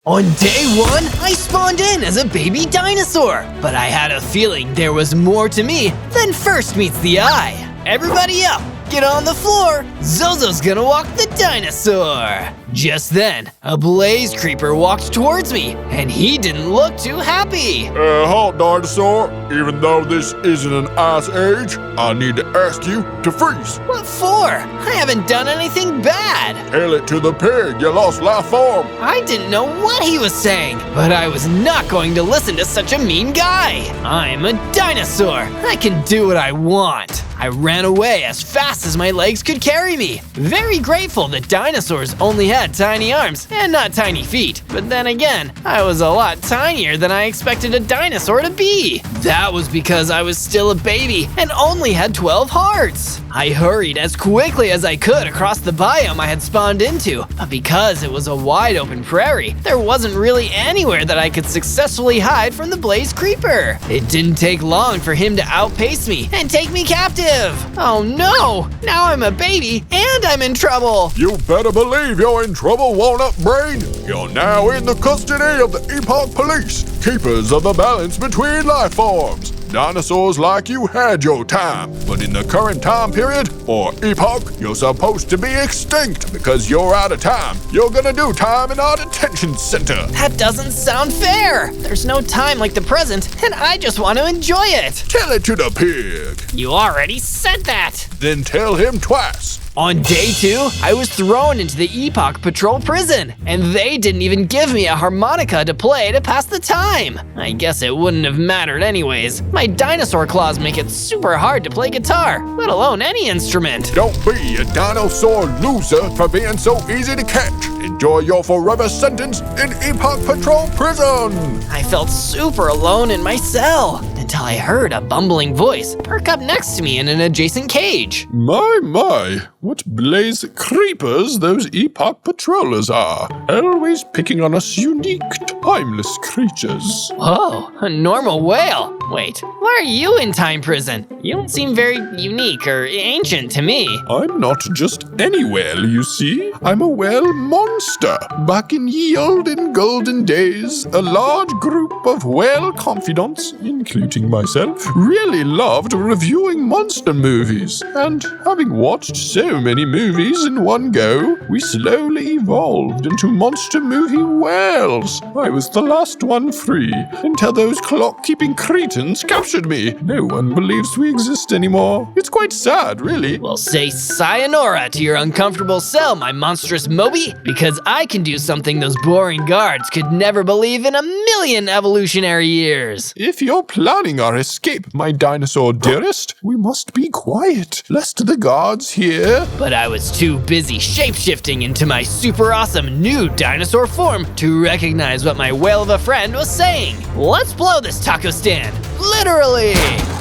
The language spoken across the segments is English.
On day 1, I spawned in as a baby dinosaur, but I had a feeling there was more to me than first meets the eye. Everybody up, get on the floor. Zozo's gonna walk the dinosaur. Just then, a blaze creeper walked towards me, and he didn't look too happy. Halt, dinosaur. Even though this isn't an ice age, I need to ask you to freeze. What for? I haven't done anything bad. Hail it to the pig, you lost life form. I didn't know what he was saying, but I was not going to listen to such a mean guy. I'm a dinosaur. I can do what I want. I ran away as fast as my legs could carry me. Very grateful that dinosaurs only had tiny arms and not tiny feet. But then again, I was a lot tinier than I expected a dinosaur to be. That was because I was still a baby and only had 12 hearts. I hurried as quickly as I could across the biome I had spawned into, but because it was a wide open prairie, there wasn't really anywhere that I could successfully hide from the blaze creeper. It didn't take long for him to outpace me and take me captive. Oh no! Now I'm a baby and I'm in trouble! You better believe you're in trouble, Walnut Brain. You're now in the custody of the Epoch Police, keepers of the balance between life forms. Dinosaurs like you had your time, but in the current time period, or epoch, you're supposed to be extinct because you're out of time. You're gonna do time in our detention center. That doesn't sound fair. There's no time like the present, and I just want to enjoy it. Tell it to the pig. You already said that. Then tell him twice. On day 2, I was thrown into the Epoch Patrol prison, and they didn't even give me a harmonica to play to pass the time. I guess it wouldn't have mattered anyways. My dinosaur claws make it super hard to play guitar, let alone any instrument. Don't be a dinosaur loser for being so easy to catch. Enjoy your forever sentence in Epoch Patrol prison. I felt super alone in my cell until I heard a bumbling voice perk up next to me in an adjacent cage. My, what blaze creepers those Epoch Patrollers are. Always picking on us unique, timeless creatures. Whoa, a normal whale. Wait, why are you in time prison? You don't seem very unique or ancient to me. I'm not just any whale, you see. I'm a whale monster. Back in ye olden golden days, a large group of whale confidants, including myself, really loved reviewing monster movies. And having watched so many movies in one go, we slowly evolved into monster movie whales. I was the last one free until those clock-keeping cretins captured me. No one believes we exist anymore. It's quite sad, really. Well, say sayonara to your uncomfortable cell, my monstrous Moby, because I can do something those boring guards could never believe in a million evolutionary years. If you're planning our escape, my dinosaur dearest, we must be quiet, lest the guards hear. But I was too busy shapeshifting into my super awesome new dinosaur form to recognize what my whale of a friend was saying. Let's blow this taco stand. Literally!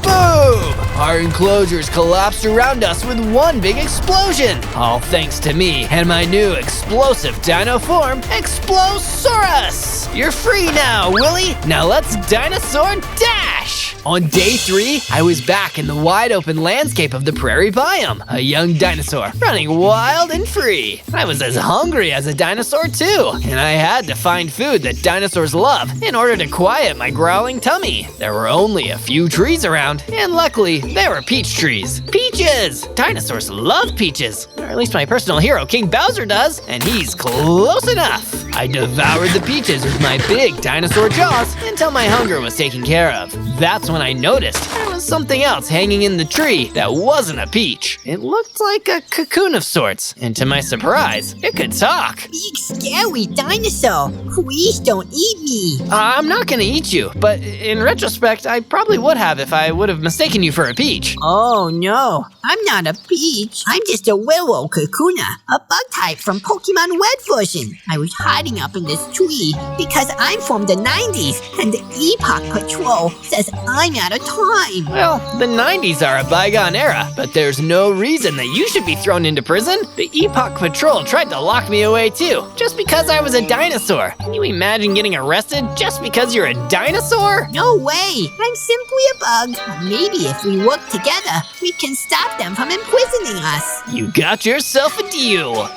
Boom! Our enclosures collapsed around us with one big explosion. All thanks to me and my new explosive dino form, Explosaurus! You're free now, Willy! Now let's dinosaur dash! On day 3, I was back in the wide open landscape of the prairie biome, a young dinosaur running wild and free. I was as hungry as a dinosaur too, and I had to find food that dinosaurs love in order to quiet my growling tummy. There were only a few trees around, and luckily they were peach trees. Peaches! Dinosaurs love peaches, or at least my personal hero King Bowser does, and he's close enough. I devoured the peaches with my big dinosaur jaws until my hunger was taken care of. That's when I noticed there was something else hanging in the tree that wasn't a peach. It looked like a cocoon of sorts, and to my surprise, it could talk. Big scary dinosaur, please don't eat me. I'm not gonna eat you, but in retrospect, I probably would have if I would have mistaken you for a peach. Oh no, I'm not a peach. I'm just a willow kakuna, a bug type from Pokemon Red version. I was hiding up in this tree because I'm from the 90s and the Epoch Patrol says I'm out of time. Well, the 90s are a bygone era, but there's no reason that you should be thrown into prison. The Epoch Patrol tried to lock me away too, just because I was a dinosaur. Can you imagine getting arrested just because you're a dinosaur? No way! I'm simply a bug. But maybe if we work together, we can stop them from imprisoning us. You got yourself a deal.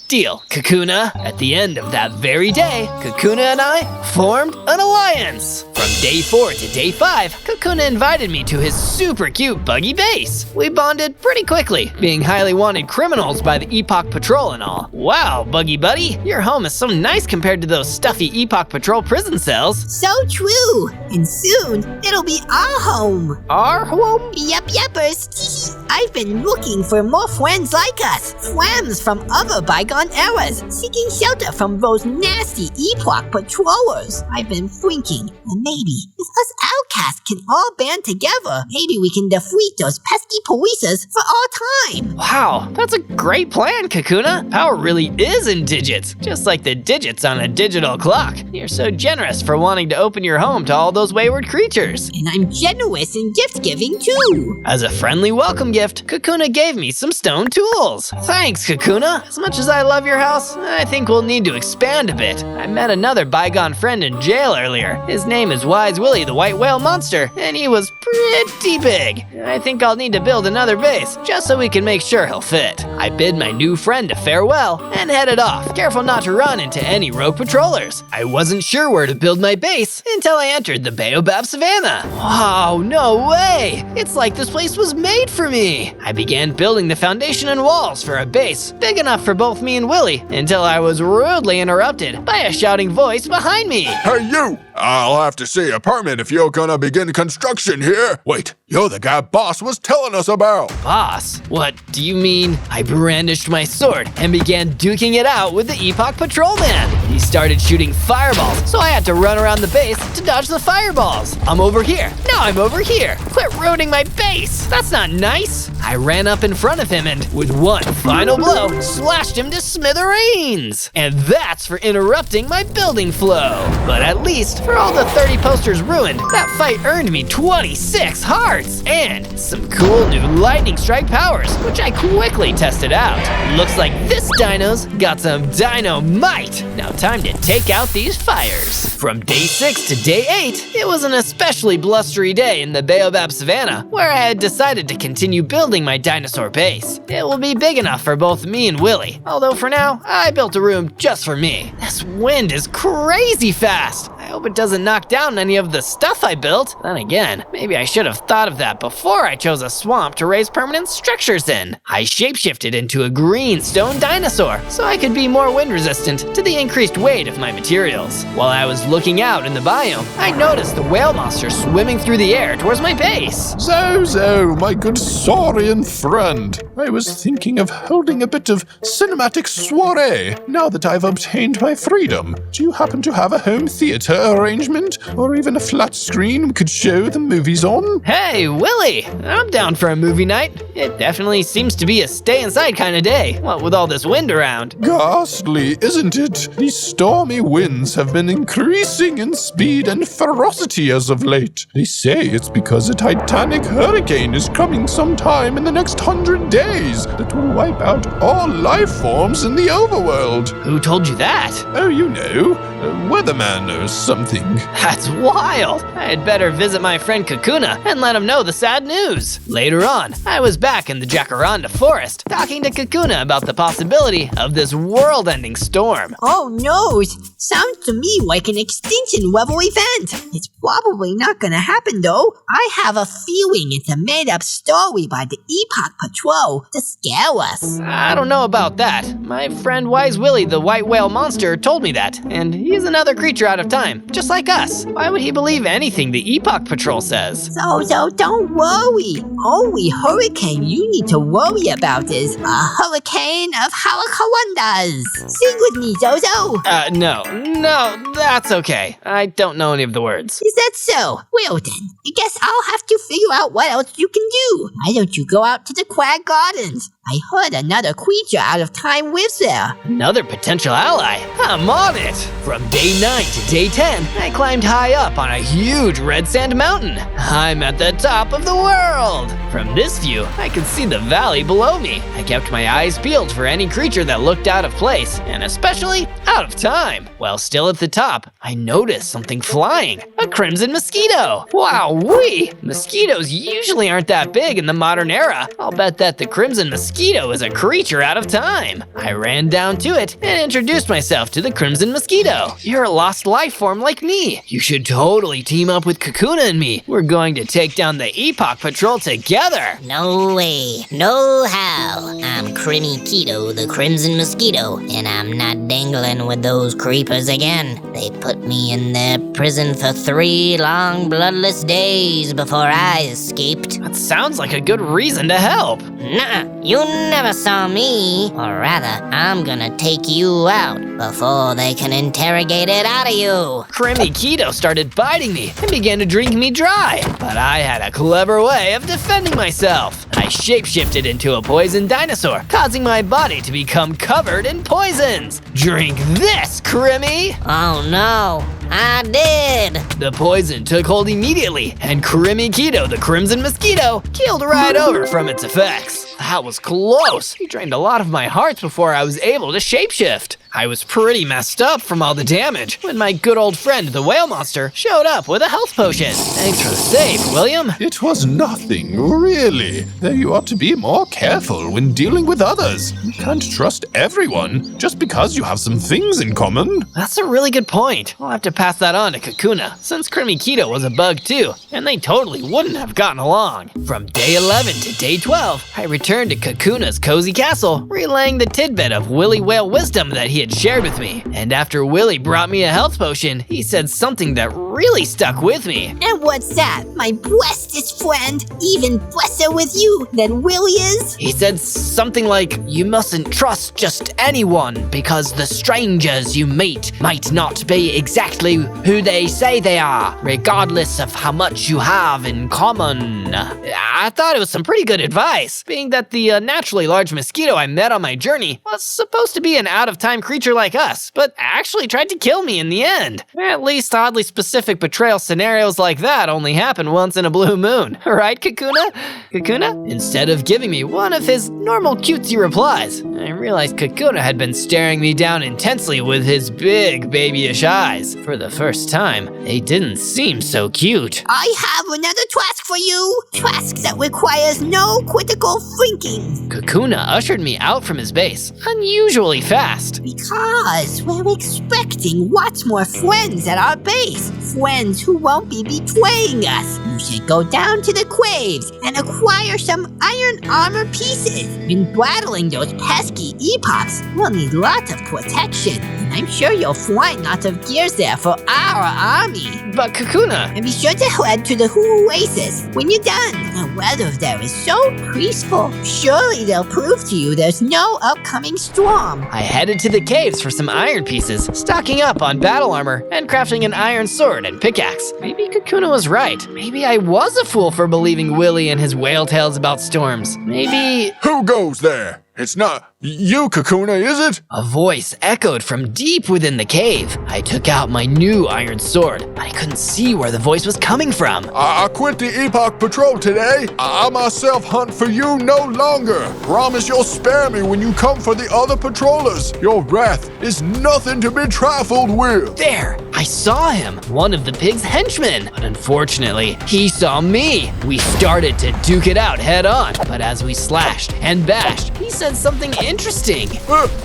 Deal, Kakuna. At the end of that very day, Kakuna and I formed an alliance. From day 4 to day 5, Kakuna invited me to his super cute buggy base. We bonded pretty quickly, being highly wanted criminals by the Epoch Patrol and all. Wow, Buggy Buddy, your home is so nice compared to those stuffy Epoch Patrol prison cells. So true! And soon, it'll be our home. Our home? Yuppers. I've been looking for more friends like us. Friends from other bygone eras, seeking shelter from those nasty Epoch Patrollers. I've been thinking, and maybe if us outcasts can all band together, maybe we can defeat those pesky policers for all time. Wow, that's a great plan, Kakuna. Power really is in digits, just like the digits on a digital clock. You're so generous for wanting to open your home to all those wayward creatures. And I'm generous in gift giving too. As a friendly welcome gift, Kakuna gave me some stone tools. Thanks, Kakuna. As much as I love your house, I think we'll need to expand a bit. I met another bygone friend in jail earlier. His name is Wise Willie the White Whale Monster, and he was pretty big. I think I'll need to build another base, just so we can make sure he'll fit. I bid my new friend a farewell and headed off, careful not to run into any rogue patrollers. I wasn't sure where to build my base until I entered the Baobab Savannah. Wow, no way! It's like this place was made for me. I began building the foundation and walls for a base big enough for both me and Willie until I was rudely interrupted by a shouting voice behind me. Hey, you! I'll have to see a permit if you're gonna begin construction here. Wait, you're the guy Boss was telling us about. Boss? What do you mean? I brandished my sword and began duking it out with the Epoch Patrolman. He started shooting fireballs, so I had to run around the base to dodge the fireballs. I'm over here. Now I'm over here. Quit ruining my base. That's not nice. I ran up in front of him and, with one final blow, slashed him to smithereens. And that's for interrupting my building flow. But at least, for all the 30 posters ruined, that fight earned me 26 hearts and some cool new lightning strike powers, which I quickly tested out. Looks like this dino's got some dynamite. Now time to take out these fires. From day 6 to day 8, it was an especially blustery day in the Baobab Savannah, where I had decided to continue building my dinosaur base. It will be big enough for both me and Willie, although for now, I built a room just for me. This wind is crazy fast. I hope it doesn't knock down any of the stuff I built. Then again, maybe I should have thought of that before I chose a swamp to raise permanent structures in. I shapeshifted into a green stone dinosaur so I could be more wind resistant to the increased weight of my materials. While I was looking out in the biome, I noticed the whale monster swimming through the air towards my base. Zozo, my good saurian friend. I was thinking of holding a bit of cinematic soiree now that I've obtained my freedom. Do you happen to have a home theater arrangement or even a flat screen we could show the movies on? Hey, Willie, I'm down for a movie night. It definitely seems to be a stay inside kind of day, what with all this wind around. Ghastly, isn't it? These stormy winds have been increasing in speed and ferocity as of late. They say it's because a titanic hurricane is coming sometime in the next 100 days that will wipe out all life forms in the overworld. Who told you that? Oh, you know, a weatherman or something. That's wild. I'd better visit my friend Kakuna and let him know the sad news. Later on, I was back in the Jacaranda forest talking to Kakuna about the possibility of this world-ending storm. Oh no, sounds to me like an extinction level event. It's probably not gonna happen though. I have a feeling it's a made-up story by the Epoch Patrol to scare us. I don't know about that. My friend Wise Willie the White Whale Monster told me that, and he's another creature out of time, just like us. Why would he believe anything the Epoch Patrol says? Zozo, don't worry. Only hurricane you need to worry about is a hurricane of hurricanwonders. Sing with me, Zozo. No, that's okay. I don't know any of the words. Is that so? Well then, I guess I'll have to figure out what else you can do. Why don't you go out to the Quag Gardens? I heard another creature out of time lives there. Another potential ally? I'm on it! From day 9 to day 10, I climbed high up on a huge red sand mountain. I'm at the top of the world! From this view, I could see the valley below me. I kept my eyes peeled for any creature that looked out of place, and especially out of time. While still at the top, I noticed something flying, a crimson mosquito. Wow-wee! Mosquitoes usually aren't that big in the modern era. I'll bet that the crimson mosquito is a creature out of time. I ran down to it and introduced myself to the crimson mosquito. You're a lost life form like me. You should totally team up with Kakuna and me. We're going to take down the Epoch Patrol together. No way, no how. I'm Crimmy Keto, the Crimson Mosquito, and I'm not dangling with those creepers again. They put me in their prison for 3 long bloodless days before I escaped. That sounds like a good reason to help. Nuh-uh, you never saw me. Or rather, I'm gonna take you out before they can interrogate it out of you. Crimmy Keto started biting me and began to drink me dry, but I had a clever way of defending myself. I shapeshifted into a poison dinosaur, causing my body to become covered in poisons. Drink this, Crimmy! Oh no, I did. The poison took hold immediately, and Crimmy Keto, the crimson mosquito, keeled right over from its effects. That was close. He drained a lot of my hearts before I was able to shapeshift. I was pretty messed up from all the damage when my good old friend, the whale monster, showed up with a health potion. Thanks for the save, William. It was nothing, really. Though you ought to be more careful when dealing with others. You can't trust everyone just because you have some things in common. That's a really good point. I'll have to pass that on to Kakuna, since Crimmy Keto was a bug too, and they totally wouldn't have gotten along. From day 11 to day 12, I returned to Kakuna's cozy castle, relaying the tidbit of Willy Whale wisdom that he had shared with me. And after Willy brought me a health potion, he said something that really stuck with me. And what's that? My bestest friend, even better with you than Willy is? He said something like, you mustn't trust just anyone because the strangers you meet might not be exactly who they say they are, regardless of how much you have in common. I thought it was some pretty good advice, being that the naturally large mosquito I met on my journey was supposed to be an out-of-time creature like us, but actually tried to kill me in the end. At least oddly specific betrayal scenarios like that only happen once in a blue moon. Right, Kakuna? Kakuna? Instead of giving me one of his normal cutesy replies, I realized Kakuna had been staring me down intensely with his big babyish eyes. For the first time, they didn't seem so cute. I have another task for you. Task that requires no critical thinking. Kakuna ushered me out from his base, unusually fast. Because we're expecting lots more friends at our base. Friends who won't be betraying us. You should go down to the caves and acquire some iron armor pieces. In battling those pesky epochs, we'll need lots of protection. And I'm sure you'll find lots of gears there for our army. But Kakuna, And be sure to head to the oasis when you're done. The weather there is so peaceful. Surely they'll prove to you there's no upcoming storm. I headed to the caves for some iron pieces, stocking up on battle armor and crafting an iron sword and pickaxe. Maybe Kakuna was right. Maybe I was a fool for believing Willy and his whale tales about storms. Maybe... Who goes there? It's not you, Kakuna, is it? A voice echoed from deep within the cave. I took out my new iron sword, but I couldn't see where the voice was coming from. I quit the Epoch Patrol today. I myself hunt for you no longer. Promise you'll spare me when you come for the other patrollers. Your wrath is nothing to be trifled with. There, I saw him, one of the pig's henchmen. But unfortunately, he saw me. We started to duke it out head on, but as we slashed and bashed, he said something interesting.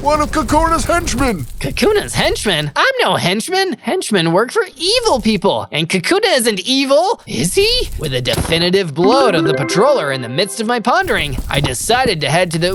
One of Kakuna's henchmen. Kakuna's henchman? I'm no henchman. Henchmen work for evil people, and Kakuna isn't evil, is he? With a definitive blow to the patroller in the midst of my pondering, I decided to head to the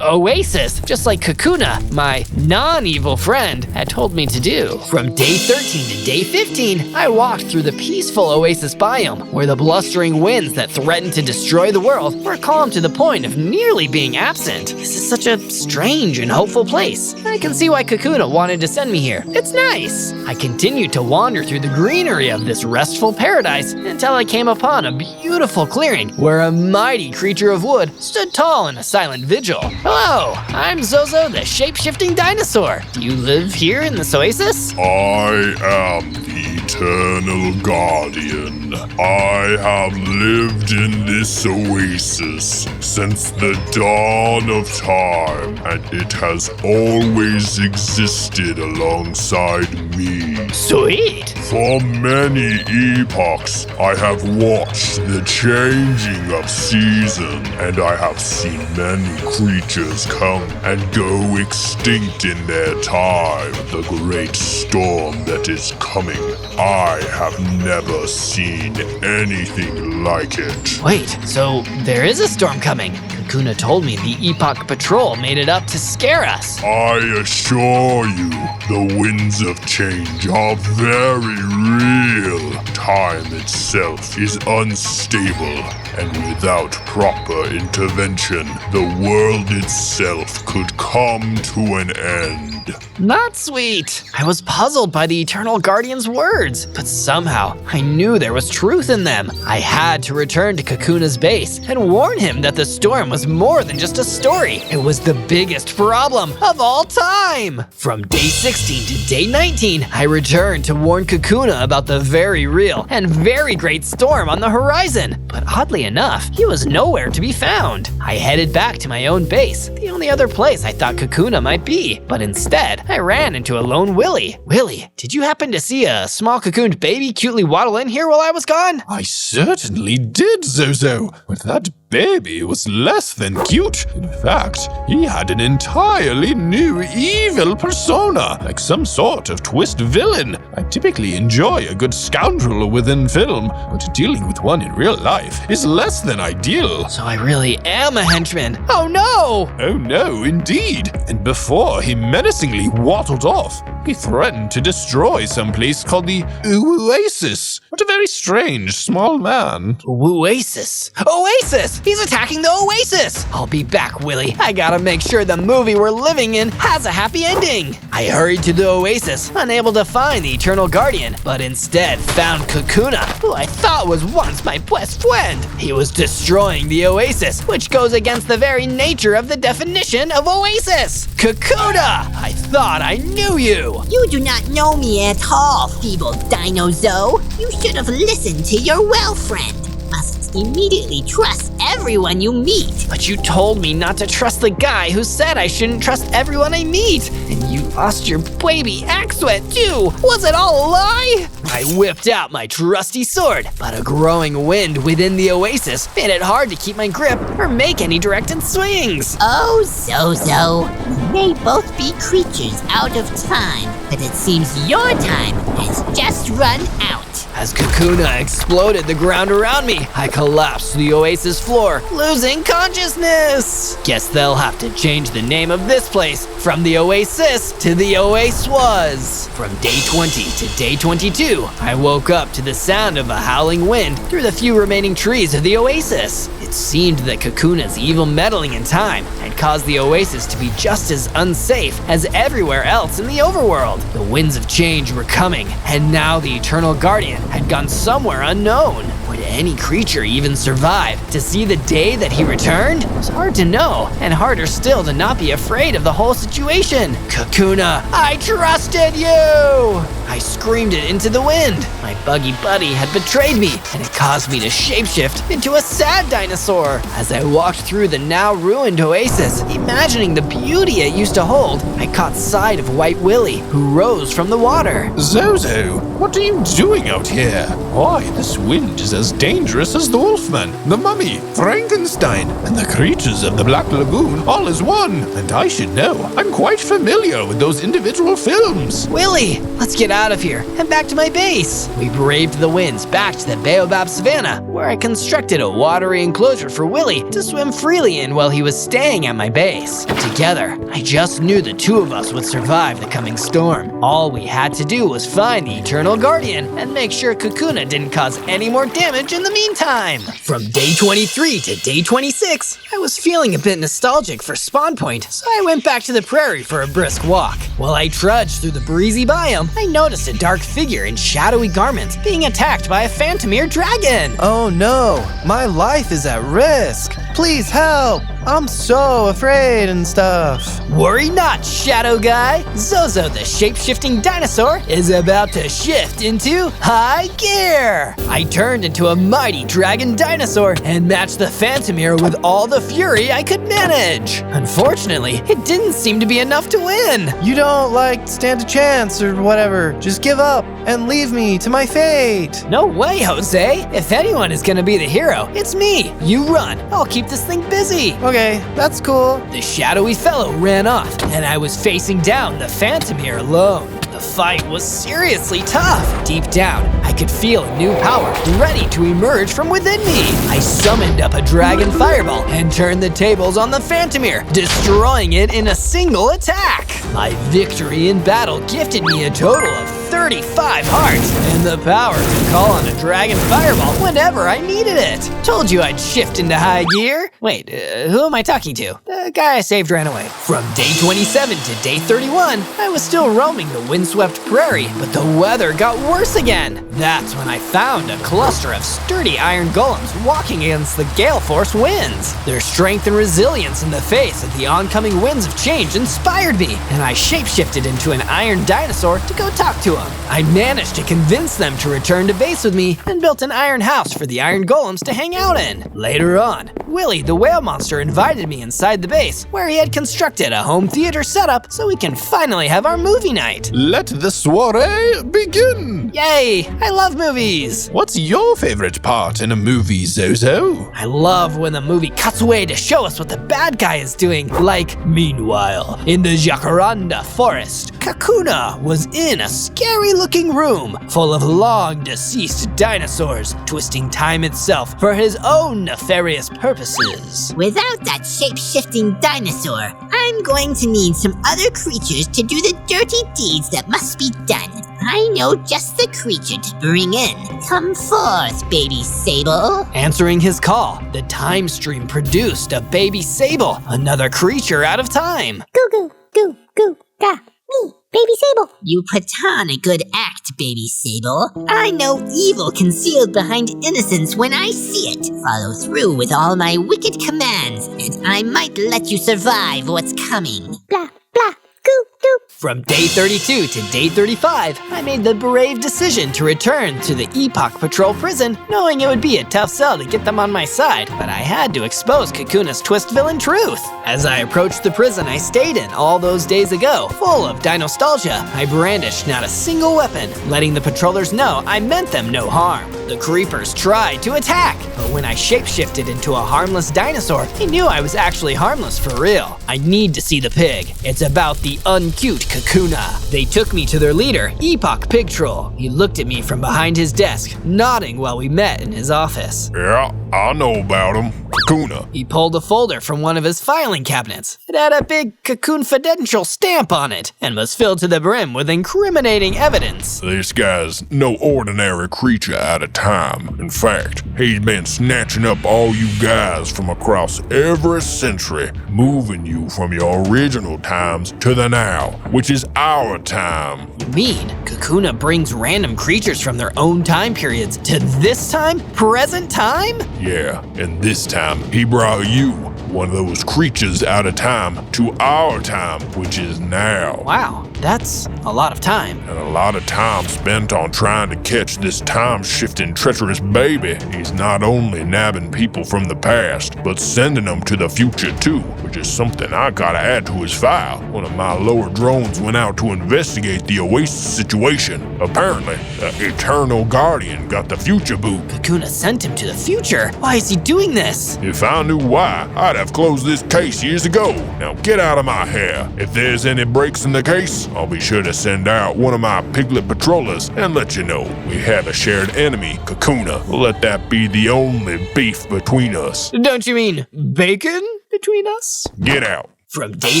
oasis, just like Kakuna, my non-evil friend, had told me to do. From day 13 to day 15, I walked through the peaceful oasis biome, where the blustering winds that threatened to destroy the world were calm to the point of nearly being absent. This is such a strange and hopeful place. I can see why Kakuna wanted to send me here. It's nice. I continued to wander through the greenery of this restful paradise until I came upon a beautiful clearing where a mighty creature of wood stood tall in a silent vigil. Hello, I'm Zozo, the shape-shifting dinosaur. Do you live here in this oasis? I am the eternal guardian. I have lived in this oasis since the dawn of time, and it has always existed alongside me. Sweet! For many epochs, I have watched the changing of season, and I have seen many creatures come and go extinct in their time. The great storm that is coming, I have never seen anything like it. Wait, so there is a storm coming? Kakuna told me the Epoch Patrol made it up to scare us. I assure you, the winds of change are very real. Time itself is unstable, and without proper intervention, the world itself could come to an end. Not sweet! I was puzzled by the Eternal Guardian's words, but somehow I knew there was truth in them. I had to return to Kakuna's base and warn him that the storm was more than just a story. It was the biggest problem of all time! From day 16 to day 19, I returned to warn Kakuna about the very real and very great storm on the horizon. But oddly enough, he was nowhere to be found. I headed back to my own base, the only other place I thought Kakuna might be, but instead, I ran into a lone Willy. Willy, did you happen to see a small cocooned baby cutely waddle in here while I was gone? I certainly did, Zozo, but that baby was less than cute. In fact, he had an entirely new evil persona, like some sort of twist villain. I typically enjoy a good scoundrel within film, but dealing with one in real life is less than ideal. So I really am a henchman. Oh no! Oh no, indeed. And before he menacingly waddled off, he threatened to destroy some place called the Oasis. What a very strange small man. Oasis. Oasis! He's attacking the Oasis! I'll be back, Willy. I gotta make sure the movie we're living in has a happy ending. I hurried to the Oasis, unable to find the Eternal Guardian, but instead found Kakuna, who I thought was once my best friend. He was destroying the Oasis, which goes against the very nature of the definition of Oasis. Kakuna! I thought I knew you! You do not know me at all, feeble Dinosaur. You should have listened to your well friend. Must immediately trust everyone you meet. But you told me not to trust the guy who said I shouldn't trust everyone I meet. And you lost your baby Axwet too. Was it all a lie? I whipped out my trusty sword, but a growing wind within the Oasis made it hard to keep my grip or make any directed swings. Oh, Zozo. We may both be creatures out of time, but it seems your time has just run out. As Kakuna exploded the ground around me, I collapsed to the Oasis floor, losing consciousness. Guess they'll have to change the name of this place from the Oasis to the Oasis. From day 20 to day 22, I woke up to the sound of a howling wind through the few remaining trees of the Oasis. It seemed that Kakuna's evil meddling in time had caused the Oasis to be just as unsafe as everywhere else in the overworld. The winds of change were coming, and now the Eternal Guardian had gone somewhere unknown. Would any creature even survive to see the day that he returned? It was hard to know, and harder still to not be afraid of the whole situation. Kakuna, I trusted you! I screamed it into the wind. My buggy buddy had betrayed me, and it caused me to shapeshift into a sad dinosaur. As I walked through the now ruined Oasis, imagining the beauty it used to hold, I caught sight of White Willy, who rose from the water. Zozo, what are you doing out here? Why, this wind is as dangerous as the Wolfman, the Mummy, Frankenstein, and the creatures of the Black Lagoon all as one. And I should know, I'm quite familiar with those individual films. Willy, let's get out of here and back to my base. We braved the winds back to the Baobab Savannah, where I constructed a watery enclosure for Willy to swim freely in while he was staying at my base. Together, I just knew the two of us would survive the coming storm. All we had to do was find the Eternal Guardian and make sure Kakuna didn't cause any more damage in the meantime. From day 23 to day 26, I was feeling a bit nostalgic for Spawn Point, so I went back to the prairie for a brisk walk. While I trudged through the breezy biome, I noticed a dark figure in shadowy garments being attacked by a Phantomere dragon. Oh no, my life is at risk. Please help. I'm so afraid and stuff. Worry not, Shadow Guy. Zozo the shape-shifting dinosaur is about to shift into high gear. I turned into a mighty dragon dinosaur and matched the Phantomir with all the fury I could manage. Unfortunately, it didn't seem to be enough to win. You don't stand a chance or whatever. Just give up and leave me to my fate. No way, Jose. If anyone is gonna be the hero, it's me. You run. I'll keep this thing busy. Okay, that's cool. The shadowy fellow ran off, and I was facing down the Phantomir alone. The fight was seriously tough. Deep down, I could feel a new power ready to emerge from within me. I summoned up a dragon fireball and turned the tables on the Phantomir, destroying it in a single attack. My victory in battle gifted me a total of 35 hearts and the power to call on a dragon fireball whenever I needed it. Told you I'd shift into high gear. Wait, who am I talking to? The guy I saved ran away. From day 27 to day 31, I was still roaming the windswept prairie, but the weather got worse again. That's when I found a cluster of sturdy iron golems walking against the gale force winds. Their strength and resilience in the face of the oncoming winds of change inspired me, and I shapeshifted into an iron dinosaur to go talk to him. I managed to convince them to return to base with me and built an iron house for the iron golems to hang out in. Later on, Willie the whale monster invited me inside the base where he had constructed a home theater setup so we can finally have our movie night. Let the soiree begin! Yay! I love movies! What's your favorite part in a movie, Zozo? I love when the movie cuts away to show us what the bad guy is doing. Like, meanwhile, in the Jacaranda forest, Kakuna was in a scary-looking room full of long-deceased dinosaurs, twisting time itself for his own nefarious purposes. Without that shape-shifting dinosaur, I'm going to need some other creatures to do the dirty deeds that must be done. I know just the creature to bring in. Come forth, baby Sable. Answering his call, the time stream produced a baby Sable, another creature out of time. Goo goo, goo goo, ga, me, baby Sable. You put on a good act, baby Sable. I know evil concealed behind innocence when I see it. Follow through with all my wicked commands, and I might let you survive what's coming. Blah, blah, goo goo. From day 32 to day 35, I made the brave decision to return to the Epoch Patrol prison, knowing it would be a tough sell to get them on my side, but I had to expose Kakuna's twist villain truth. As I approached the prison I stayed in all those days ago, full of dinostalgia, I brandished not a single weapon, letting the patrollers know I meant them no harm. The creepers tried to attack, but when I shapeshifted into a harmless dinosaur, they knew I was actually harmless for real. I need to see the pig. It's about the uncute Kakuna. They took me to their leader, Epoch Pig Troll. He looked at me from behind his desk, nodding while we met in his office. Yeah, I know about him. Kakuna. He pulled a folder from one of his filing cabinets. It had a big Kakun-fidential stamp on it and was filled to the brim with incriminating evidence. This guy's no ordinary creature out of time. In fact, he's been snatching up all you guys from across every century, moving you from your original times to the now, which is our time. You mean Kakuna brings random creatures from their own time periods to this time? Present time? Yeah, and this time he brought you, one of those creatures out of time, to our time, which is now. Wow, that's a lot of time. And a lot of time spent on trying to catch this time-shifting treacherous baby. He's not only nabbing people from the past, but sending them to the future too, which is something I gotta add to his file. One of my lower drones went out to investigate the Oasis situation. Apparently, the Eternal Guardian got the future boot. Kakuna sent him to the future. Why is he doing this? If I knew why, I'd have closed this case years ago. Now get out of my hair. If there's any breaks in the case, I'll be sure to send out one of my piglet patrollers and let you know. We have a shared enemy, Kakuna. Let that be the only beef between us. Don't you mean bacon between us? Get out. From day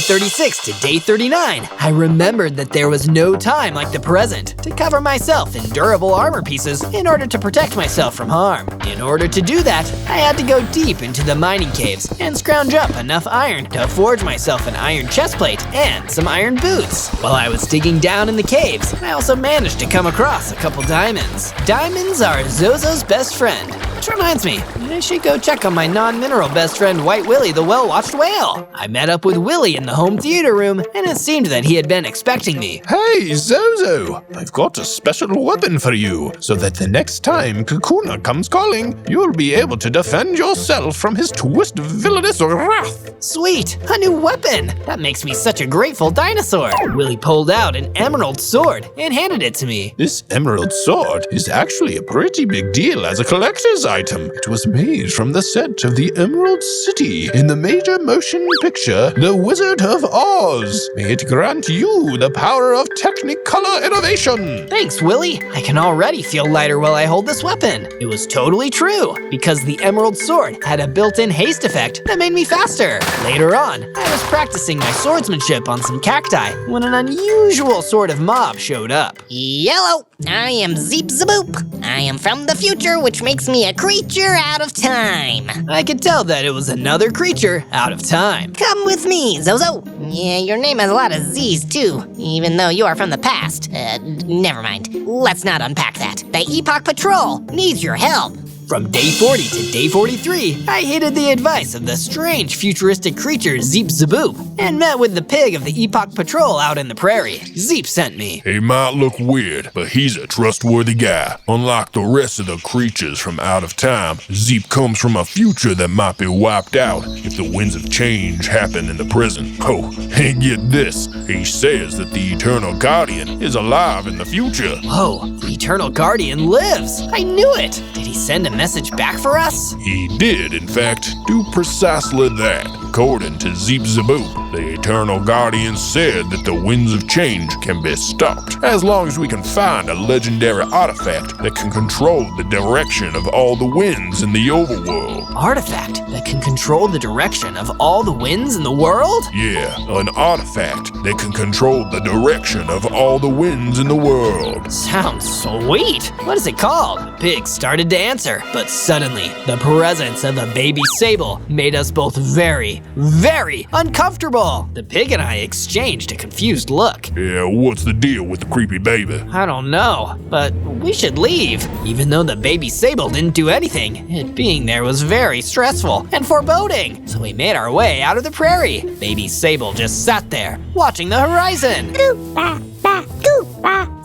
36 to day 39, I remembered that there was no time like the present to cover myself in durable armor pieces in order to protect myself from harm. In order to do that, I had to go deep into the mining caves and scrounge up enough iron to forge myself an iron chestplate and some iron boots. While I was digging down in the caves, I also managed to come across a couple diamonds. Diamonds are Zozo's best friend. Which reminds me, I should go check on my non-mineral best friend White Willie the well-watched whale. I met up with Willie in the home theater room, and it seemed that he had been expecting me. Hey, Zozo! I've got a special weapon for you, so that the next time Kakuna comes calling, you'll be able to defend yourself from his twisted villainous wrath. Sweet, a new weapon! That makes me such a grateful dinosaur. Willie pulled out an emerald sword and handed it to me. This emerald sword is actually a pretty big deal as a collector's item. It was made from the set of the Emerald City in the major motion picture, The Wizard of Oz. May it grant you the power of Technicolor innovation. Thanks, Willie. I can already feel lighter while I hold this weapon. It was totally true, because the emerald sword had a built-in haste effect that made me faster. Later on, I was practicing my swordsmanship on some cacti when an unusual sort of mob showed up. Yellow, I am Zeep Zaboop. I am from the future, which makes me a creature out of time. I could tell that it was another creature out of time. Come with me, Zozo. Yeah, your name has a lot of Z's too, even though you are from the past. Never mind. Let's not unpack that. The Epoch Patrol needs your help. From day 40 to day 43, I heeded the advice of the strange futuristic creature Zeep Zaboop and met with the pig of the Epoch Patrol out in the prairie. Zeep sent me. He might look weird, but he's a trustworthy guy. Unlike the rest of the creatures from out of time, Zeep comes from a future that might be wiped out if the winds of change happen in the present. Oh, and get this, he says that the Eternal Guardian is alive in the future. Whoa, the Eternal Guardian lives! I knew it! Did he send a message back for us? He did, in fact, do precisely that. According to Zeep Zaboop, the Eternal Guardian said that the winds of change can be stopped as long as we can find a legendary artifact that can control the direction of all the winds in the overworld. Artifact that can control the direction of all the winds in the world? Yeah, an artifact that can control the direction of all the winds in the world. Sounds sweet! What is it called? The pig started to answer, but suddenly, the presence of a baby sable made us both very, very uncomfortable. The pig and I exchanged a confused look. Yeah, what's the deal with the creepy baby? I don't know, but we should leave. Even though the baby sable didn't do anything, it being there was very stressful and foreboding. So we made our way out of the prairie. Baby sable just sat there, watching the horizon.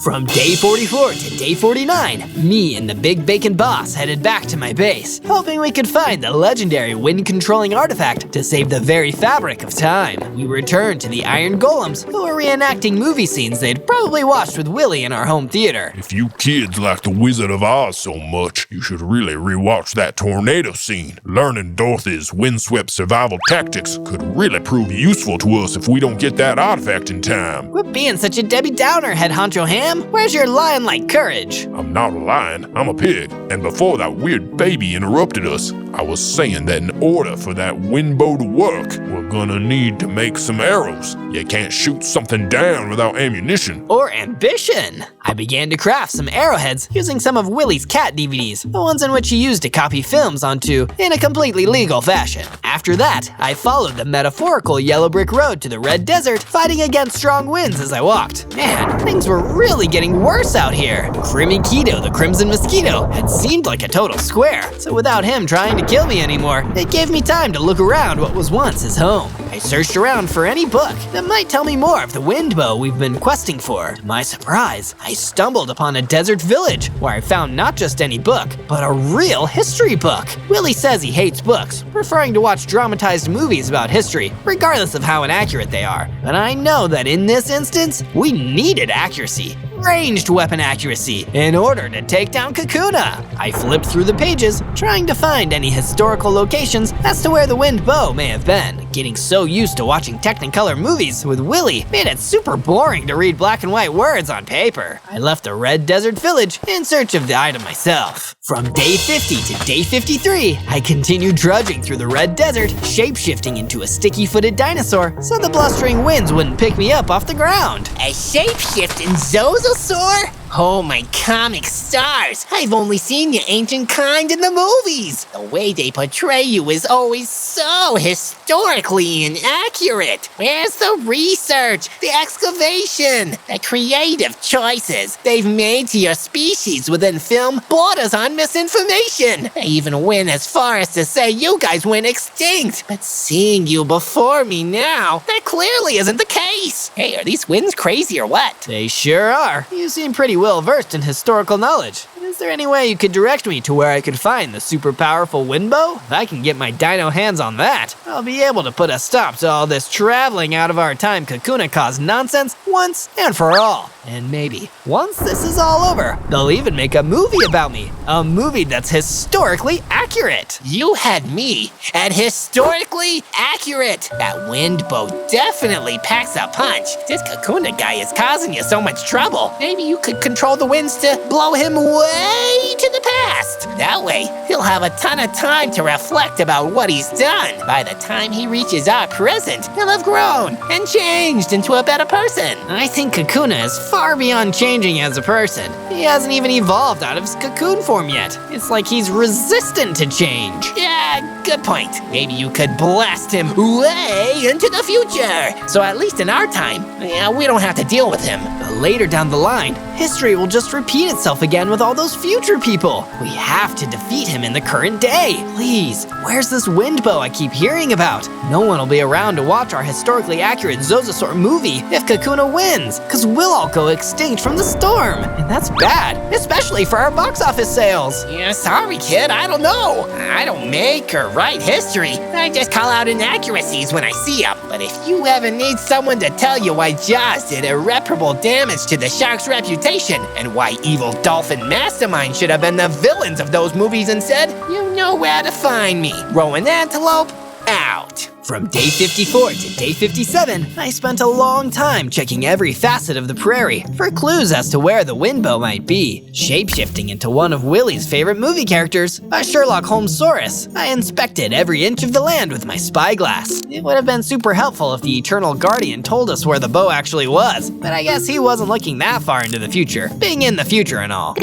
From day 44 to day 49, me and the Big Bacon Boss headed back to my base, hoping we could find the legendary wind-controlling artifact to save the very fabric of time. We returned to the Iron Golems, who were reenacting movie scenes they'd probably watched with Willie in our home theater. If you kids like the Wizard of Oz so much, you should really rewatch that tornado scene. Learning Dorothy's windswept survival tactics could really prove useful to us if we don't get that artifact in time. Quit being such a Debbie Downer, Head Honcho Ham. Where's your lion-like courage? I'm not a lion, I'm a pig. And before that weird baby interrupted us, I was saying that in order for that wind bow to work, we're gonna need to make some arrows. You can't shoot something down without ammunition. Or ambition. I began to craft some arrowheads using some of Willie's cat DVDs, the ones in which he used to copy films onto in a completely legal fashion. After that, I followed the metaphorical yellow brick road to the red desert, fighting against strong winds as I walked. Man, things were really getting worse out here. Keto the Crimson Mosquito had seemed like a total square, so without him trying to kill me anymore, it gave me time to look around what was once his home. I searched around for any book that might tell me more of the wind bow we've been questing for. To my surprise, I stumbled upon a desert village where I found not just any book, but a real history book. Willie says he hates books, preferring to watch dramatized movies about history, regardless of how inaccurate they are. But I know that in this instance, we needed accuracy. Ranged weapon accuracy in order to take down Kakuna. I flipped through the pages, trying to find any historical locations as to where the wind bow may have been. Getting so used to watching Technicolor movies with Willie made it super boring to read black and white words on paper. I left the red desert village in search of the item myself. From day 50 to day 53, I continued trudging through the red desert, shape-shifting into a sticky-footed dinosaur so the blustering winds wouldn't pick me up off the ground. A shape-shifting Zozosaur? Oh my comic stars! I've only seen your ancient kind in the movies! The way they portray you is always so historically inaccurate! Where's the research, the excavation, the creative choices they've made to your species within film borders on misinformation? They even went as far as to say you guys went extinct! But seeing you before me now, that clearly isn't the case! Hey, are these winds crazy or what? They sure are. You seem pretty well versed in historical knowledge. Is there any way you could direct me to where I could find the super powerful wind bow? If I can get my dino hands on that, I'll be able to put a stop to all this traveling out of our time Kakuna caused nonsense once and for all. And maybe, once this is all over, they'll even make a movie about me. A movie that's historically accurate. You had me at historically accurate. That wind bow definitely packs a punch. This Kakuna guy is causing you so much trouble. Maybe you could control the winds to blow him way to the past. That way, he'll have a ton of time to reflect about what he's done. By the time he reaches our present, he'll have grown and changed into a better person. I think Kakuna is far beyond changing as a person. He hasn't even evolved out of his cocoon form yet. It's like he's resistant to change. Yeah, good point. Maybe you could blast him way into the future. So at least in our time, we don't have to deal with him. But later down the line, history will just repeat itself again with all those future people. We have to defeat him in the current day. Please, where's this wind bow I keep hearing about? No one will be around to watch our historically accurate Zozo movie if Kakuna wins, because we'll all go extinct from the storm. And that's bad, especially for our box office sales. Yeah, sorry kid, I don't know. I don't make or write history. I just call out inaccuracies when I see them. But if you ever need someone to tell you why Jaws did irreparable damage to the shark's reputation and why evil dolphin mastermind should have been the villains of those movies instead, you know where to find me. Rowan Antelope, out. From day 54 to day 57, I spent a long time checking every facet of the prairie for clues as to where the wind bow might be. Shapeshifting into one of Willie's favorite movie characters, a Sherlock Holmes-saurus, I inspected every inch of the land with my spyglass. It would have been super helpful if the Eternal Guardian told us where the bow actually was, but I guess he wasn't looking that far into the future, being in the future and all.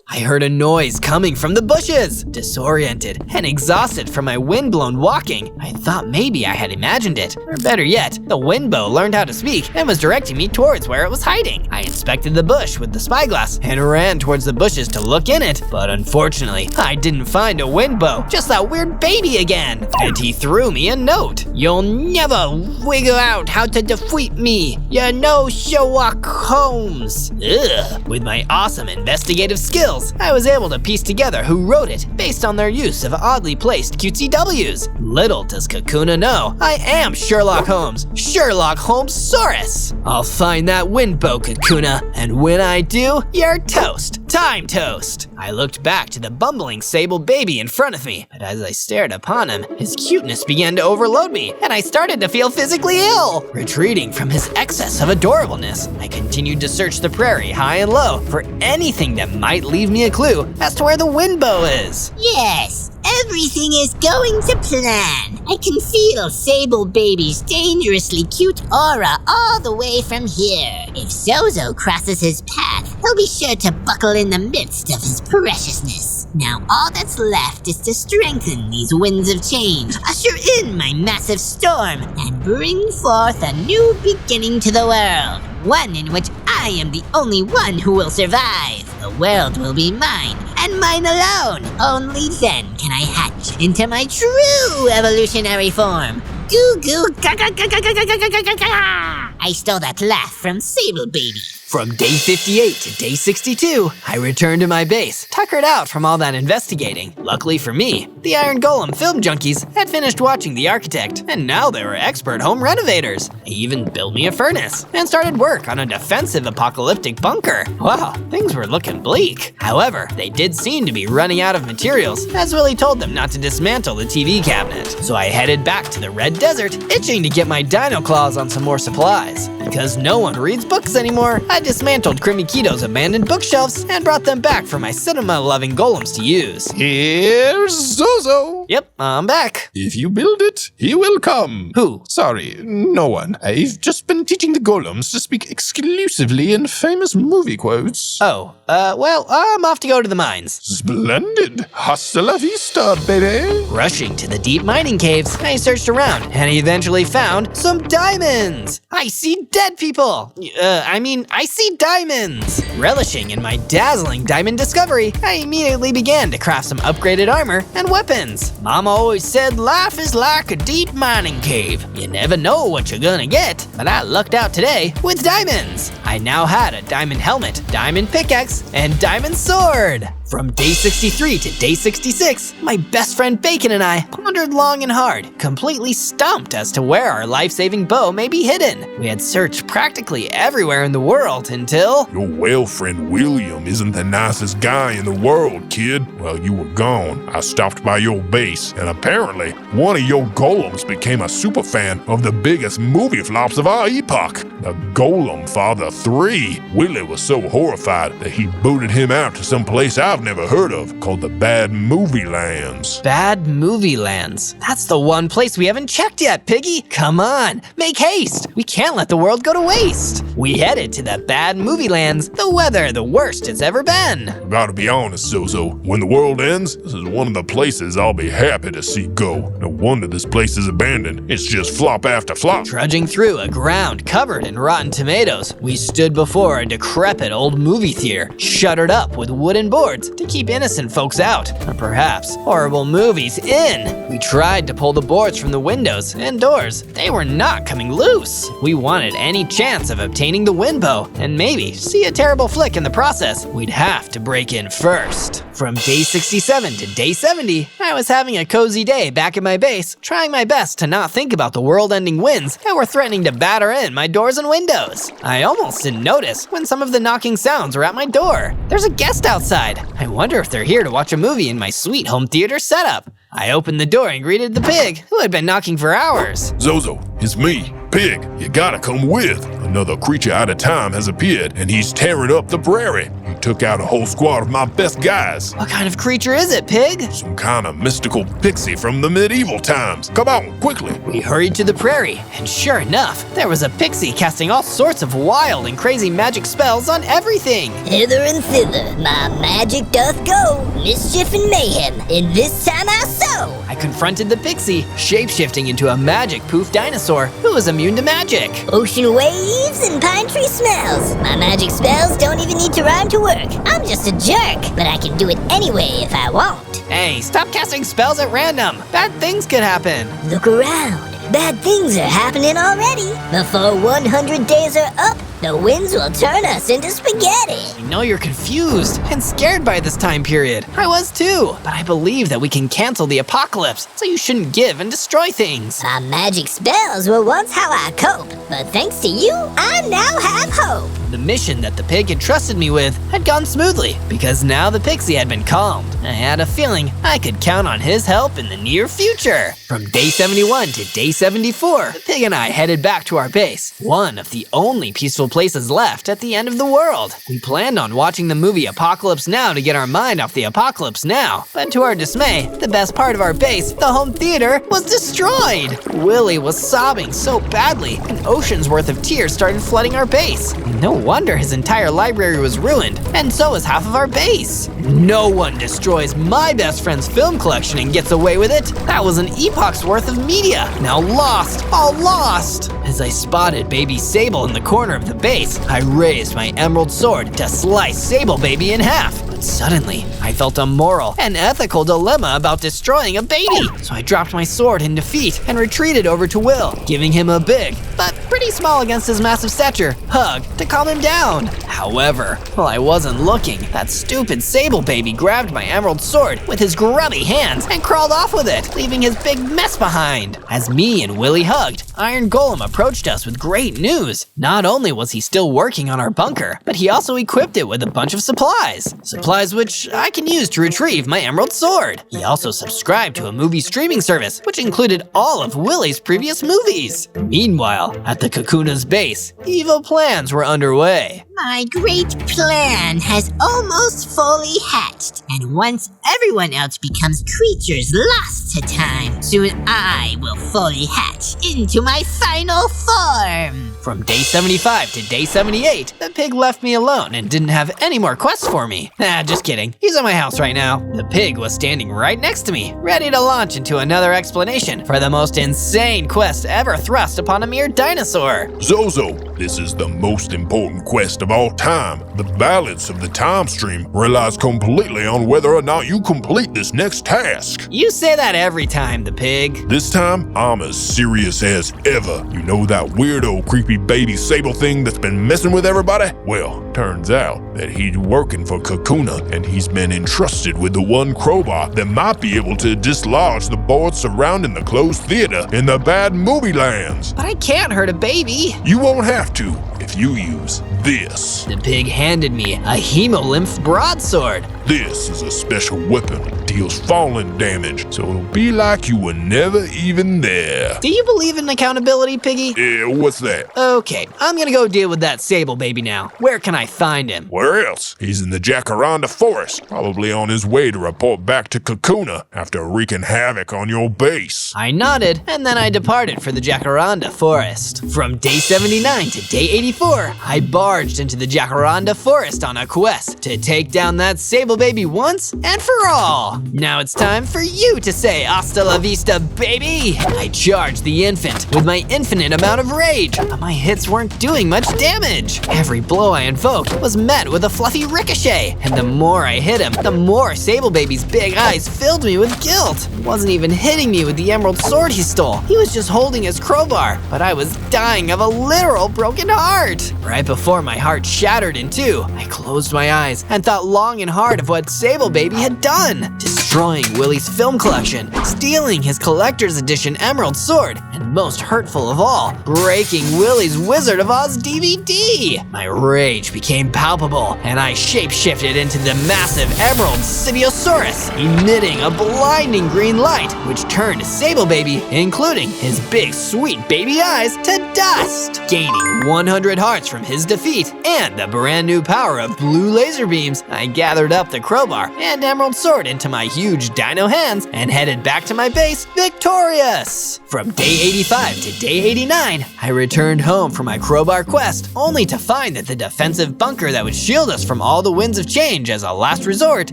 I heard a noise coming from the bushes. Disoriented and exhausted from my wind-blown walking, I thought maybe I had imagined it. Or better yet, the wind bow learned how to speak and was directing me towards where it was hiding. I inspected the bush with the spyglass and ran towards the bushes to look in it. But unfortunately, I didn't find a wind bow, just that weird baby again. And he threw me a note. You'll never figure out how to defeat me. You're no Sherlock Holmes. Ugh. With my awesome investigative skills, I was able to piece together who wrote it based on their use of oddly placed cutesy W's. Little does Kakuna know, I am Sherlock Holmes, Sherlock Holmes-saurus. I'll find that wind bow, Kakuna, and when I do, you're toast. Time toast. I looked back to the bumbling sable baby in front of me, but as I stared upon him, his cuteness began to overload me, and I started to feel physically ill. Retreating from his excess of adorableness, I continued to search the prairie high and low for anything that might leave me a clue as to where the wind bow is. Yes, everything is going to plan. I can feel Sable Baby's dangerously cute aura all the way from here. If Zozo crosses his path, he'll be sure to buckle in the midst of his preciousness. Now all that's left is to strengthen these winds of change, usher in my massive storm, and bring forth a new beginning to the world. One in which I am the only one who will survive. The world will be mine, and mine alone. Only then can I hatch into my true evolutionary form. Goo goo gaga gaga gaga gaga gaga gaga. I stole that laugh from Sable Baby. From day 58 to day 62, I returned to my base, tuckered out from all that investigating. Luckily for me, the Iron Golem film junkies had finished watching The Architect, and now they were expert home renovators. They even built me a furnace, and started work on a defensive apocalyptic bunker. Wow, things were looking bleak. However, they did seem to be running out of materials, as Willie told them not to dismantle the TV cabinet. So I headed back to the Red Desert, itching to get my dino claws on some more supplies. Because no one reads books anymore, I dismantled Kito's abandoned bookshelves and brought them back for my cinema-loving golems to use. Here's Zozo. Yep, I'm back. If you build it, he will come. Who? Sorry, no one. I've just been teaching the golems to speak exclusively in famous movie quotes. Oh, well, I'm off to go to the mines. Splendid. Hasta la vista, baby. Rushing to the deep mining caves, I searched around and eventually found some diamonds. I see dead people. I see diamonds. Relishing in my dazzling diamond discovery, I immediately began to craft some upgraded armor and weapons. Mama always said life is like a deep mining cave. You never know what you're gonna get, but I lucked out today with diamonds. I now had a diamond helmet, diamond pickaxe, and diamond sword. From day 63 to day 66, my best friend Bacon and I pondered long and hard, completely stumped as to where our life-saving bow may be hidden. We had searched practically everywhere in the world until… Your whale friend William isn't the nicest guy in the world, kid. While you were gone, I stopped by your base, and apparently, one of your golems became a superfan of the biggest movie flops of our epoch, the Golem Father 3. Willie was so horrified that he booted him out to some place I've never heard of, called the Bad Movie Lands. Bad Movie Lands. That's the one place we haven't checked yet, Piggy. Come on, make haste. We can't let the world go to waste. We headed to the Bad Movie Lands. The weather, the worst it's ever been. I gotta be honest, Zozo. When the world ends, this is one of the places I'll be happy to see go. No wonder this place is abandoned. It's just flop after flop. Trudging through a ground covered in rotten tomatoes, we stood before a decrepit old movie theater, shuttered up with wooden boards to keep innocent folks out, or perhaps horrible movies in. We tried to pull the boards from the windows and doors. They were not coming loose. We wanted any chance of obtaining the wind bow and maybe see a terrible flick in the process. We'd have to break in first. From day 67 to day 70, I was having a cozy day back at my base, trying my best to not think about the world-ending winds that were threatening to batter in my doors and windows. I almost didn't notice when some of the knocking sounds were at my door. There's a guest outside. I wonder if they're here to watch a movie in my sweet home theater setup. I opened the door and greeted the pig, who had been knocking for hours. Zozo, it's me, Pig. You gotta come with. Another creature out of time has appeared, and he's tearing up the prairie. He took out a whole squad of my best guys. What kind of creature is it, Pig? Some kind of mystical pixie from the medieval times. Come on, quickly. We hurried to the prairie, and sure enough, there was a pixie casting all sorts of wild and crazy magic spells on everything. Hither and thither, my magic doth go, mischief and mayhem, and this time I sow. I confronted the pixie, shapeshifting into a magic poof dinosaur who was immune to magic. Ocean waves and pine tree smells. My magic spells don't even need to rhyme to work. I'm just a jerk, but I can do it anyway if I want. Hey, stop casting spells at random. Bad things could happen. Look around. Bad things are happening already. Before 100 days are up, the winds will turn us into spaghetti. I know you're confused and scared by this time period. I was too, but I believe that we can cancel the apocalypse, so you shouldn't give and destroy things. My magic spells were once how I cope, but thanks to you, I now have hope. The mission that the pig had trusted me with had gone smoothly, because now the pixie had been calmed. I had a feeling I could count on his help in the near future. From day 71 to day 74, the pig and I headed back to our base, one of the only peaceful places left at the end of the world. We planned on watching the movie Apocalypse Now to get our mind off the apocalypse now, but to our dismay, the best part of our base, the home theater, was destroyed. Willie was sobbing so badly, an ocean's worth of tears started flooding our base. No wonder his entire library was ruined, and so was half of our base. No one destroys my best friend's film collection and gets away with it. That was an epoch's worth of media, now lost, all lost. As I spotted Baby Sable in the corner of the base, I raised my emerald sword to slice Sable Baby in half. But suddenly, I felt a moral and ethical dilemma about destroying a baby. So I dropped my sword in defeat and retreated over to Will, giving him a big, but pretty small against his massive stature, hug to calm him down. However, while I wasn't looking, that stupid Sable Baby grabbed my emerald sword with his grubby hands and crawled off with it, leaving his big mess behind. As me and Willie hugged, Iron Golem approached us with great news. Not only was he still working on our bunker, but he also equipped it with a bunch of supplies. Supplies which I can use to retrieve my emerald sword. He also subscribed to a movie streaming service, which included all of Willie's previous movies. Meanwhile, at the Kakuna's base, evil plans were underway. My great plan has almost fully hatched, and once everyone else becomes creatures lost to time. Soon I will fully hatch into my final form. From day 75 to day 78, the pig left me alone and didn't have any more quests for me. Just kidding. He's at my house right now. The pig was standing right next to me, ready to launch into another explanation for the most insane quest ever thrust upon a mere dinosaur. Zozo, this is the most important quest of all time. The balance of the time stream relies completely on whether or not you complete this next task. You say that every time, the pig. This time, I'm as serious as ever. You know that weirdo, creepy baby sable thing that's been messing with everybody? Well, turns out that he's working for Kakuna, and he's been entrusted with the one crowbar that might be able to dislodge the boards surrounding the closed theater in the bad movie lands. But I can't hurt a baby. You won't have to if you use this. The pig handed me a hemolymph broadsword. This is a special weapon. It deals falling damage, so it'll be like you were never even there. Do you believe in accountability, piggy? What's that? Okay, I'm gonna go deal with that sable baby now. Where can I find him? Where else? He's in the Jacaranda Forest, probably on his way to report back to Kakuna after wreaking havoc on your base. I nodded, and then I departed for the Jacaranda Forest. From day 79 to day 84, I barged into the Jacaranda Forest on a quest to take down that sable baby once and for all. Now it's time for you to say hasta la vista, baby. I charged the infant with my infinite amount of rage, but my hits weren't doing much damage. Every blow I invoked was met with a fluffy ricochet, and the more I hit him, the more sable baby's big eyes filled me with guilt. He wasn't even hitting me with the emerald sword he stole. He was just holding his crowbar, but I was dying of a literal broken heart. Right before my heart shattered in two, I closed my eyes and thought long and hard of what Sable Baby had done. Destroying Willie's film collection, stealing his collector's edition emerald sword, and most hurtful of all, breaking Willie's Wizard of Oz DVD. My rage became palpable, and I shapeshifted into the massive emerald Sidiosaurus, emitting a blinding green light, which turned Sable Baby, including his big sweet baby eyes, to dust. Gaining 100 hearts from his defeat and the brand new power of blue laser beams, I gathered up the crowbar and emerald sword into my huge dino hands and headed back to my base victorious. From day 85 to day 89, I returned home from my crowbar quest, only to find that the defensive bunker that would shield us from all the winds of change as a last resort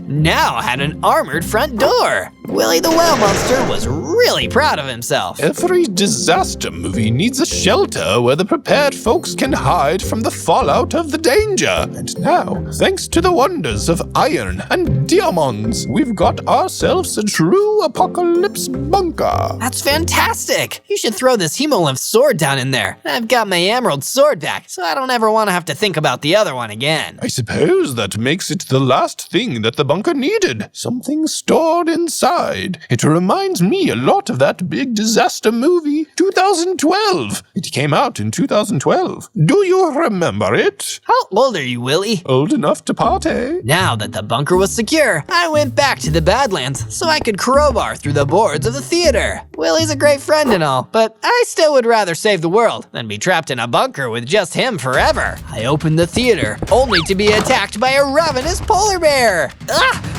now had an armored front door. Willie the Whale Monster was really proud of himself. Every disaster movie needs a shelter where the prepared folks can hide from the fallout of the danger. And now, thanks to the wonders of iron and diamonds, we've got ourselves a true apocalypse bunker. That's fantastic! You should throw this hemolymph sword down in there. I've got my emerald sword back, so I don't ever want to have to think about the other one again. I suppose that makes it the last thing that the bunker needed. Something stored inside. It reminds me a lot of that big disaster movie, 2012. It came out in 2012. Do you remember it? How old are you, Willie? Old enough to party. Now that the bunker was secure, I went back to the Badlands so I could crowbar through the boards of the theater. Willie's a great friend and all, but I still would rather save the world than be trapped in a bunker with just him forever. I opened the theater, only to be attacked by a ravenous polar bear.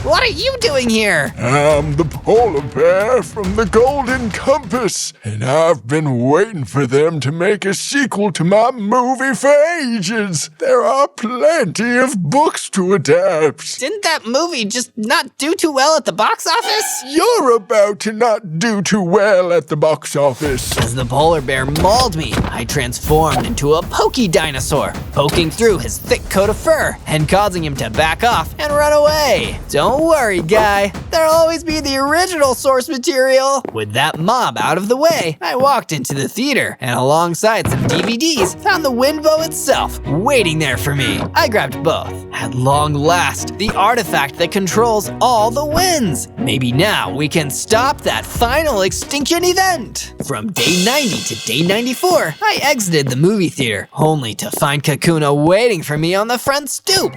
What are you doing here? I'm the polar bear from the Golden Compass, and I've been waiting for them to make a sequel to my movie for ages. There are plenty of books to adapt. Didn't that movie just not do too well at the box office? You're about to not do too well at the box office. As the polar bear mauled me, I transformed into a pokey dinosaur, poking through his thick coat of fur and causing him to back off and run away. Don't worry, guy. There'll always be the original source material. With that mob out of the way, I walked into the theater and alongside some DVDs, found the Windbow itself waiting there for me. I grabbed both. At long last, the artifact that controls all the winds. Maybe now we can stop that final extinction event. From day 90 to day 94, I exited the movie theater, only to find Kakuna waiting for me on the front stoop.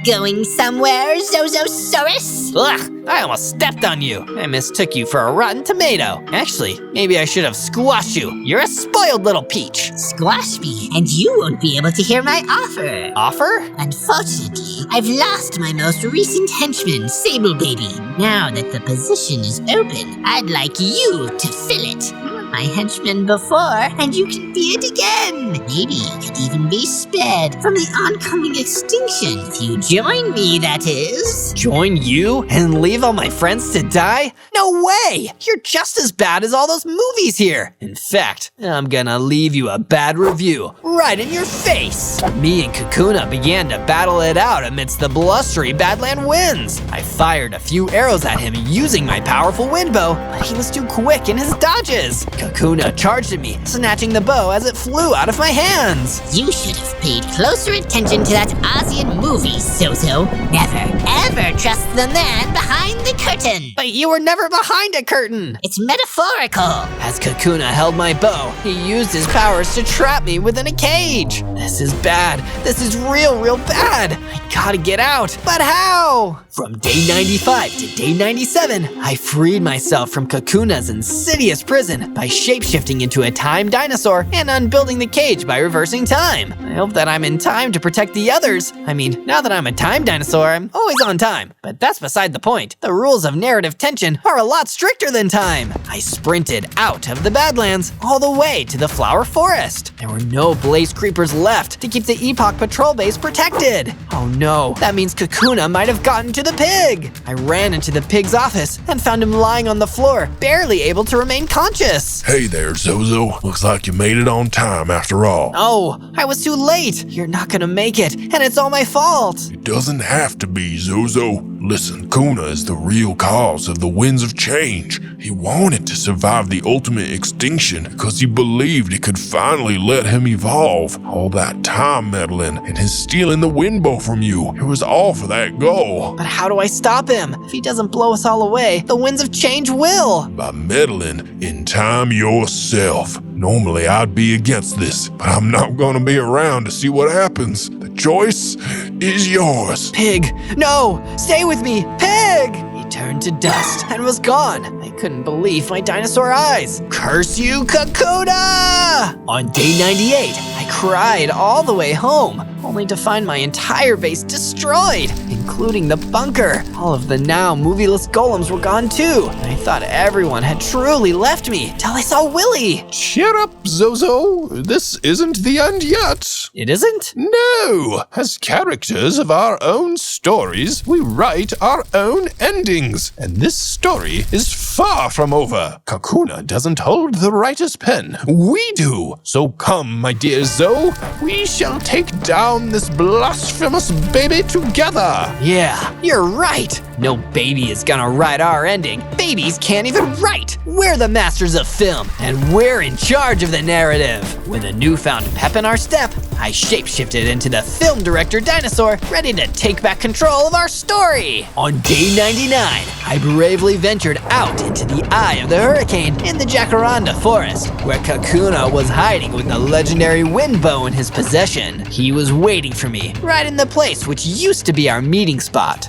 Going somewhere, Zozosaurus? Ugh, I almost stepped on you. I mistook you for a rotten tomato. Actually, maybe I should have squashed you. You're a spoiled little peach. Squash me, and you won't be able to hear my offer. Offer? Unfortunately, Unfortunately, I've lost my most recent henchman, Sable Baby. Now that the position is open, I'd like you to fill it. You were my henchman before, and you can be it again. Maybe you could even be spared from the oncoming extinction if you join me, that is. Join you and leave all my friends to die? No way! You're just as bad as all those movies here. In fact, I'm gonna leave you a bad review right in your face. Me and Kakuna began to battle it out amidst the blustery Badland winds. I fired a few arrows at him using my powerful wind bow, but he was too quick in his dodges. Kakuna charged at me, snatching the bow as it flew out of my hands. You should have paid closer attention to that ASEAN movie, Zozo. Never, ever trust the man behind the curtain. But you were never behind a curtain. It's metaphorical. As Kakuna held my bow, he used his powers to trap me within a cage. This is bad. This is real bad. I gotta get out. But how? From day 95 to day 97, I freed myself from Kakuna's insidious prison by shapeshifting into a time dinosaur and unbuilding the cage by reversing time. I hope that I'm in time to protect the others. I mean, now that I'm a time dinosaur, I'm always on time. But that's beside the point. The rules of narrative tension are a lot stricter than time. I sprinted out of the Badlands all the way to the Flower Forest. There were no blaze creepers left to keep the Epoch Patrol base protected. Oh no, that means Kakuna might have gotten to the pig. I ran into the pig's office and found him lying on the floor, barely able to remain conscious. Hey there, Zozo. Looks like you made it on time after all. Oh, I was too late. You're not gonna make it, and it's all my fault. It doesn't have to be, Zozo. Listen, Kuna is the real cause of the winds of change. He wanted to survive the ultimate extinction because he believed it could finally let him evolve. All that time meddling and his stealing the wind bow from you, it was all for that goal. But how do I stop him? If he doesn't blow us all away, the winds of change will. By meddling in time yourself. Normally I'd be against this, but I'm not gonna be around to see what happens. The choice is yours. Pig, no, stay with me, Pig! He turned to dust and was gone. I couldn't believe my dinosaur eyes. Curse you, Kakuna! On day 98, I cried all the way home, only to find my entire base destroyed, including the bunker. All of the now movieless golems were gone too. I thought everyone had truly left me till I saw Willy. Cheer up, Zozo. This isn't the end yet. It isn't? No! As characters of our own stories, we write our own endings. And this story is far from over. Kakuna doesn't hold the writer's pen. We do. So come, my dear Zo. We shall take down this blasphemous baby together. Yeah, you're right. No baby is gonna write our ending. Babies can't even write. We're the masters of film, and we're in charge of the narrative. With a newfound pep in our step, I shapeshifted into the film director dinosaur, ready to take back control of our story. On day 99, I bravely ventured out into the eye of the hurricane in the Jacaranda forest, where Kakuna was hiding with the legendary wind bow in his possession. He was waiting for me, right in the place which used to be our meeting spot.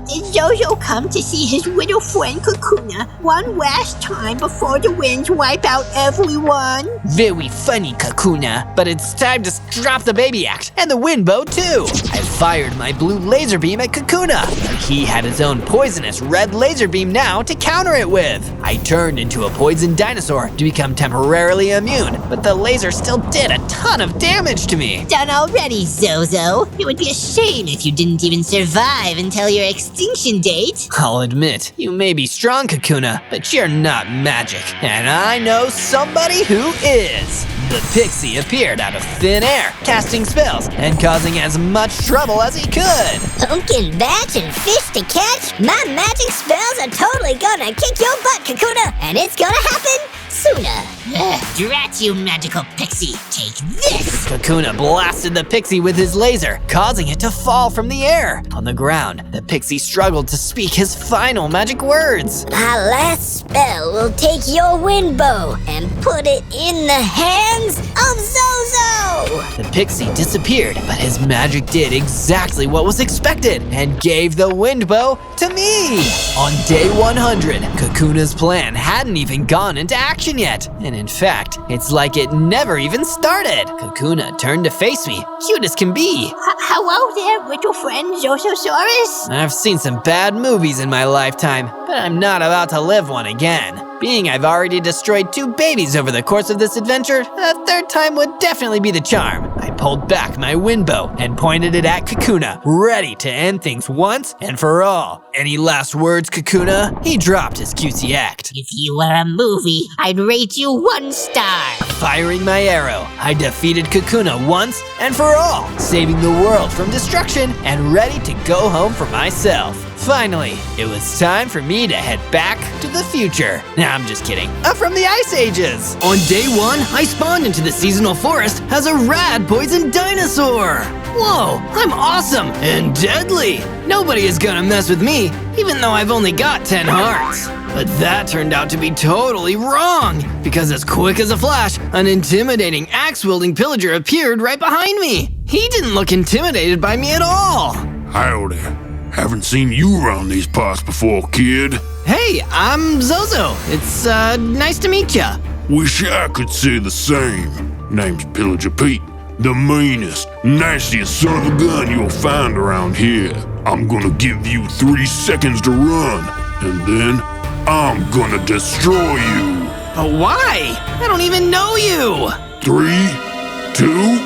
Did Zozo come to see his little friend Kakuna one last time before the winds wipe out everyone? Very funny, Kakuna, but it's time to drop the baby act and the wind bow too. I fired my blue laser beam at Kakuna, but he had his own poisonous red laser beam now to counter it with. I turned into a poison dinosaur to become temporarily immune, but the laser still did a ton of damage to me. Done already, Zozo. It would be a shame if you didn't even survive until your extinction date. I'll admit, you may be strong, Kakuna, but you're not magic, and I know somebody who is. The pixie appeared out of thin air, casting spells and causing as much trouble as he could. Pumpkin bats and fish to catch? My magic spells are totally gonna kick your butt, Kakuna, and it's gonna happen sooner. Drat you, magical pixie. Take this! Kakuna blasted the pixie with his laser, causing it to fall from the air. On the ground, the pixie struggled to speak his final magic words. My last spell will take your wind bow and put it in the hands of Zozo! The pixie disappeared, but his magic did exactly what was expected and gave the wind bow to me. On day 100, Kakuna's plan hadn't even gone into action yet, and In fact, it's like it never even started. Kakuna turned to face me, cute as can be. Hello there, little friend Zozosaurus. I've seen some bad movies in my lifetime, but I'm not about to live one again. Being I've already destroyed 2 babies over the course of this adventure, a 3rd time would definitely be the charm. I pulled back my wind bow and pointed it at Kakuna, ready to end things once and for all. Any last words, Kakuna? He dropped his cutesy act. If you were a movie, I'd rate you 1 star. Firing my arrow, I defeated Kakuna once and for all, saving the world from destruction and ready to go home for myself. Finally, it was time for me to head back to the future. Nah, I'm just kidding. From the Ice Ages. On day 1, I spawned into the seasonal forest as a rad poison dinosaur. Whoa, I'm awesome and deadly. Nobody is gonna mess with me, even though I've only got 10 hearts. But that turned out to be totally wrong, because as quick as a flash, an intimidating axe-wielding pillager appeared right behind me. He didn't look intimidated by me at all. Howdy. Haven't seen you around these parts before, kid. Hey, I'm Zozo. It's nice to meet ya. Wish I could say the same. Name's Pillager Pete. The meanest, nastiest son of a gun you'll find around here. I'm gonna give you 3 seconds to run, and then I'm gonna destroy you. But why? I don't even know you. 3, 2,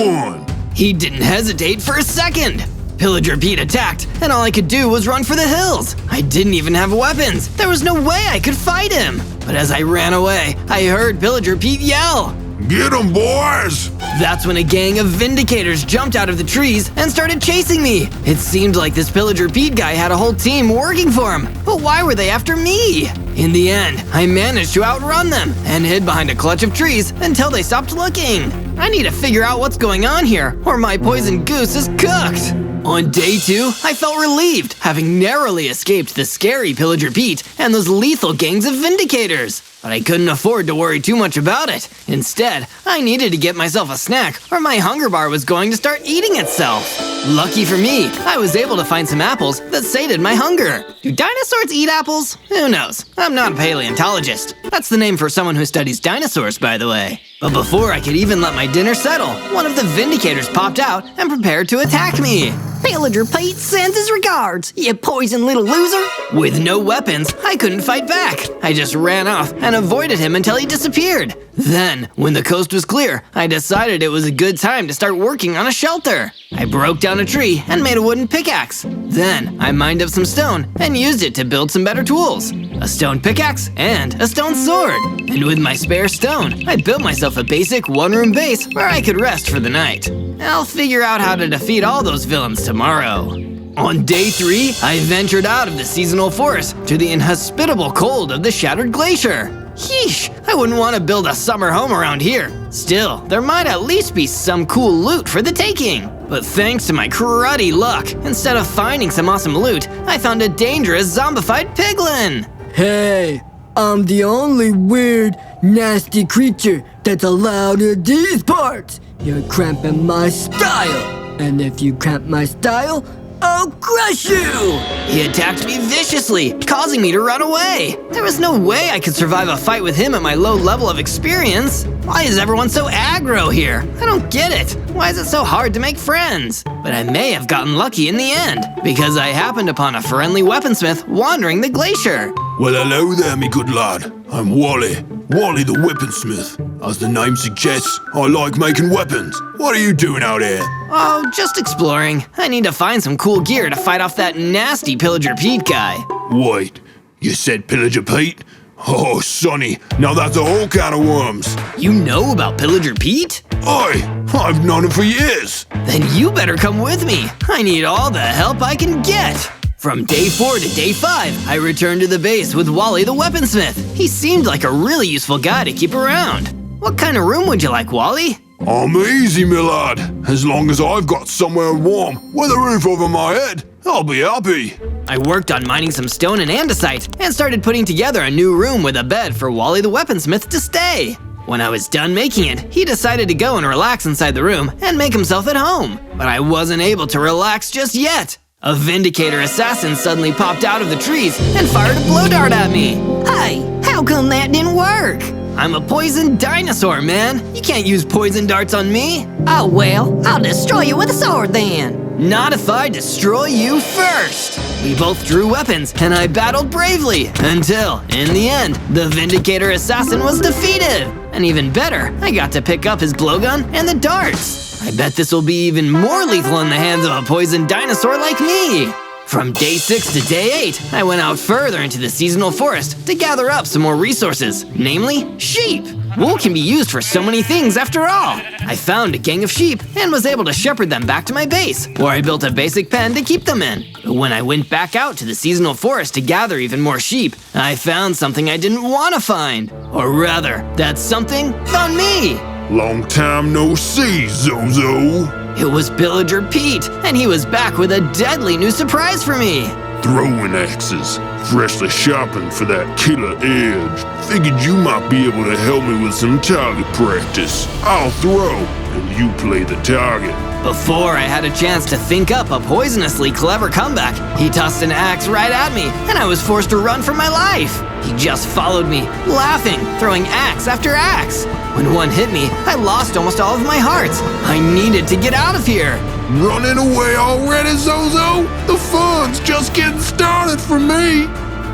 1. He didn't hesitate for a second. Pillager Pete attacked, and all I could do was run for the hills. I didn't even have weapons. There was no way I could fight him. But as I ran away, I heard Pillager Pete yell. Get 'em, boys! That's when a gang of Vindicators jumped out of the trees and started chasing me. It seemed like this Pillager Pete guy had a whole team working for him. But why were they after me? In the end, I managed to outrun them and hid behind a clutch of trees until they stopped looking. I need to figure out what's going on here, or my poison goose is cooked. On day 2, I felt relieved, having narrowly escaped the scary Pillager Pete and those lethal gangs of Vindicators. But I couldn't afford to worry too much about it. Instead, I needed to get myself a snack, or my hunger bar was going to start eating itself. Lucky for me, I was able to find some apples that sated my hunger. Do dinosaurs eat apples? Who knows? I'm not a paleontologist. That's the name for someone who studies dinosaurs, by the way. But before I could even let my dinner settle, one of the Vindicators popped out and prepared to attack me. Pillager Pete sends his regards, you poison little loser. With no weapons, I couldn't fight back. I just ran off and avoided him until he disappeared. Then, when the coast was clear, I decided it was a good time to start working on a shelter. I broke down a tree and made a wooden pickaxe. Then, I mined up some stone and used it to build some better tools. A stone pickaxe and a stone sword. And with my spare stone, I built myself a basic 1-room base where I could rest for the night. I'll figure out how to defeat all those villains tomorrow. On day 3, I ventured out of the seasonal forest to the inhospitable cold of the Shattered Glacier. Yeesh, I wouldn't want to build a summer home around here. Still, there might at least be some cool loot for the taking. But thanks to my cruddy luck, instead of finding some awesome loot, I found a dangerous zombified piglin. Hey, I'm the only weird, nasty creature that's allowed in these parts. You're cramping my style. And if you cramp my style, I'll crush you! He attacked me viciously, causing me to run away. There was no way I could survive a fight with him at my low level of experience. Why is everyone so aggro here? I don't get it. Why is it so hard to make friends? But I may have gotten lucky in the end, because I happened upon a friendly weaponsmith wandering the glacier. Well, hello there, me good lad. I'm Wally. Wally the Weaponsmith. As the name suggests, I like making weapons. What are you doing out here? Oh, just exploring. I need to find some cool gear to fight off that nasty Pillager Pete guy. Wait, you said Pillager Pete? Oh, sonny, now that's a whole can of worms. You know about Pillager Pete? I've known him for years. Then you better come with me. I need all the help I can get. From day 4 to day 5, I returned to the base with Wally the Weaponsmith. He seemed like a really useful guy to keep around. What kind of room would you like, Wally? I'm easy, me lad. As long as I've got somewhere warm with a roof over my head, I'll be happy. I worked on mining some stone and andesite and started putting together a new room with a bed for Wally the Weaponsmith to stay. When I was done making it, he decided to go and relax inside the room and make himself at home. But I wasn't able to relax just yet. A Vindicator assassin suddenly popped out of the trees and fired a blow dart at me. Hey, how come that didn't work? I'm a poison dinosaur, man. You can't use poison darts on me. Oh well, I'll destroy you with a sword then. Not if I destroy you first! We both drew weapons, and I battled bravely, until, in the end, the Vindicator Assassin was defeated! And even better, I got to pick up his blowgun and the darts! I bet this will be even more lethal in the hands of a poison dinosaur like me! From day 6 to day 8, I went out further into the seasonal forest to gather up some more resources, namely, sheep! Wool can be used for so many things after all! I found a gang of sheep and was able to shepherd them back to my base, where I built a basic pen to keep them in. But when I went back out to the seasonal forest to gather even more sheep, I found something I didn't want to find. Or rather, that something found me! Long time no see, Zozo. It was Pillager Pete, and he was back with a deadly new surprise for me! Throwing axes, freshly sharpened for that killer edge. Figured you might be able to help me with some target practice. I'll throw, and you play the target. Before I had a chance to think up a poisonously clever comeback, he tossed an axe right at me, and I was forced to run for my life. He just followed me, laughing, throwing axe after axe. When one hit me, I lost almost all of my hearts. I needed to get out of here. Running away already, Zozo? The fun's just getting started for me.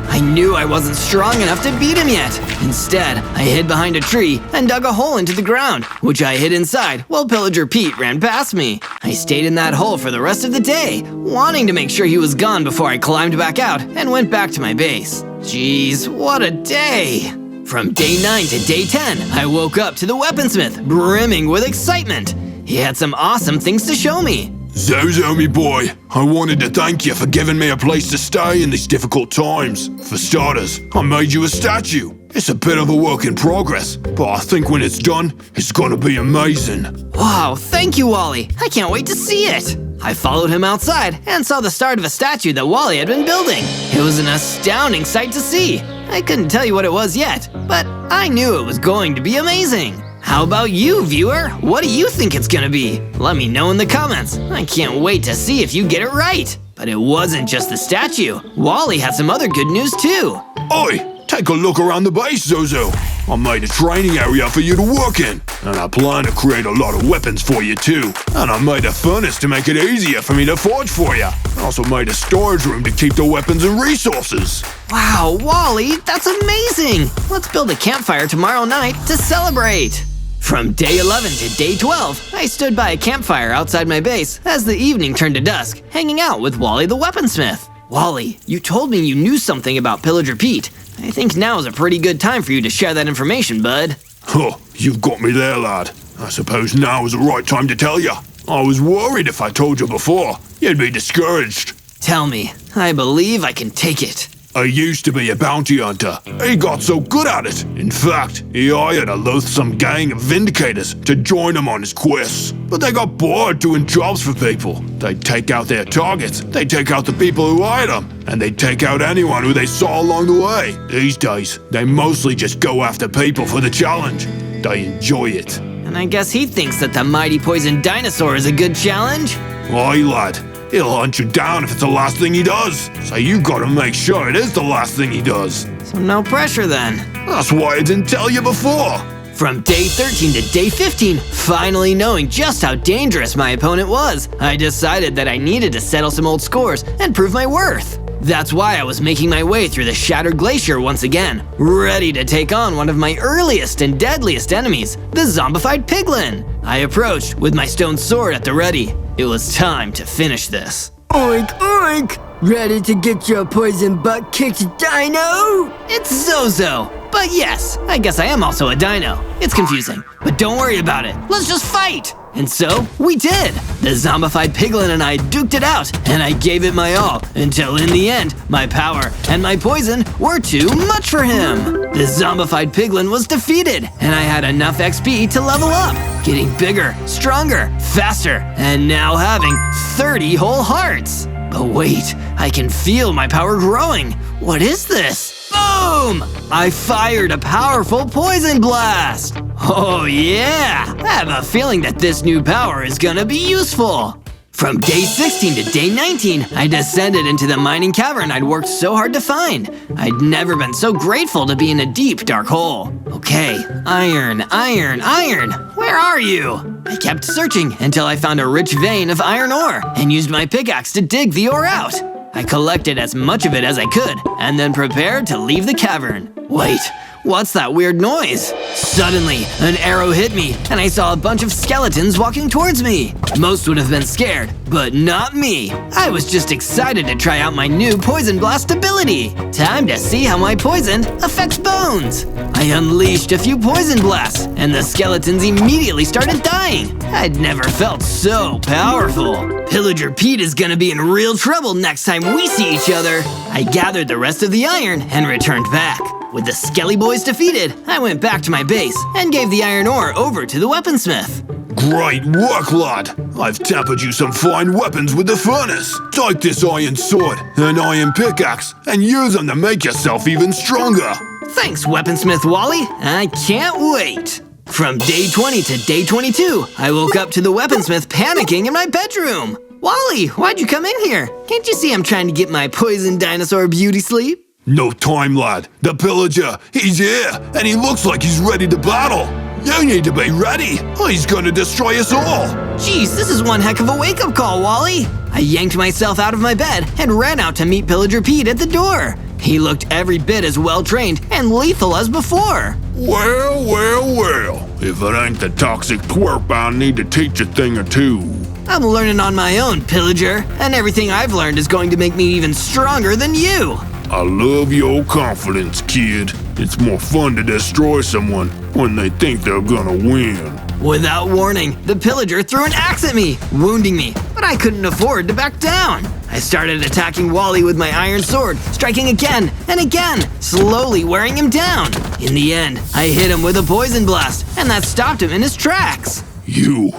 I knew I wasn't strong enough to beat him yet. Instead, I hid behind a tree and dug a hole into the ground, which I hid inside while Pillager Pete ran past me. I stayed in that hole for the rest of the day, wanting to make sure he was gone before I climbed back out and went back to my base. Jeez, what a day! From day 9 to day 10, I woke up to the weaponsmith, brimming with excitement. He had some awesome things to show me. Zozo, me boy, I wanted to thank you for giving me a place to stay in these difficult times. For starters, I made you a statue. It's a bit of a work in progress, but I think when it's done, it's gonna be amazing. Wow, thank you, Wally. I can't wait to see it. I followed him outside and saw the start of a statue that Wally had been building. It was an astounding sight to see. I couldn't tell you what it was yet, but I knew it was going to be amazing. How about you, viewer? What do you think it's gonna be? Let me know in the comments. I can't wait to see if you get it right. But it wasn't just the statue. Wally had some other good news too. Oi! Take a look around the base, Zozo. I made a training area for you to work in, and I plan to create a lot of weapons for you too. And I made a furnace to make it easier for me to forge for you. I also made a storage room to keep the weapons and resources. Wow, Wally, that's amazing! Let's build a campfire tomorrow night to celebrate! From day 11 to day 12, I stood by a campfire outside my base as the evening turned to dusk, hanging out with Wally the weaponsmith. Wally, you told me you knew something about Pillager Pete. I think now is a pretty good time for you to share that information, bud. Huh, you've got me there, lad. I suppose now is the right time to tell you. I was worried if I told you before, you'd be discouraged. Tell me, I believe I can take it. I used to be a bounty hunter. He got so good at it. In fact, he hired a loathsome gang of Vindicators to join him on his quests. But they got bored doing jobs for people. They'd take out their targets, they'd take out the people who hired them, and they'd take out anyone who they saw along the way. These days, they mostly just go after people for the challenge. They enjoy it. And I guess he thinks that the mighty poison dinosaur is a good challenge? Aye, lad. He'll hunt you down if it's the last thing he does. So you gotta make sure it is the last thing he does. So no pressure then. That's why I didn't tell you before. From day 13 to day 15, finally knowing just how dangerous my opponent was, I decided that I needed to settle some old scores and prove my worth. That's why I was making my way through the Shattered Glacier once again, ready to take on one of my earliest and deadliest enemies, the zombified piglin. I approached with my stone sword at the ready. It was time to finish this. Oink, oink! Ready to get your poison butt kicked, Dino? It's Zozo! But yes, I guess I am also a dino. It's confusing, but don't worry about it. Let's just fight! And so, we did! The zombified piglin and I duked it out, and I gave it my all, until in the end, my power and my poison were too much for him! The zombified piglin was defeated, and I had enough XP to level up, getting bigger, stronger, faster, and now having 30 whole hearts! But wait, I can feel my power growing! What is this? Boom! I fired a powerful poison blast! Oh yeah! I have a feeling that this new power is gonna be useful! From day 16 to day 19, I descended into the mining cavern I'd worked so hard to find. I'd never been so grateful to be in a deep, dark hole. Okay, iron, iron, iron, where are you? I kept searching until I found a rich vein of iron ore and used my pickaxe to dig the ore out. I collected as much of it as I could and then prepared to leave the cavern. Wait. What's that weird noise? Suddenly, an arrow hit me, and I saw a bunch of skeletons walking towards me. Most would have been scared, but not me. I was just excited to try out my new Poison Blast ability. Time to see how my poison affects bones. I unleashed a few Poison Blasts, and the skeletons immediately started dying. I'd never felt so powerful. Pillager Pete is gonna be in real trouble next time we see each other. I gathered the rest of the iron and returned back. With the Skelly Boys defeated, I went back to my base and gave the iron ore over to the weaponsmith. Great work, lad! I've tempered you some fine weapons with the furnace. Take this iron sword and iron pickaxe and use them to make yourself even stronger. Thanks, Weaponsmith Wally. I can't wait. From day 20 to day 22, I woke up to the weaponsmith panicking in my bedroom. Wally, why'd you come in here? Can't you see I'm trying to get my poison dinosaur beauty sleep? No time, lad. The pillager, he's here, and he looks like he's ready to battle. You need to be ready. He's gonna destroy us all. Jeez, this is one heck of a wake-up call, Wally. I yanked myself out of my bed and ran out to meet Pillager Pete at the door. He looked every bit as well-trained and lethal as before. Well, well, well. If it ain't the toxic twerp, I'll need to teach a thing or two. I'm learning on my own, Pillager, and everything I've learned is going to make me even stronger than you. I love your confidence, kid. It's more fun to destroy someone when they think they're gonna win. Without warning, the pillager threw an axe at me, wounding me, but I couldn't afford to back down. I started attacking Wally with my iron sword, striking again and again, slowly wearing him down. In the end, I hit him with a poison blast, and that stopped him in his tracks. You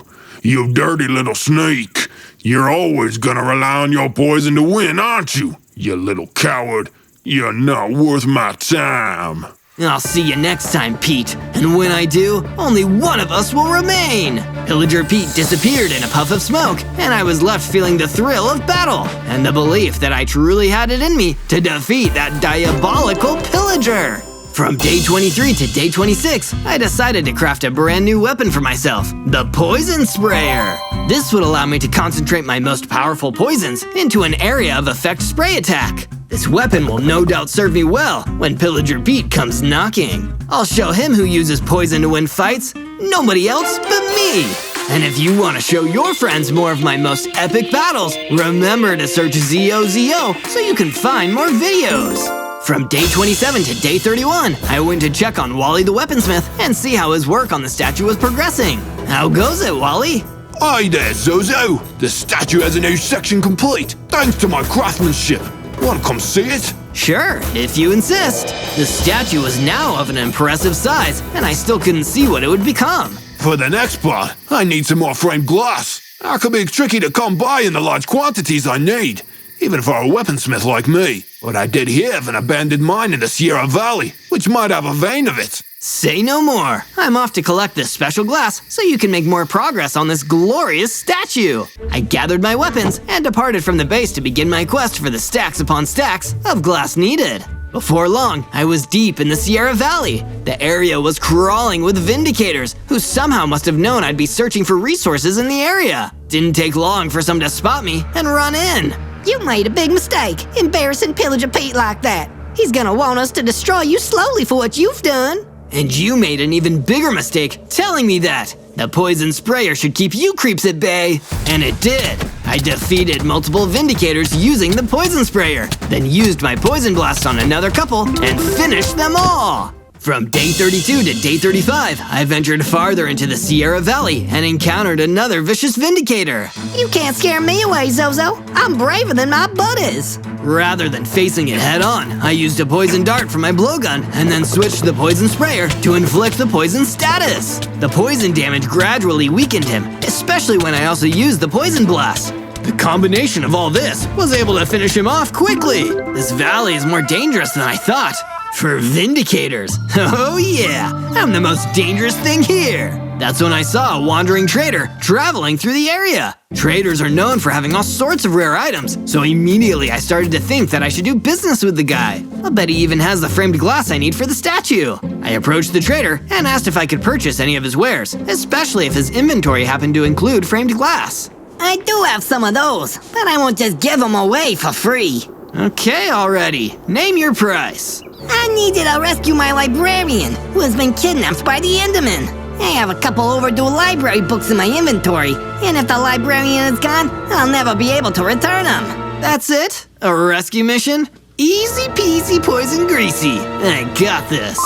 dirty little snake. You're always gonna rely on your poison to win, aren't you? You little coward. You're not worth my time. I'll see you next time, Pete. And when I do, only one of us will remain. Pillager Pete disappeared in a puff of smoke, and I was left feeling the thrill of battle and the belief that I truly had it in me to defeat that diabolical pillager. From day 23 to day 26, I decided to craft a brand new weapon for myself, the Poison Sprayer. This would allow me to concentrate my most powerful poisons into an area of effect spray attack. This weapon will no doubt serve me well when Pillager Pete comes knocking. I'll show him who uses poison to win fights, nobody else but me. And if you want to show your friends more of my most epic battles, remember to search ZOZO so you can find more videos. From day 27 to day 31, I went to check on Wally the Weaponsmith and see how his work on the statue was progressing. How goes it, Wally? Hi there, Zozo. The statue has a new section complete, thanks to my craftsmanship. Wanna come see it? Sure, if you insist. The statue was now of an impressive size, and I still couldn't see what it would become. For the next part, I need some more framed glass. That could be tricky to come by in the large quantities I need, even for a weaponsmith like me. But I did hear of an abandoned mine in the Sierra Valley, which might have a vein of it. Say no more. I'm off to collect this special glass so you can make more progress on this glorious statue. I gathered my weapons and departed from the base to begin my quest for the stacks upon stacks of glass needed. Before long, I was deep in the Sierra Valley. The area was crawling with vindicators who somehow must have known I'd be searching for resources in the area. Didn't take long for some to spot me and run in. You made a big mistake, embarrassing Pillager Pete like that. He's gonna want us to destroy you slowly for what you've done. And you made an even bigger mistake telling me that. The poison sprayer should keep you creeps at bay. And it did. I defeated multiple vindicators using the poison sprayer, then used my poison blast on another couple and finished them all. From day 32 to day 35, I ventured farther into the Sierra Valley and encountered another vicious vindicator. You can't scare me away, Zozo. I'm braver than my buddies. Rather than facing it head on, I used a poison dart for my blowgun and then switched to the poison sprayer to inflict the poison status. The poison damage gradually weakened him, especially when I also used the poison blast. The combination of all this was able to finish him off quickly. This valley is more dangerous than I thought. For vindicators. Oh yeah, I'm the most dangerous thing here. That's when I saw a wandering trader traveling through the area. Traders are known for having all sorts of rare items, so immediately I started to think that I should do business with the guy. I'll bet he even has the framed glass I need for the statue. I approached the trader and asked if I could purchase any of his wares, especially if his inventory happened to include framed glass. I do have some of those, but I won't just give them away for free. Okay, already. Name your price. I need you to rescue my librarian, who has been kidnapped by the Enderman. I have a couple overdue library books in my inventory, and if the librarian is gone, I'll never be able to return them. That's it? A rescue mission? Easy peasy poison greasy. I got this.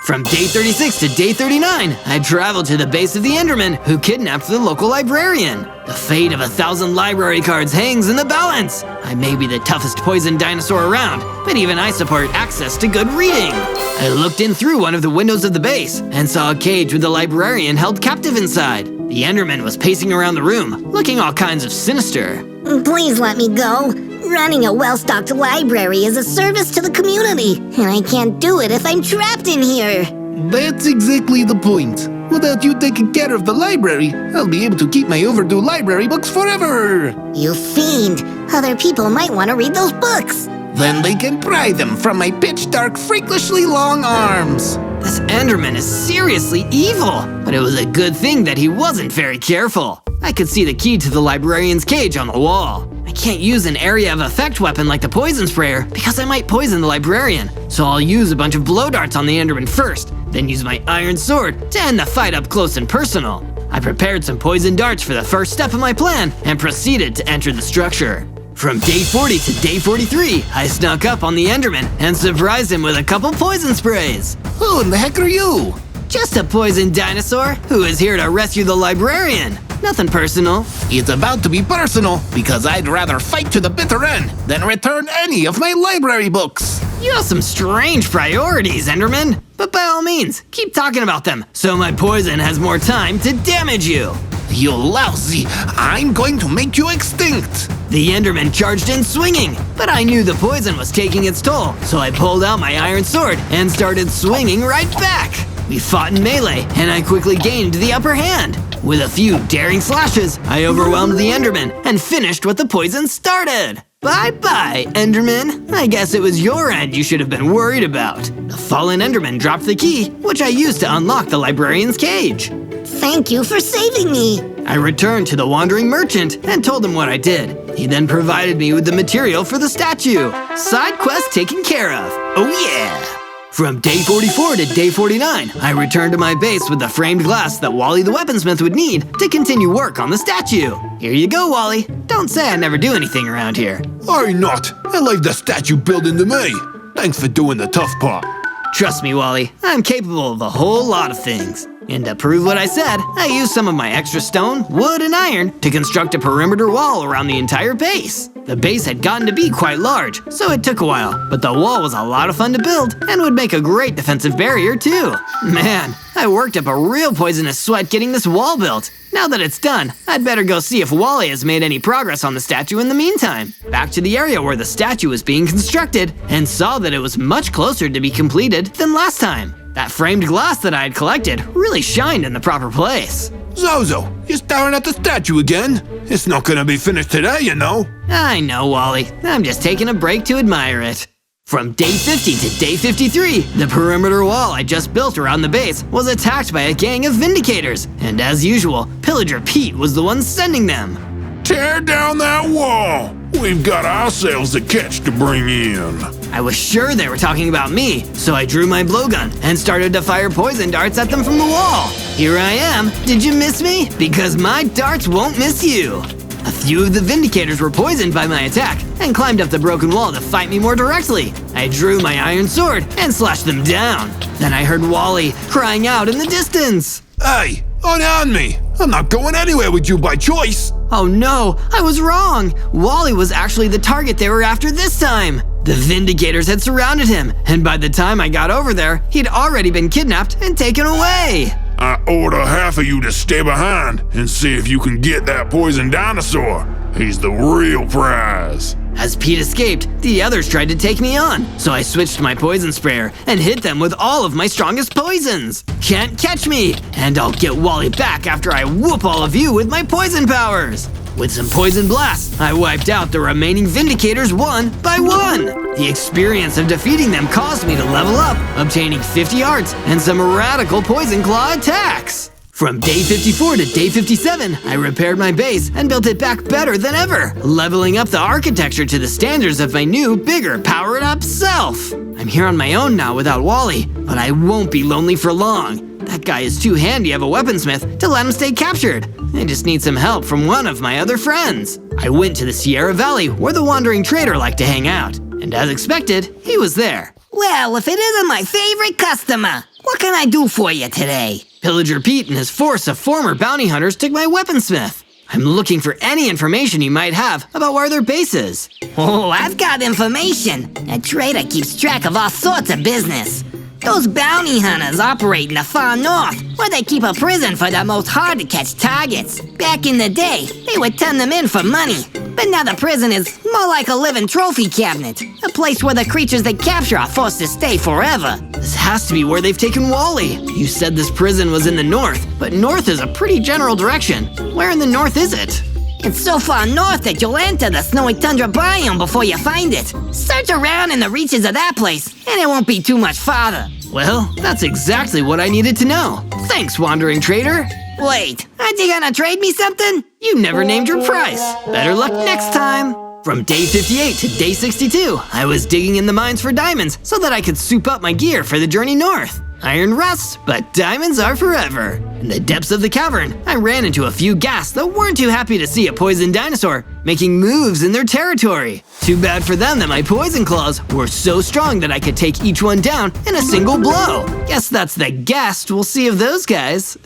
From day 36 to day 39, I traveled to the base of the Enderman, who kidnapped the local librarian. The fate of 1,000 library cards hangs in the balance. I may be the toughest poison dinosaur around, but even I support access to good reading. I looked in through one of the windows of the base and saw a cage with the librarian held captive inside. The Enderman was pacing around the room, looking all kinds of sinister. Please let me go. Running a well-stocked library is a service to the community, and I can't do it if I'm trapped in here. That's exactly the point. Without you taking care of the library, I'll be able to keep my overdue library books forever. You fiend! Other people might want to read those books. Then they can pry them from my pitch-dark, freakishly long arms. This Enderman is seriously evil, but it was a good thing that he wasn't very careful. I could see the key to the librarian's cage on the wall. I can't use an area of effect weapon like the poison sprayer because I might poison the librarian, so I'll use a bunch of blow darts on the Enderman first, then use my iron sword to end the fight up close and personal. I prepared some poison darts for the first step of my plan and proceeded to enter the structure. From day 40 to day 43, I snuck up on the Enderman and surprised him with a couple poison sprays. Who in the heck are you? Just a poison dinosaur who is here to rescue the librarian. Nothing personal. It's about to be personal, because I'd rather fight to the bitter end than return any of my library books. You have some strange priorities, Enderman. But by all means, keep talking about them, so my poison has more time to damage you. You lousy, I'm going to make you extinct. The Enderman charged in swinging, but I knew the poison was taking its toll, so I pulled out my iron sword and started swinging right back. We fought in melee, and I quickly gained the upper hand. With a few daring slashes, I overwhelmed the Enderman and finished what the poison started. Bye-bye, Enderman. I guess it was your end you should have been worried about. The fallen Enderman dropped the key, which I used to unlock the librarian's cage. Thank you for saving me. I returned to the wandering merchant and told him what I did. He then provided me with the material for the statue. Side quest taken care of. Oh yeah! From day 44 to day 49, I returned to my base with the framed glass that Wally the weaponsmith would need to continue work on the statue. Here you go, Wally. Don't say I never do anything around here. Why not? I like the statue building to me. Thanks for doing the tough part. Trust me, Wally, I'm capable of a whole lot of things. And to prove what I said, I used some of my extra stone, wood, and iron to construct a perimeter wall around the entire base. The base had gotten to be quite large, so it took a while, but the wall was a lot of fun to build and would make a great defensive barrier too. Man, I worked up a real poisonous sweat getting this wall built. Now that it's done, I'd better go see if Wally has made any progress on the statue in the meantime. Back to the area where the statue was being constructed and saw that it was much closer to be completed than last time. That framed glass that I had collected really shined in the proper place. Zozo, you're staring at the statue again? It's not gonna be finished today, you know. I know, Wally. I'm just taking a break to admire it. From day 50 to day 53, the perimeter wall I just built around the base was attacked by a gang of Vindicators, and as usual, Pillager Pete was the one sending them. Tear down that wall. We've got ourselves a catch to bring in. I was sure they were talking about me, so I drew my blowgun and started to fire poison darts at them from the wall. Here I am. Did you miss me? Because my darts won't miss you. A few of the Vindicators were poisoned by my attack and climbed up the broken wall to fight me more directly. I drew my iron sword and slashed them down. Then I heard Wally crying out in the distance. Hey, unhand me. I'm not going anywhere with you by choice. Oh no, I was wrong. Wally was actually the target they were after this time. The Vindicators had surrounded him, and by the time I got over there, he'd already been kidnapped and taken away. I order half of you to stay behind and see if you can get that poison dinosaur. He's the real prize. As Pete escaped, the others tried to take me on, so I switched to my poison sprayer and hit them with all of my strongest poisons. Can't catch me, and I'll get Wally back after I whoop all of you with my poison powers. With some poison blasts, I wiped out the remaining Vindicators one by one. The experience of defeating them caused me to level up, obtaining 50 hearts and some radical poison claw attacks. From day 54 to day 57, I repaired my base and built it back better than ever, leveling up the architecture to the standards of my new, bigger, powered-up self. I'm here on my own now without Wally, but I won't be lonely for long. That guy is too handy of a weaponsmith to let him stay captured. I just need some help from one of my other friends. I went to the Sierra Valley where the wandering trader liked to hang out, and as expected, he was there. Well, if it isn't my favorite customer, what can I do for you today? Pillager Pete and his force of former bounty hunters took my weaponsmith. I'm looking for any information you might have about where their base is. Oh, I've got information. A trader keeps track of all sorts of business. Those bounty hunters operate in the far north, where they keep a prison for the most hard-to-catch targets. Back in the day, they would turn them in for money. But now the prison is more like a living trophy cabinet, a place where the creatures they capture are forced to stay forever. This has to be where they've taken Wally. You said this prison was in the north, but north is a pretty general direction. Where in the north is it? It's so far north that you'll enter the snowy tundra biome before you find it. Search around in the reaches of that place, and it won't be too much farther. Well, that's exactly what I needed to know. Thanks, wandering trader. Wait, aren't you gonna trade me something? You never named your price. Better luck next time. From day 58 to day 62, I was digging in the mines for diamonds so that I could soup up my gear for the journey north. Iron rusts, but diamonds are forever. In the depths of the cavern, I ran into a few ghasts that weren't too happy to see a poison dinosaur making moves in their territory. Too bad for them that my poison claws were so strong that I could take each one down in a single blow. Guess that's the ghast we'll see of those guys.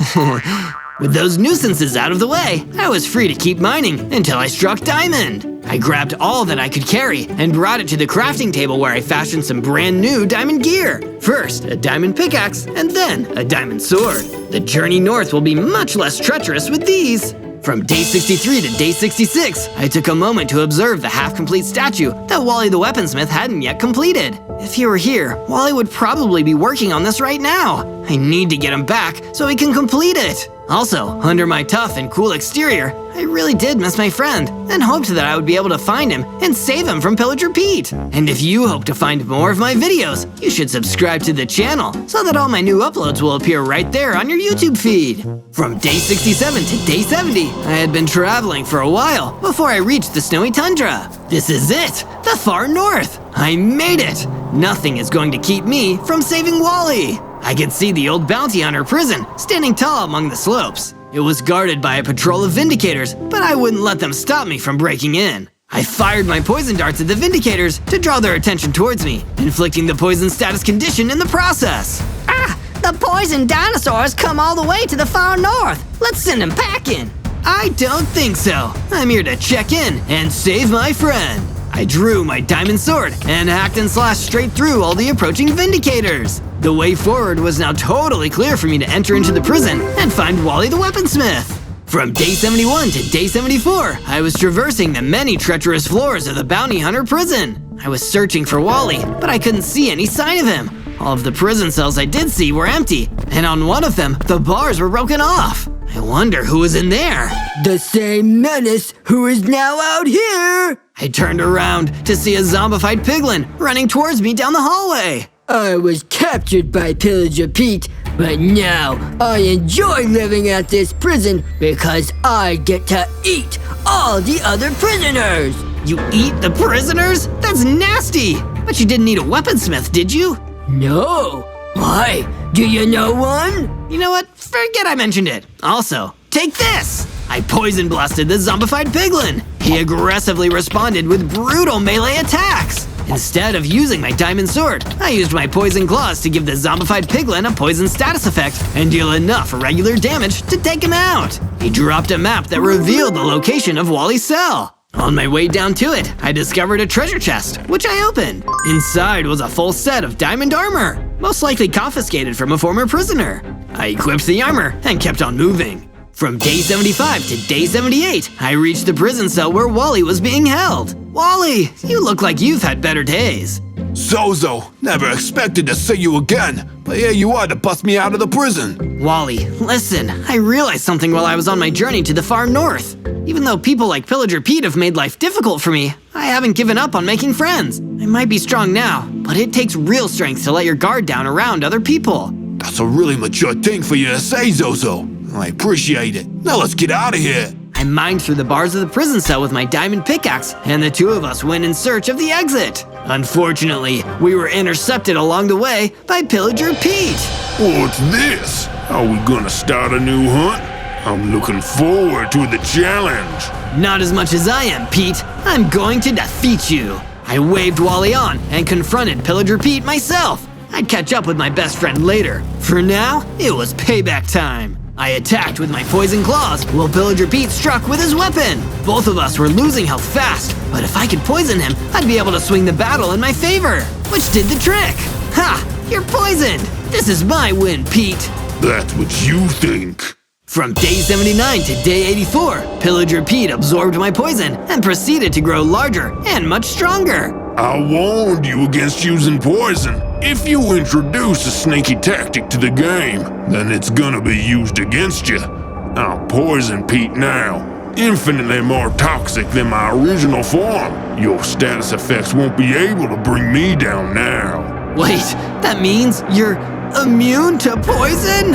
With those nuisances out of the way, I was free to keep mining until I struck diamond. I grabbed all that I could carry and brought it to the crafting table where I fashioned some brand new diamond gear. First, a diamond pickaxe, and then a diamond sword. The journey north will be much less treacherous with these. From day 63 to day 66, I took a moment to observe the half-complete statue that Wally the Weaponsmith hadn't yet completed. If he were here, Wally would probably be working on this right now. I need to get him back so he can complete it. Also, under my tough and cool exterior, I really did miss my friend and hoped that I would be able to find him and save him from Pillager Pete. And if you hope to find more of my videos, you should subscribe to the channel so that all my new uploads will appear right there on your YouTube feed. From day 67 to day 70, I had been traveling for a while before I reached the snowy tundra. This is it, the far north. I made it. Nothing is going to keep me from saving Wally. I could see the old bounty hunter prison standing tall among the slopes. It was guarded by a patrol of Vindicators, but I wouldn't let them stop me from breaking in. I fired my poison darts at the Vindicators to draw their attention towards me, inflicting the poison status condition in the process. Ah, the poison dinosaur has come all the way to the far north. Let's send him packing. I don't think so. I'm here to check in and save my friend. I drew my diamond sword and hacked and slashed straight through all the approaching Vindicators. The way forward was now totally clear for me to enter into the prison and find Wally the Weaponsmith. From day 71 to day 74, I was traversing the many treacherous floors of the bounty hunter prison. I was searching for Wally, but I couldn't see any sign of him. All of the prison cells I did see were empty, and on one of them, the bars were broken off. I wonder who was in there. The same menace who is now out here. I turned around to see a zombified piglin running towards me down the hallway. I was captured by Pillager Pete, but now I enjoy living at this prison because I get to eat all the other prisoners. You eat the prisoners? That's nasty! But you didn't need a weaponsmith, did you? No. Why? Do you know one? You know what? Forget I mentioned it. Also, take this! I poison blasted the zombified piglin. He aggressively responded with brutal melee attacks. Instead of using my diamond sword, I used my poison claws to give the zombified piglin a poison status effect and deal enough regular damage to take him out. He dropped a map that revealed the location of Wally's cell. On my way down to it, I discovered a treasure chest, which I opened. Inside was a full set of diamond armor, most likely confiscated from a former prisoner. I equipped the armor and kept on moving. From day 75 to day 78, I reached the prison cell where Wally was being held. Wally, you look like you've had better days. Zozo, never expected to see you again, but here you are to bust me out of the prison. Wally, listen, I realized something while I was on my journey to the far north. Even though people like Pillager Pete have made life difficult for me, I haven't given up on making friends. I might be strong now, but it takes real strength to let your guard down around other people. That's a really mature thing for you to say, Zozo. I appreciate it. Now let's get out of here. I mined through the bars of the prison cell with my diamond pickaxe, and the two of us went in search of the exit. Unfortunately, we were intercepted along the way by Pillager Pete. What's this? Are we gonna start a new hunt? I'm looking forward to the challenge. Not as much as I am, Pete. I'm going to defeat you. I waved Wally on and confronted Pillager Pete myself. I'd catch up with my best friend later. For now, it was payback time. I attacked with my poison claws while Pillager Pete struck with his weapon. Both of us were losing health fast, but if I could poison him, I'd be able to swing the battle in my favor, which did the trick. Ha! You're poisoned! This is my win, Pete. That's what you think. From day 79 to day 84, Pillager Pete absorbed my poison and proceeded to grow larger and much stronger. I warned you against using poison. If you introduce a sneaky tactic to the game, then it's gonna be used against you. I'll poison Pete now. Infinitely more toxic than my original form. Your status effects won't be able to bring me down now. Wait, that means you're immune to poison?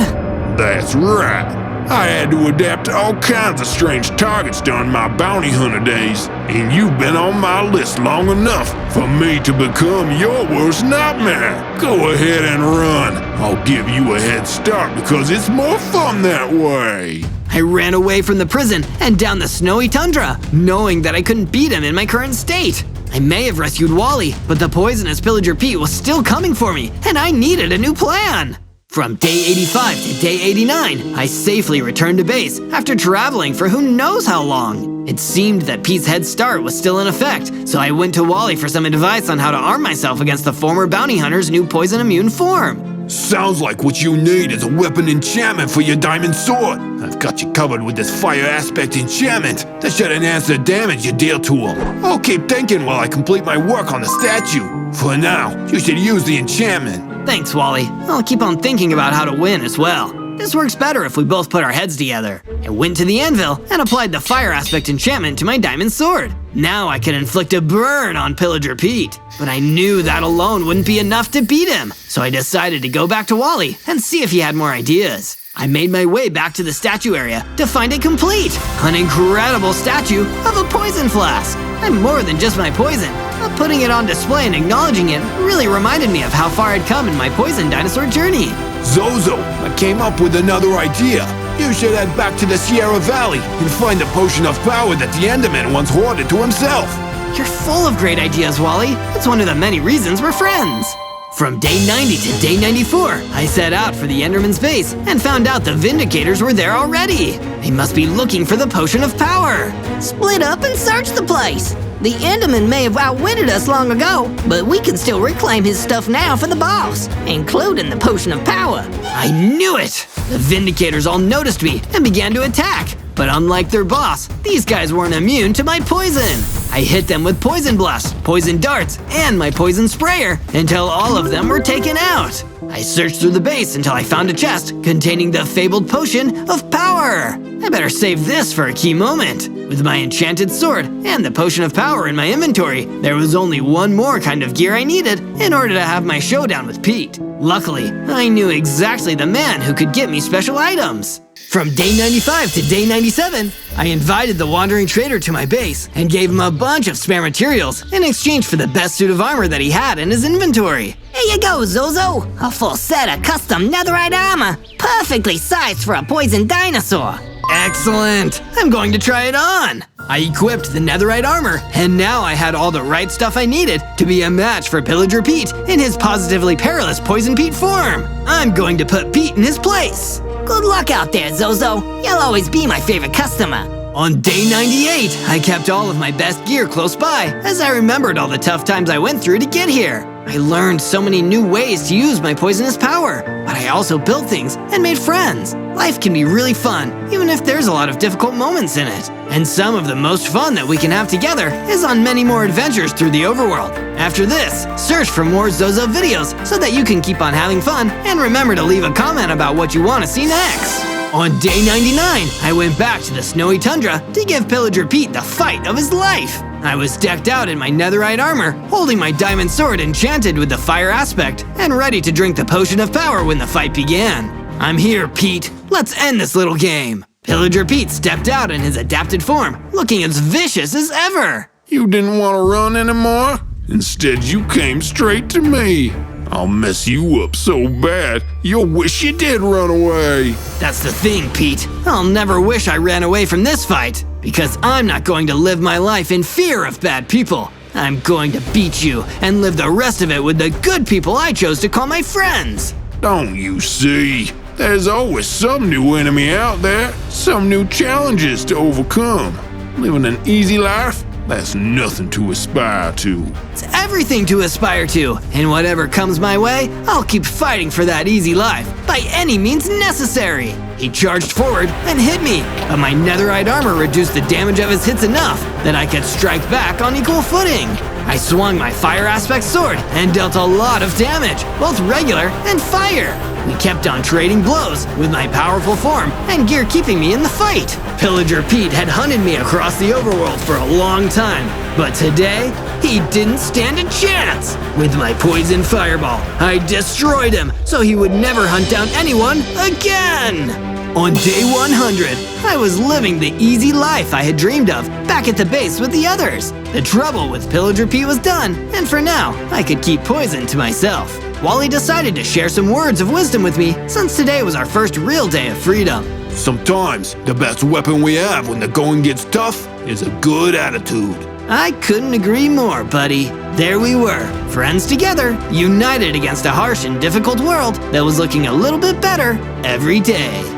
That's right. I had to adapt to all kinds of strange targets during my bounty hunter days, and you've been on my list long enough for me to become your worst nightmare. Go ahead and run. I'll give you a head start because it's more fun that way. I ran away from the prison and down the snowy tundra, knowing that I couldn't beat him in my current state. I may have rescued Wally, but the poisonous Pillager Pete was still coming for me, and I needed a new plan. From day 85 to day 89, I safely returned to base after traveling for who knows how long. It seemed that Pete's head start was still in effect, so I went to Wally for some advice on how to arm myself against the former bounty hunter's new poison-immune form. Sounds like what you need is a weapon enchantment for your diamond sword. I've got you covered with this fire aspect enchantment that should enhance the damage you deal to him. I'll keep thinking while I complete my work on the statue. For now, you should use the enchantment. Thanks, Wally. I'll keep on thinking about how to win as well. This works better if we both put our heads together. I went to the anvil and applied the fire aspect enchantment to my diamond sword. Now I could inflict a burn on Pillager Pete. But I knew that alone wouldn't be enough to beat him, so I decided to go back to Wally and see if he had more ideas. I made my way back to the statue area to find it complete. An incredible statue of a poison flask. I'm more than just my poison. But putting it on display and acknowledging it really reminded me of how far I'd come in my poison dinosaur journey. Zozo, I came up with another idea. You should head back to the Sierra Valley and find the potion of power that the Enderman once hoarded to himself. You're full of great ideas, Wally. It's one of the many reasons we're friends. From day 90 to day 94, I set out for the Enderman's base and found out the Vindicators were there already. They must be looking for the potion of power. Split up and search the place. The Enderman may have outwitted us long ago, but we can still reclaim his stuff now for the boss, including the potion of power. I knew it! The Vindicators all noticed me and began to attack. But unlike their boss, these guys weren't immune to my poison. I hit them with poison blast, poison darts, and my poison sprayer until all of them were taken out. I searched through the base until I found a chest containing the fabled potion of power. I better save this for a key moment. With my enchanted sword and the potion of power in my inventory, there was only one more kind of gear I needed in order to have my showdown with Pete. Luckily, I knew exactly the man who could get me special items. From day 95 to day 97, I invited the wandering trader to my base and gave him a bunch of spare materials in exchange for the best suit of armor that he had in his inventory. Here you go, Zozo. A full set of custom netherite armor, perfectly sized for a poison dinosaur. Excellent! I'm going to try it on! I equipped the netherite armor, and now I had all the right stuff I needed to be a match for Pillager Pete in his positively perilous Poison Pete form. I'm going to put Pete in his place. Good luck out there, Zozo. You'll always be my favorite customer. On day 98, I kept all of my best gear close by as I remembered all the tough times I went through to get here. I learned so many new ways to use my poisonous power, but I also built things and made friends. Life can be really fun, even if there's a lot of difficult moments in it. And some of the most fun that we can have together is on many more adventures through the overworld. After this, search for more Zozo videos so that you can keep on having fun, and remember to leave a comment about what you want to see next. On day 99, I went back to the snowy tundra to give Pillager Pete the fight of his life. I was decked out in my netherite armor, holding my diamond sword enchanted with the fire aspect, and ready to drink the potion of power when the fight began. I'm here, Pete. Let's end this little game. Pillager Pete stepped out in his adapted form, looking as vicious as ever. You didn't want to run anymore? Instead, you came straight to me. I'll mess you up so bad, you'll wish you did run away. That's the thing, Pete. I'll never wish I ran away from this fight, because I'm not going to live my life in fear of bad people. I'm going to beat you and live the rest of it with the good people I chose to call my friends. Don't you see? There's always some new enemy out there, some new challenges to overcome. Living an easy life? That's nothing to aspire to. It's everything to aspire to, and whatever comes my way, I'll keep fighting for that easy life, by any means necessary. He charged forward and hit me, but my netherite armor reduced the damage of his hits enough that I could strike back on equal footing. I swung my fire aspect sword and dealt a lot of damage, both regular and fire. We kept on trading blows, with my powerful form and gear keeping me in the fight. Pillager Pete had hunted me across the overworld for a long time, but today, he didn't stand a chance. With my poison fireball, I destroyed him so he would never hunt down anyone again. On day 100, I was living the easy life I had dreamed of back at the base with the others. The trouble with Pillager Pete was done, and for now, I could keep poison to myself. Wally decided to share some words of wisdom with me since today was our first real day of freedom. Sometimes, the best weapon we have when the going gets tough is a good attitude. I couldn't agree more, buddy. There we were, friends together, united against a harsh and difficult world that was looking a little bit better every day.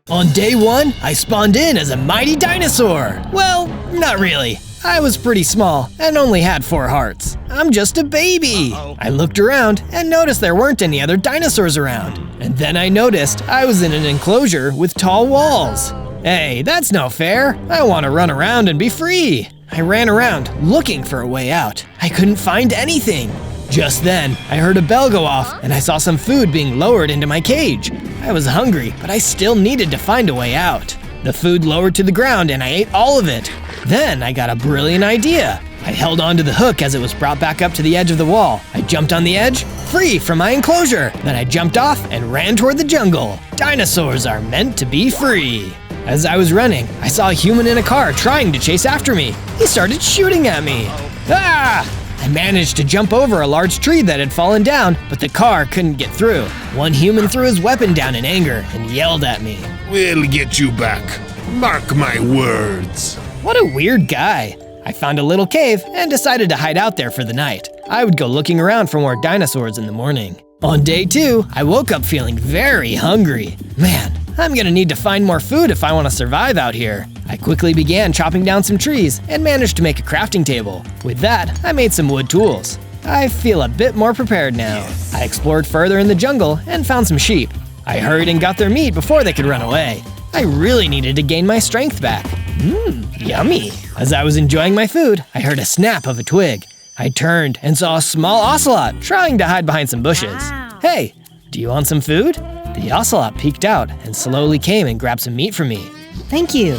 On day 1, I spawned in as a mighty dinosaur. Well, not really. I was pretty small and only had 4 hearts. I'm just a baby. I looked around and noticed there weren't any other dinosaurs around. And then I noticed I was in an enclosure with tall walls. Hey, that's no fair. I want to run around and be free. I ran around looking for a way out. I couldn't find anything. Just then, I heard a bell go off and I saw some food being lowered into my cage. I was hungry, but I still needed to find a way out. The food lowered to the ground and I ate all of it. Then I got a brilliant idea. I held onto the hook as it was brought back up to the edge of the wall. I jumped on the edge, free from my enclosure. Then I jumped off and ran toward the jungle. Dinosaurs are meant to be free. As I was running, I saw a human in a car trying to chase after me. He started shooting at me. Ah! I managed to jump over a large tree that had fallen down, but the car couldn't get through. One human threw his weapon down in anger and yelled at me. We'll get you back. Mark my words. What a weird guy. I found a little cave and decided to hide out there for the night. I would go looking around for more dinosaurs in the morning. On day 2, I woke up feeling very hungry. Man, I'm gonna need to find more food if I want to survive out here. I quickly began chopping down some trees and managed to make a crafting table. With that, I made some wood tools. I feel a bit more prepared now. I explored further in the jungle and found some sheep. I hurried and got their meat before they could run away. I really needed to gain my strength back. Yummy. As I was enjoying my food, I heard a snap of a twig. I turned and saw a small ocelot trying to hide behind some bushes. Hey, do you want some food? The ocelot peeked out and slowly came and grabbed some meat from me. Thank you.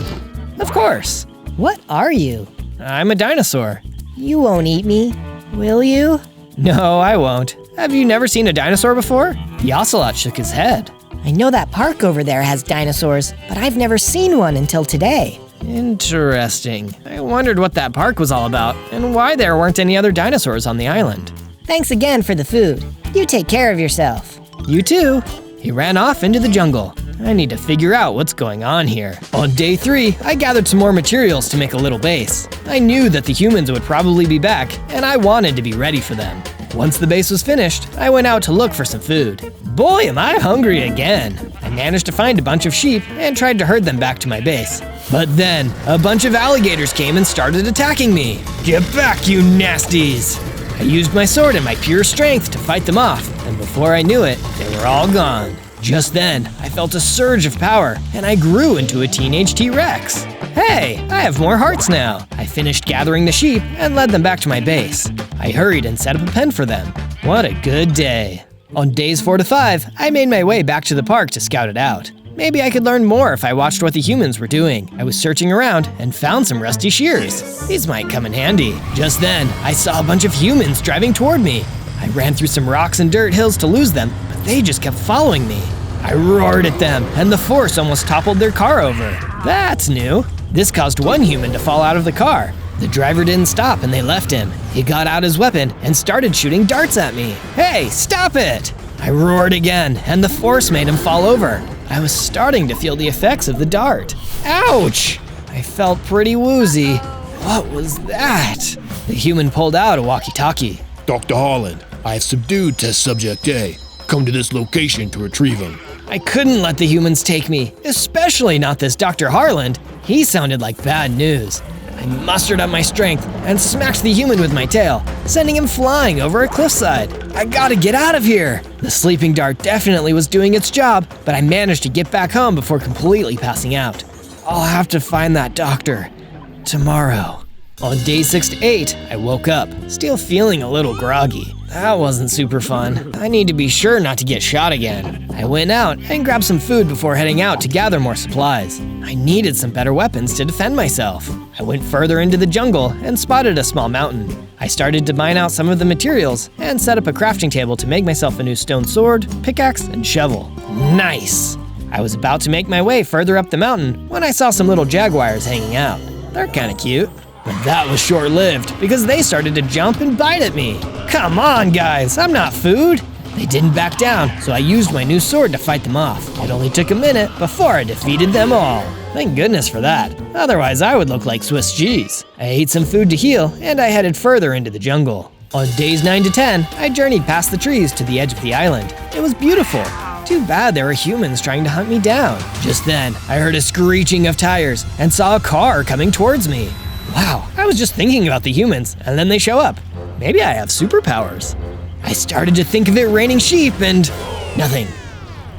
Of course. What are you? I'm a dinosaur. You won't eat me, will you? No, I won't. Have you never seen a dinosaur before? The ocelot shook his head. I know that park over there has dinosaurs, but I've never seen one until today. Interesting. I wondered what that park was all about and why there weren't any other dinosaurs on the island. Thanks again for the food. You take care of yourself. You too. He ran off into the jungle. I need to figure out what's going on here. On day 3, I gathered some more materials to make a little base. I knew that the humans would probably be back, and I wanted to be ready for them. Once the base was finished, I went out to look for some food. Boy, am I hungry again. I managed to find a bunch of sheep and tried to herd them back to my base. But then, a bunch of alligators came and started attacking me. Get back, you nasties! I used my sword and my pure strength to fight them off, and before I knew it, they were all gone. Just then, I felt a surge of power, and I grew into a teenage T-Rex. Hey, I have more hearts now. I finished gathering the sheep and led them back to my base. I hurried and set up a pen for them. What a good day. On days 4 to 5, I made my way back to the park to scout it out. Maybe I could learn more if I watched what the humans were doing. I was searching around and found some rusty shears. These might come in handy. Just then, I saw a bunch of humans driving toward me. I ran through some rocks and dirt hills to lose them, but they just kept following me. I roared at them, and the force almost toppled their car over. That's new. This caused one human to fall out of the car. The driver didn't stop and they left him. He got out his weapon and started shooting darts at me. Hey, stop it! I roared again, and the force made him fall over. I was starting to feel the effects of the dart. Ouch! I felt pretty woozy. What was that? The human pulled out a walkie-talkie. Dr. Harland, I have subdued test subject A. Come to this location to retrieve him. I couldn't let the humans take me, especially not this Dr. Harland. He sounded like bad news. I mustered up my strength and smacked the human with my tail, sending him flying over a cliffside. I gotta get out of here! The sleeping dart definitely was doing its job, but I managed to get back home before completely passing out. I'll have to find that doctor tomorrow. On day 6 to 8, I woke up, still feeling a little groggy. That wasn't super fun. I need to be sure not to get shot again. I went out and grabbed some food before heading out to gather more supplies. I needed some better weapons to defend myself. I went further into the jungle and spotted a small mountain. I started to mine out some of the materials and set up a crafting table to make myself a new stone sword, pickaxe, and shovel. Nice! I was about to make my way further up the mountain when I saw some little jaguars hanging out. They're kinda cute. But that was short-lived because they started to jump and bite at me. Come on, guys, I'm not food. They didn't back down, so I used my new sword to fight them off. It only took a minute before I defeated them all. Thank goodness for that. Otherwise, I would look like Swiss cheese. I ate some food to heal, and I headed further into the jungle. On days 9 to 10, I journeyed past the trees to the edge of the island. It was beautiful. Too bad there were humans trying to hunt me down. Just then, I heard a screeching of tires and saw a car coming towards me. Wow, I was just thinking about the humans, and then they show up. Maybe I have superpowers. I started to think of it raining sheep and nothing.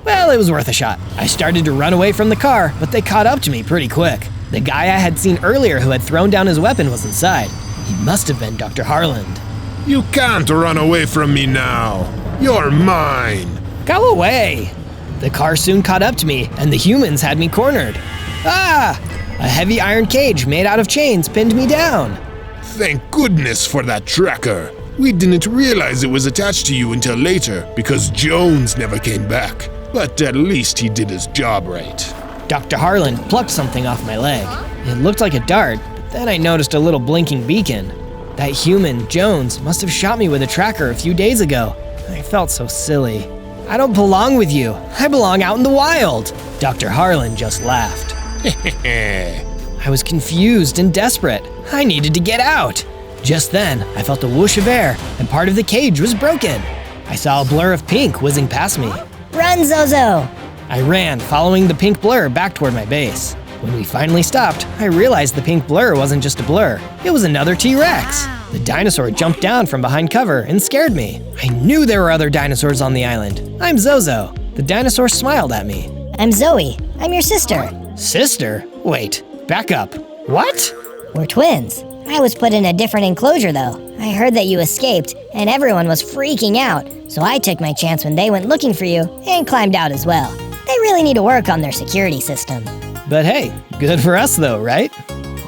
Well, it was worth a shot. I started to run away from the car, but they caught up to me pretty quick. The guy I had seen earlier who had thrown down his weapon was inside. He must have been Dr. Harland. You can't run away from me now. You're mine. Go away. The car soon caught up to me, and the humans had me cornered. Ah! A heavy iron cage made out of chains pinned me down. Thank goodness for that tracker. We didn't realize it was attached to you until later because Jones never came back. But at least he did his job right. Dr. Harland plucked something off my leg. It looked like a dart, but then I noticed a little blinking beacon. That human, Jones, must have shot me with a tracker a few days ago. I felt so silly. I don't belong with you. I belong out in the wild. Dr. Harland just laughed. I was confused and desperate. I needed to get out. Just then, I felt a whoosh of air, and part of the cage was broken. I saw a blur of pink whizzing past me. Run, Zozo! I ran, following the pink blur back toward my base. When we finally stopped, I realized the pink blur wasn't just a blur. It was another T-Rex. The dinosaur jumped down from behind cover and scared me. I knew there were other dinosaurs on the island. I'm Zozo. The dinosaur smiled at me. I'm Zoe. I'm your sister. Sister? Wait, back up. What? We're twins. I was put in a different enclosure though. I heard that you escaped and everyone was freaking out, so I took my chance when they went looking for you and climbed out as well. They really need to work on their security system. But hey, good for us though, right?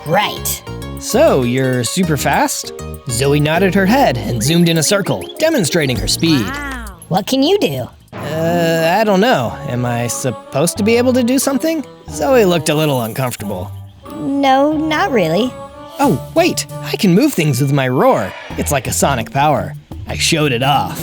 Right. So, you're super fast? Zoe nodded her head and zoomed in a circle, demonstrating her speed. What can you do? I don't know. Am I supposed to be able to do something? Zoe looked a little uncomfortable. No, not really. Oh, wait! I can move things with my roar. It's like a sonic power. I showed it off.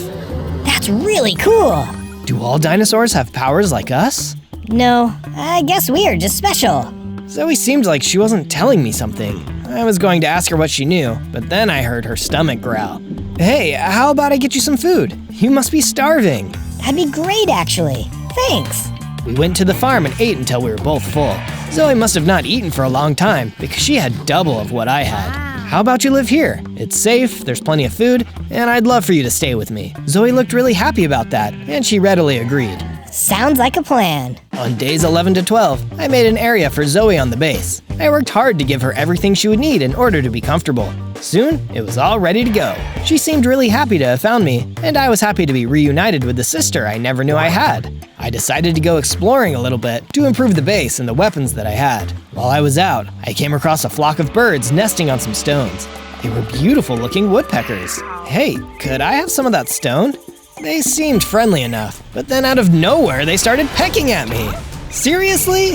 That's really cool! Do all dinosaurs have powers like us? No, I guess we are just special. Zoe seemed like she wasn't telling me something. I was going to ask her what she knew, but then I heard her stomach growl. Hey, how about I get you some food? You must be starving. That'd be great, actually. Thanks. We went to the farm and ate until we were both full. Zoe must have not eaten for a long time because she had double of what I had. How about you live here? It's safe, there's plenty of food, and I'd love for you to stay with me. Zoe looked really happy about that, and she readily agreed. Sounds like a plan. On days 11 to 12, I made an area for Zoe on the base. I worked hard to give her everything she would need in order to be comfortable. Soon, it was all ready to go. She seemed really happy to have found me, and I was happy to be reunited with the sister I never knew I had. I decided to go exploring a little bit to improve the base and the weapons that I had. While I was out, I came across a flock of birds nesting on some stones. They were beautiful looking woodpeckers. Hey, could I have some of that stone? They seemed friendly enough, but then out of nowhere they started pecking at me. Seriously?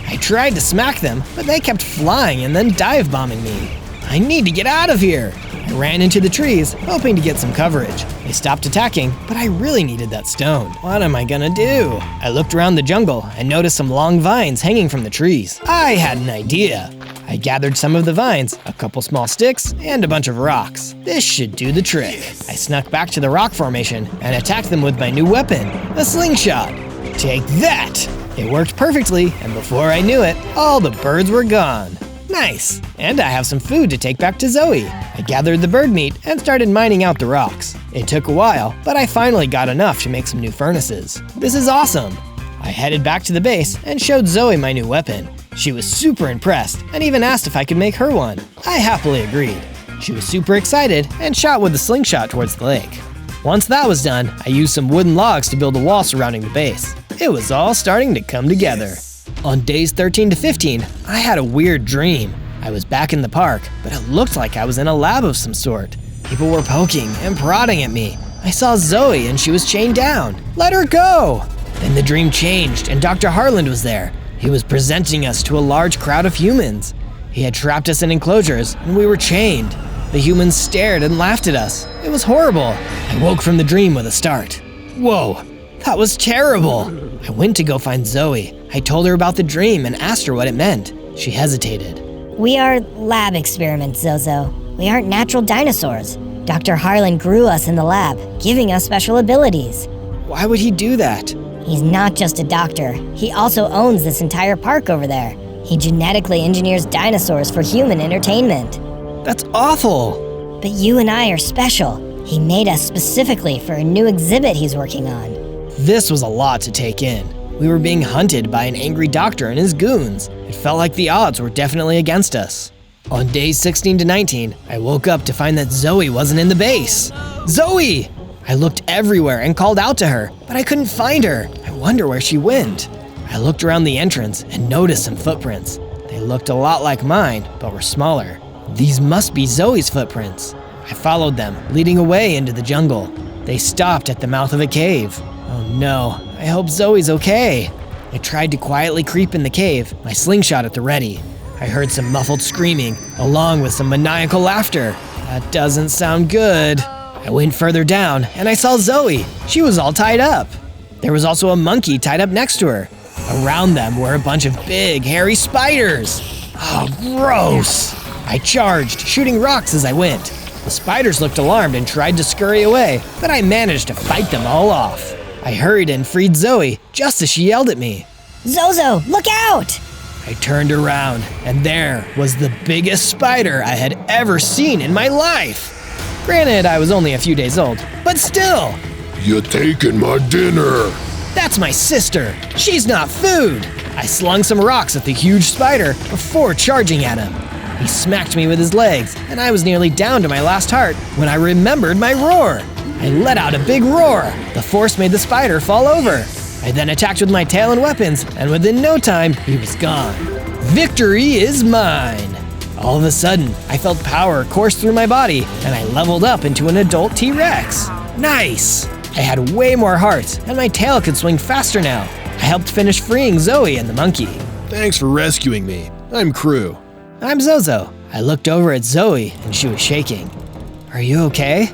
I tried to smack them, but they kept flying and then dive bombing me. I need to get out of here. I ran into the trees, hoping to get some coverage. They stopped attacking, but I really needed that stone. What am I gonna do? I looked around the jungle and noticed some long vines hanging from the trees. I had an idea. I gathered some of the vines, a couple small sticks, and a bunch of rocks. This should do the trick. I snuck back to the rock formation and attacked them with my new weapon, a slingshot. Take that! It worked perfectly, and before I knew it, all the birds were gone. Nice! And I have some food to take back to Zoe. I gathered the bird meat and started mining out the rocks. It took a while, but I finally got enough to make some new furnaces. This is awesome! I headed back to the base and showed Zoe my new weapon. She was super impressed and even asked if I could make her one. I happily agreed. She was super excited and shot with the slingshot towards the lake. Once that was done, I used some wooden logs to build a wall surrounding the base. It was all starting to come together. On days 13 to 15, I had a weird dream. I was back in the park, but it looked like I was in a lab of some sort. People were poking and prodding at me. I saw Zoe and she was chained down. Let her go! Then the dream changed and Dr. Harland was there. He was presenting us to a large crowd of humans. He had trapped us in enclosures and we were chained. The humans stared and laughed at us. It was horrible. I woke from the dream with a start. Whoa, that was terrible. I went to go find Zoe. I told her about the dream and asked her what it meant. She hesitated. We are lab experiments, Zozo. We aren't natural dinosaurs. Dr. Harlan grew us in the lab, giving us special abilities. Why would he do that? He's not just a doctor. He also owns this entire park over there. He genetically engineers dinosaurs for human entertainment. That's awful. But you and I are special. He made us specifically for a new exhibit he's working on. This was a lot to take in. We were being hunted by an angry doctor and his goons. It felt like the odds were definitely against us. On days 16 to 19, I woke up to find that Zoe wasn't in the base. Zoe! I looked everywhere and called out to her, but I couldn't find her. I wonder where she went. I looked around the entrance and noticed some footprints. They looked a lot like mine, but were smaller. These must be Zoe's footprints. I followed them, leading away into the jungle. They stopped at the mouth of a cave. Oh no, I hope Zoe's okay. I tried to quietly creep in the cave, my slingshot at the ready. I heard some muffled screaming, along with some maniacal laughter. That doesn't sound good. I went further down, and I saw Zoe. She was all tied up. There was also a monkey tied up next to her. Around them were a bunch of big, hairy spiders. Oh, gross! I charged, shooting rocks as I went. The spiders looked alarmed and tried to scurry away, but I managed to fight them all off. I hurried and freed Zoe just as she yelled at me. Zozo, look out! I turned around, and there was the biggest spider I had ever seen in my life. Granted, I was only a few days old, but still. You're taking my dinner. That's my sister. She's not food. I slung some rocks at the huge spider before charging at him. He smacked me with his legs, and I was nearly down to my last heart when I remembered my roar. I let out a big roar. The force made the spider fall over. I then attacked with my tail and weapons, and within no time, he was gone. Victory is mine! All of a sudden, I felt power course through my body, and I leveled up into an adult T-Rex. Nice! I had way more hearts, and my tail could swing faster now. I helped finish freeing Zoe and the monkey. Thanks for rescuing me. I'm Crew. I'm Zozo. I looked over at Zoe, and she was shaking. Are you okay?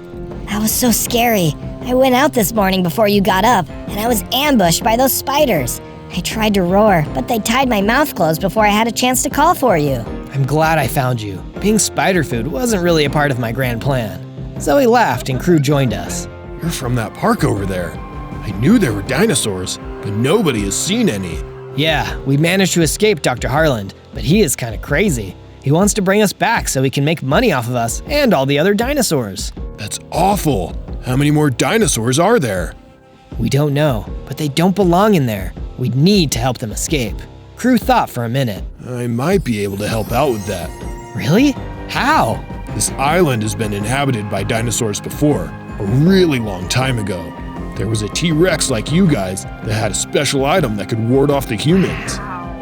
That was so scary. I went out this morning before you got up, and I was ambushed by those spiders. I tried to roar, but they tied my mouth closed before I had a chance to call for you. I'm glad I found you. Being spider food wasn't really a part of my grand plan. Zoe laughed and Crew joined us. You're from that park over there. I knew there were dinosaurs, but nobody has seen any. Yeah, we managed to escape Dr. Harland, but he is kind of crazy. He wants to bring us back so he can make money off of us and all the other dinosaurs. That's awful. How many more dinosaurs are there? We don't know, but they don't belong in there. We need to help them escape. Crew thought for a minute. I might be able to help out with that. Really? How? This island has been inhabited by dinosaurs before, a really long time ago. There was a T-Rex like you guys that had a special item that could ward off the humans.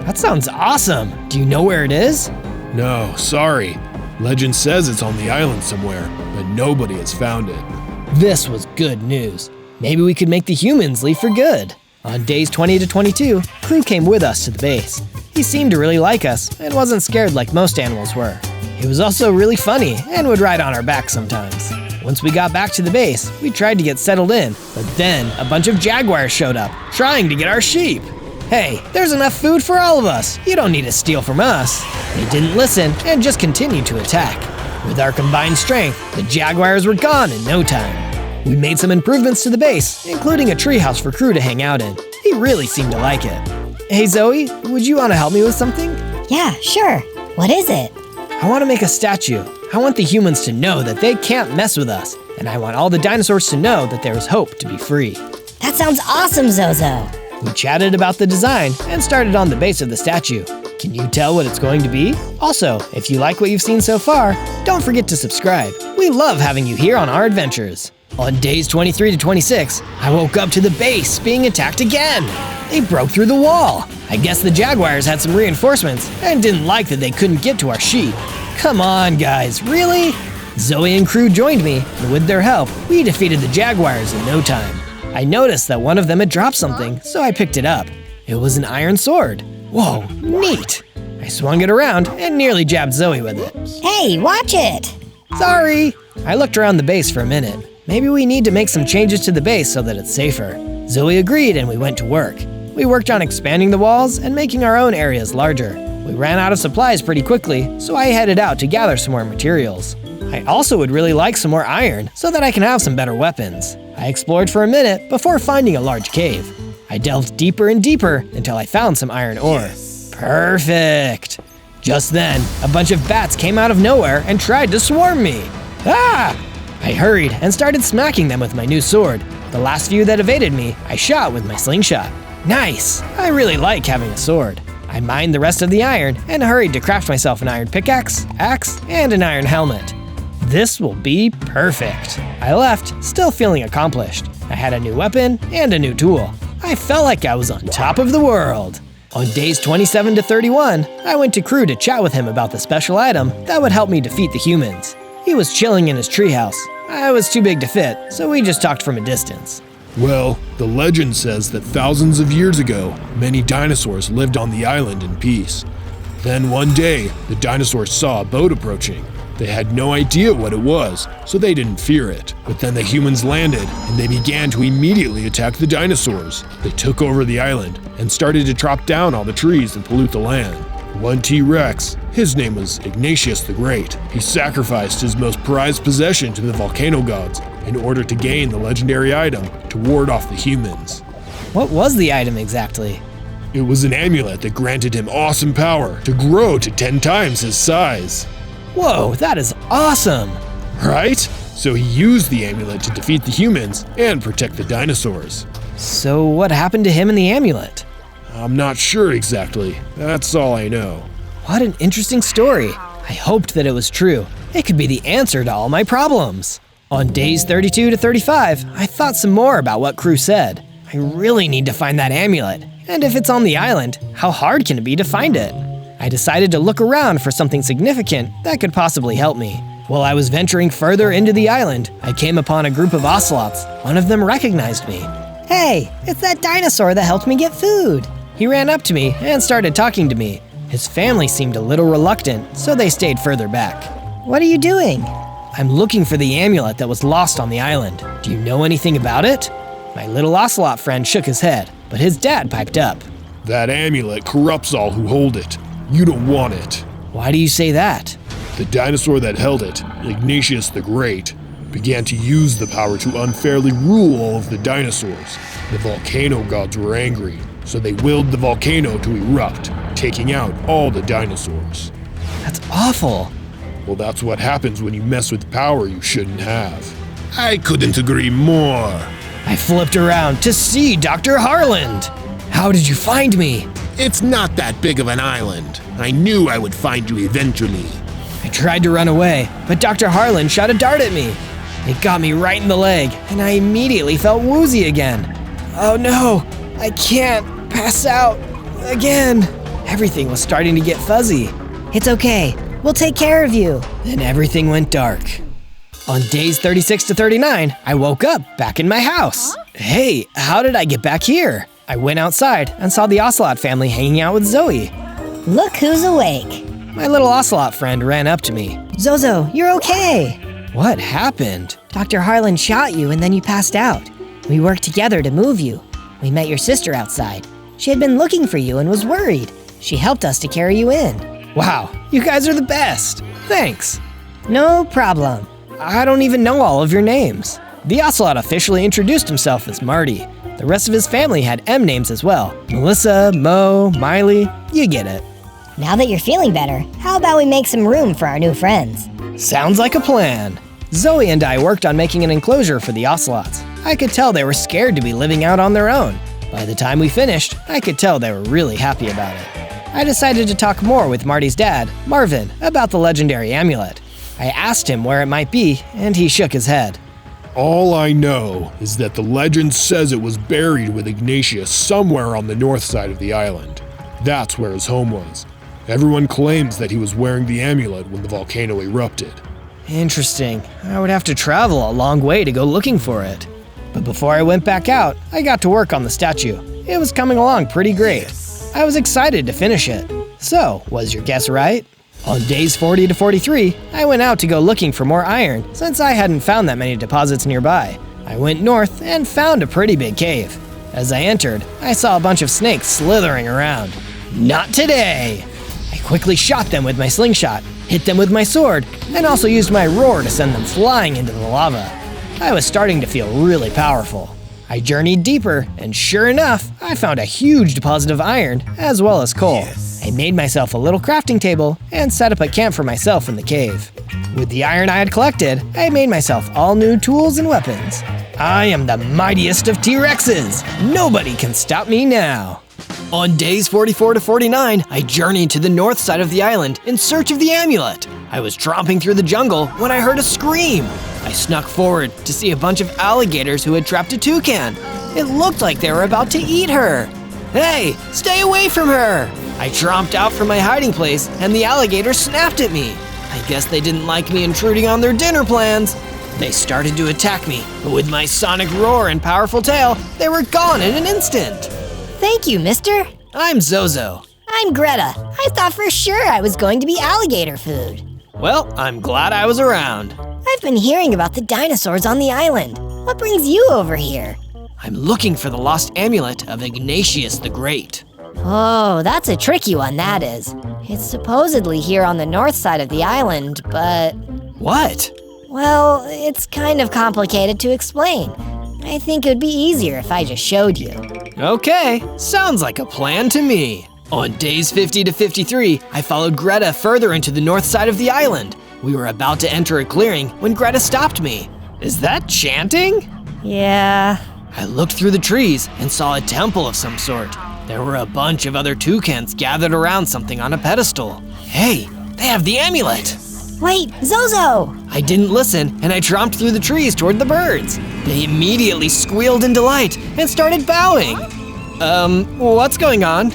That sounds awesome. Do you know where it is? No, sorry. Legend says it's on the island somewhere, but nobody has found it. This was good news. Maybe we could make the humans leave for good. On days 20 to 22, Crew came with us to the base. He seemed to really like us and wasn't scared like most animals were. He was also really funny and would ride on our back sometimes. Once we got back to the base, we tried to get settled in, but then a bunch of jaguars showed up, trying to get our sheep. Hey, there's enough food for all of us. You don't need to steal from us. They didn't listen and just continued to attack. With our combined strength, the jaguars were gone in no time. We made some improvements to the base, including a treehouse for Crew to hang out in. He really seemed to like it. Hey Zoe, would you want to help me with something? Yeah, sure. What is it? I want to make a statue. I want the humans to know that they can't mess with us, and I want all the dinosaurs to know that there is hope to be free. That sounds awesome, Zozo. We chatted about the design and started on the base of the statue. Can you tell what it's going to be? Also, if you like what you've seen so far, don't forget to subscribe. We love having you here on our adventures. On days 23 to 26, I woke up to the base being attacked again. They broke through the wall. I guess the jaguars had some reinforcements and didn't like that they couldn't get to our sheep. Come on, guys, really? Zoe and Crew joined me, and with their help, we defeated the jaguars in no time. I noticed that one of them had dropped something, so I picked it up. It was an iron sword. Whoa, neat. I swung it around and nearly jabbed Zoe with it. Hey, watch it! Sorry. I looked around the base for a minute. Maybe we need to make some changes to the base so that it's safer. Zoe agreed and we went to work. We worked on expanding the walls and making our own areas larger. We ran out of supplies pretty quickly, so I headed out to gather some more materials. I also would really like some more iron so that I can have some better weapons. I explored for a minute before finding a large cave. I delved deeper and deeper until I found some iron ore. Perfect! Just then, a bunch of bats came out of nowhere and tried to swarm me. Ah! I hurried and started smacking them with my new sword. The last few that evaded me, I shot with my slingshot. Nice! I really like having a sword. I mined the rest of the iron and hurried to craft myself an iron pickaxe, axe, and an iron helmet. This will be perfect. I left, still feeling accomplished. I had a new weapon and a new tool. I felt like I was on top of the world. On days 27 to 31, I went to Crew to chat with him about the special item that would help me defeat the humans. He was chilling in his treehouse. I was too big to fit, so we just talked from a distance. Well, the legend says that thousands of years ago, many dinosaurs lived on the island in peace. Then one day, the dinosaurs saw a boat approaching. They had no idea what it was, so they didn't fear it. But then the humans landed, and they began to immediately attack the dinosaurs. They took over the island and started to chop down all the trees and pollute the land. One T-Rex, his name was Ignatius the Great, he sacrificed his most prized possession to the volcano gods in order to gain the legendary item to ward off the humans. What was the item exactly? It was an amulet that granted him awesome power to grow to 10 times his size. Whoa, that is awesome! Right? So he used the amulet to defeat the humans and protect the dinosaurs. So what happened to him and the amulet? I'm not sure exactly. That's all I know. What an interesting story. I hoped that it was true. It could be the answer to all my problems. On days 32 to 35, I thought some more about what Crew said. I really need to find that amulet. And if it's on the island, how hard can it be to find it? I decided to look around for something significant that could possibly help me. While I was venturing further into the island, I came upon a group of ocelots. One of them recognized me. Hey, it's that dinosaur that helped me get food. He ran up to me and started talking to me. His family seemed a little reluctant, so they stayed further back. What are you doing? I'm looking for the amulet that was lost on the island. Do you know anything about it? My little ocelot friend shook his head, but his dad piped up. That amulet corrupts all who hold it. You don't want it. Why do you say that? The dinosaur that held it, Ignatius the Great, began to use the power to unfairly rule all of the dinosaurs. The volcano gods were angry, so they willed the volcano to erupt, taking out all the dinosaurs. That's awful. Well, that's what happens when you mess with power you shouldn't have. I couldn't agree more. I flipped around to see Dr. Harland. How did you find me? It's not that big of an island. I knew I would find you eventually. I tried to run away, but Dr. Harland shot a dart at me. It got me right in the leg, and I immediately felt woozy again. Oh no, I can't pass out again. Everything was starting to get fuzzy. It's okay. We'll take care of you. Then everything went dark. On days 36 to 39, I woke up back in my house. Hey, how did I get back here? I went outside and saw the Ocelot family hanging out with Zoe. Look who's awake. My little Ocelot friend ran up to me. Zozo, you're okay. What happened? Dr. Harland shot you and then you passed out. We worked together to move you. We met your sister outside. She had been looking for you and was worried. She helped us to carry you in. Wow, you guys are the best. Thanks. No problem. I don't even know all of your names. The Ocelot officially introduced himself as Marty. The rest of his family had M names as well. Melissa, Mo, Miley, you get it. Now that you're feeling better, how about we make some room for our new friends? Sounds like a plan. Zoe and I worked on making an enclosure for the Ocelots. I could tell they were scared to be living out on their own. By the time we finished, I could tell they were really happy about it. I decided to talk more with Marty's dad, Marvin, about the legendary amulet. I asked him where it might be, and he shook his head. All I know is that the legend says it was buried with Ignatius somewhere on the north side of the island. That's where his home was. Everyone claims that he was wearing the amulet when the volcano erupted. Interesting. I would have to travel a long way to go looking for it. But before I went back out, I got to work on the statue. It was coming along pretty great. I was excited to finish it. So, was your guess right? On days 40 to 43, I went out to go looking for more iron since I hadn't found that many deposits nearby. I went north and found a pretty big cave. As I entered, I saw a bunch of snakes slithering around. Not today! I quickly shot them with my slingshot, hit them with my sword, and also used my roar to send them flying into the lava. I was starting to feel really powerful. I journeyed deeper, and sure enough, I found a huge deposit of iron as well as coal. I made myself a little crafting table and set up a camp for myself in the cave. With the iron I had collected, I made myself all new tools and weapons. I am the mightiest of T-Rexes! Nobody can stop me now! On days 44 to 49, I journeyed to the north side of the island in search of the amulet. I was tromping through the jungle when I heard a scream. I snuck forward to see a bunch of alligators who had trapped a toucan. It looked like they were about to eat her. Hey, stay away from her! I tromped out from my hiding place and the alligators snapped at me. I guess they didn't like me intruding on their dinner plans. They started to attack me, but with my sonic roar and powerful tail, they were gone in an instant. Thank you, mister. I'm Zozo. I'm Greta. I thought for sure I was going to be alligator food. Well, I'm glad I was around. I've been hearing about the dinosaurs on the island. What brings you over here? I'm looking for the lost amulet of Ignatius the Great. Oh, that's a tricky one, that is. It's supposedly here on the north side of the island, but... What? Well, it's kind of complicated to explain. I think it would be easier if I just showed you. Okay, sounds like a plan to me. On days 50 to 53, I followed Greta further into the north side of the island. We were about to enter a clearing when Greta stopped me. Is that chanting? Yeah. I looked through the trees and saw a temple of some sort. There were a bunch of other toucans gathered around something on a pedestal. Hey, they have the amulet! Wait, Zozo! I didn't listen and I tromped through the trees toward the birds. They immediately squealed in delight and started bowing. What's going on?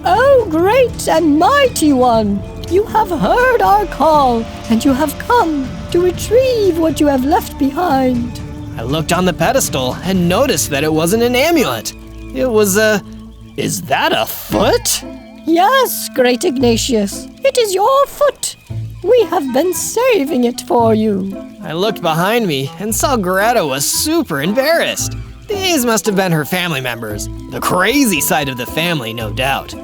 Oh, great and mighty one! You have heard our call, and you have come to retrieve what you have left behind. I looked on the pedestal and noticed that it wasn't an amulet. It was is that a foot? Yes, great Ignatius, it is your foot. We have been saving it for you. I looked behind me and saw Greta was super embarrassed. These must have been her family members. The crazy side of the family, no doubt.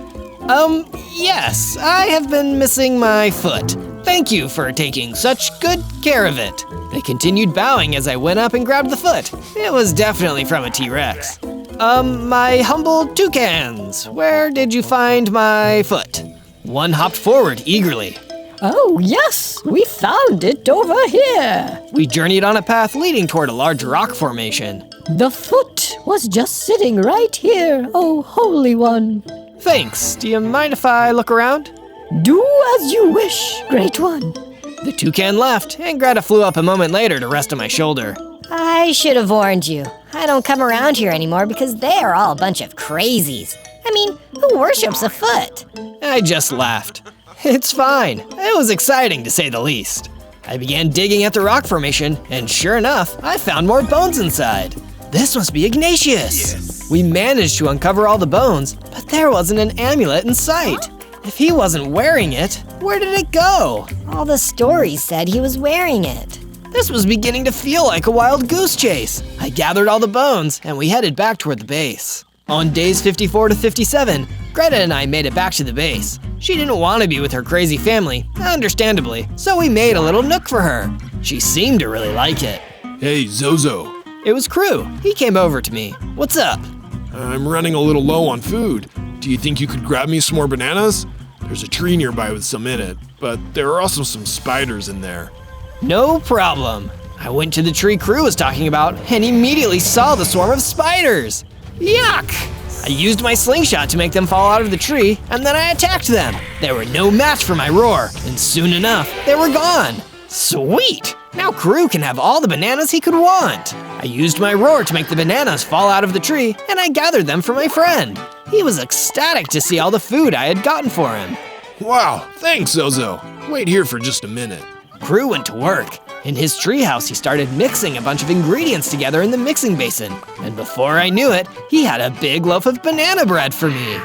Yes, I have been missing my foot. Thank you for taking such good care of it. They continued bowing as I went up and grabbed the foot. It was definitely from a T-Rex. My humble toucans, where did you find my foot? One hopped forward eagerly. Oh, yes, we found it over here. We journeyed on a path leading toward a large rock formation. The foot was just sitting right here, oh Holy One. Thanks. Do you mind if I look around? Do as you wish, Great One. The toucan left, and Greta flew up a moment later to rest on my shoulder. I should have warned you. I don't come around here anymore because they are all a bunch of crazies. I mean, who worships a foot? I just laughed. It's fine. It was exciting to say the least. I began digging at the rock formation, and sure enough, I found more bones inside. This must be Ignatius. Yes. We managed to uncover all the bones, but there wasn't an amulet in sight. If he wasn't wearing it, where did it go? All the stories said he was wearing it. This was beginning to feel like a wild goose chase. I gathered all the bones, and we headed back toward the base. On days 54 to 57, Greta and I made it back to the base. She didn't want to be with her crazy family, understandably, so we made a little nook for her. She seemed to really like it. Hey, Zozo. It was Crew. He came over to me. What's up? I'm running a little low on food. Do you think you could grab me some more bananas? There's a tree nearby with some in it, but there are also some spiders in there. No problem. I went to the tree Crew was talking about and immediately saw the swarm of spiders. Yuck! I used my slingshot to make them fall out of the tree, and then I attacked them. They were no match for my roar, and soon enough, they were gone. Sweet! Now Crew can have all the bananas he could want. I used my roar to make the bananas fall out of the tree, and I gathered them for my friend. He was ecstatic to see all the food I had gotten for him. Wow, thanks, Zozo. Wait here for just a minute. Crew went to work. In his treehouse, he started mixing a bunch of ingredients together in the mixing basin. And before I knew it, he had a big loaf of banana bread for me.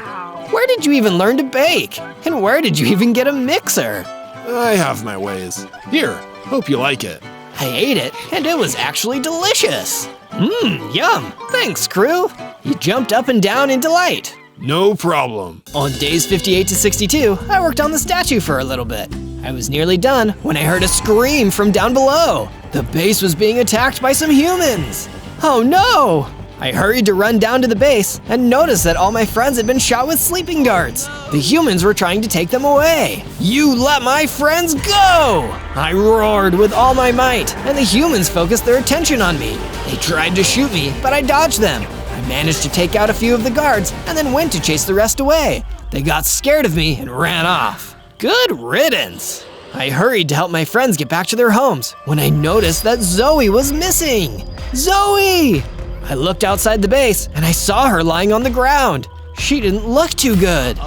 Where did you even learn to bake? And where did you even get a mixer? I have my ways. Here, hope you like it. I ate it, and it was actually delicious. Yum. Thanks, Crew. He jumped up and down in delight. No problem. On days 58 to 62, I worked on the statue for a little bit. I was nearly done when I heard a scream from down below. The base was being attacked by some humans. Oh no! I hurried to run down to the base and noticed that all my friends had been shot with sleeping darts. The humans were trying to take them away. You let my friends go! I roared with all my might, and the humans focused their attention on me. They tried to shoot me, but I dodged them. I managed to take out a few of the guards and then went to chase the rest away. They got scared of me and ran off. Good riddance. I hurried to help my friends get back to their homes when I noticed that Zoe was missing. Zoe! I looked outside the base and I saw her lying on the ground. She didn't look too good.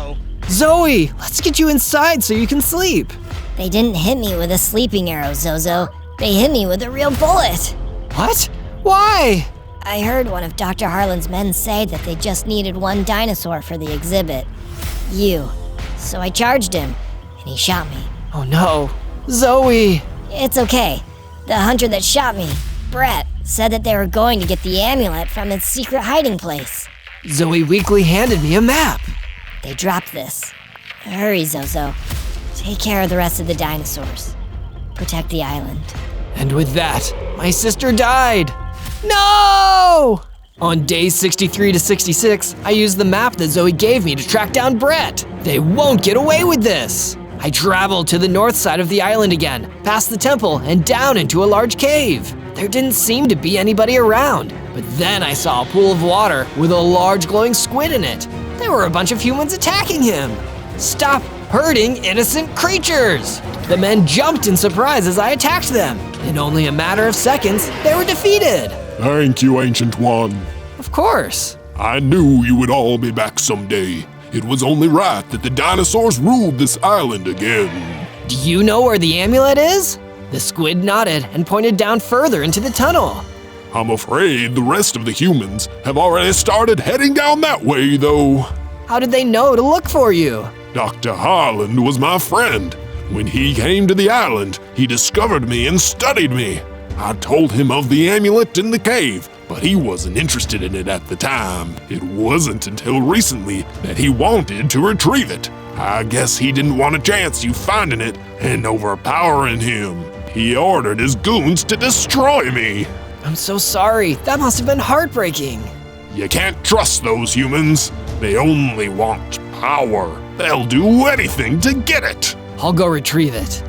Zoe, let's get you inside so you can sleep. They didn't hit me with a sleeping arrow, Zozo. They hit me with a real bullet. What? Why? I heard one of Dr. Harlan's men say that they just needed one dinosaur for the exhibit. You. So I charged him, and he shot me. Oh no. Zoe! It's okay. The hunter that shot me, Brett, said that they were going to get the amulet from its secret hiding place. Zoe weakly handed me a map. They dropped this. Hurry, Zozo. Take care of the rest of the dinosaurs. Protect the island. And with that, my sister died. No! On days 63 to 66, I used the map that Zoe gave me to track down Brett. They won't get away with this. I traveled to the north side of the island again, past the temple and down into a large cave. There didn't seem to be anybody around, but then I saw a pool of water with a large glowing squid in it. There were a bunch of humans attacking him. Stop hurting innocent creatures! The men jumped in surprise as I attacked them. In only a matter of seconds, they were defeated. Thank you, Ancient One. Of course. I knew you would all be back someday. It was only right that the dinosaurs ruled this island again. Do you know where the amulet is? The squid nodded and pointed down further into the tunnel. I'm afraid the rest of the humans have already started heading down that way, though. How did they know to look for you? Dr. Harlan was my friend. When he came to the island, he discovered me and studied me. I told him of the amulet in the cave, but he wasn't interested in it at the time. It wasn't until recently that he wanted to retrieve it. I guess he didn't want a chance you finding it and overpowering him. He ordered his goons to destroy me. I'm so sorry. That must have been heartbreaking. You can't trust those humans. They only want power. They'll do anything to get it. I'll go retrieve it.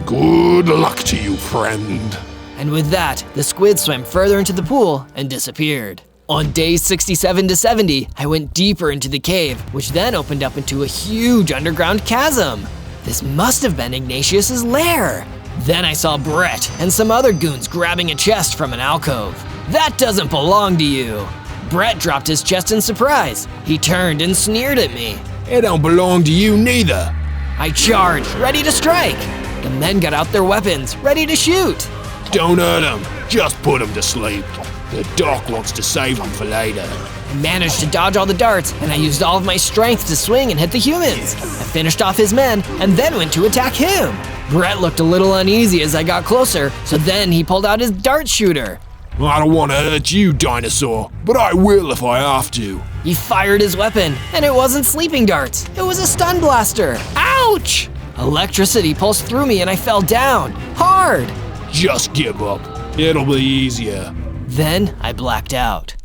Good luck to you, friend. And with that, the squid swam further into the pool and disappeared. On days 67 to 70, I went deeper into the cave, which then opened up into a huge underground chasm. This must have been Ignatius's lair. Then I saw Brett and some other goons grabbing a chest from an alcove. That doesn't belong to you. Brett dropped his chest in surprise. He turned and sneered at me. It don't belong to you neither. I charged, ready to strike. The men got out their weapons, ready to shoot. Don't hurt him, just put him to sleep. The doc wants to save him for later. I managed to dodge all the darts, and I used all of my strength to swing and hit the humans. I finished off his men, and then went to attack him. Brett looked a little uneasy as I got closer, so then he pulled out his dart shooter. I don't want to hurt you, Dinosaur, but I will if I have to. He fired his weapon, and it wasn't sleeping darts. It was a stun blaster. Ouch! Electricity pulsed through me and I fell down, hard. Just give up. It'll be easier. Then I blacked out.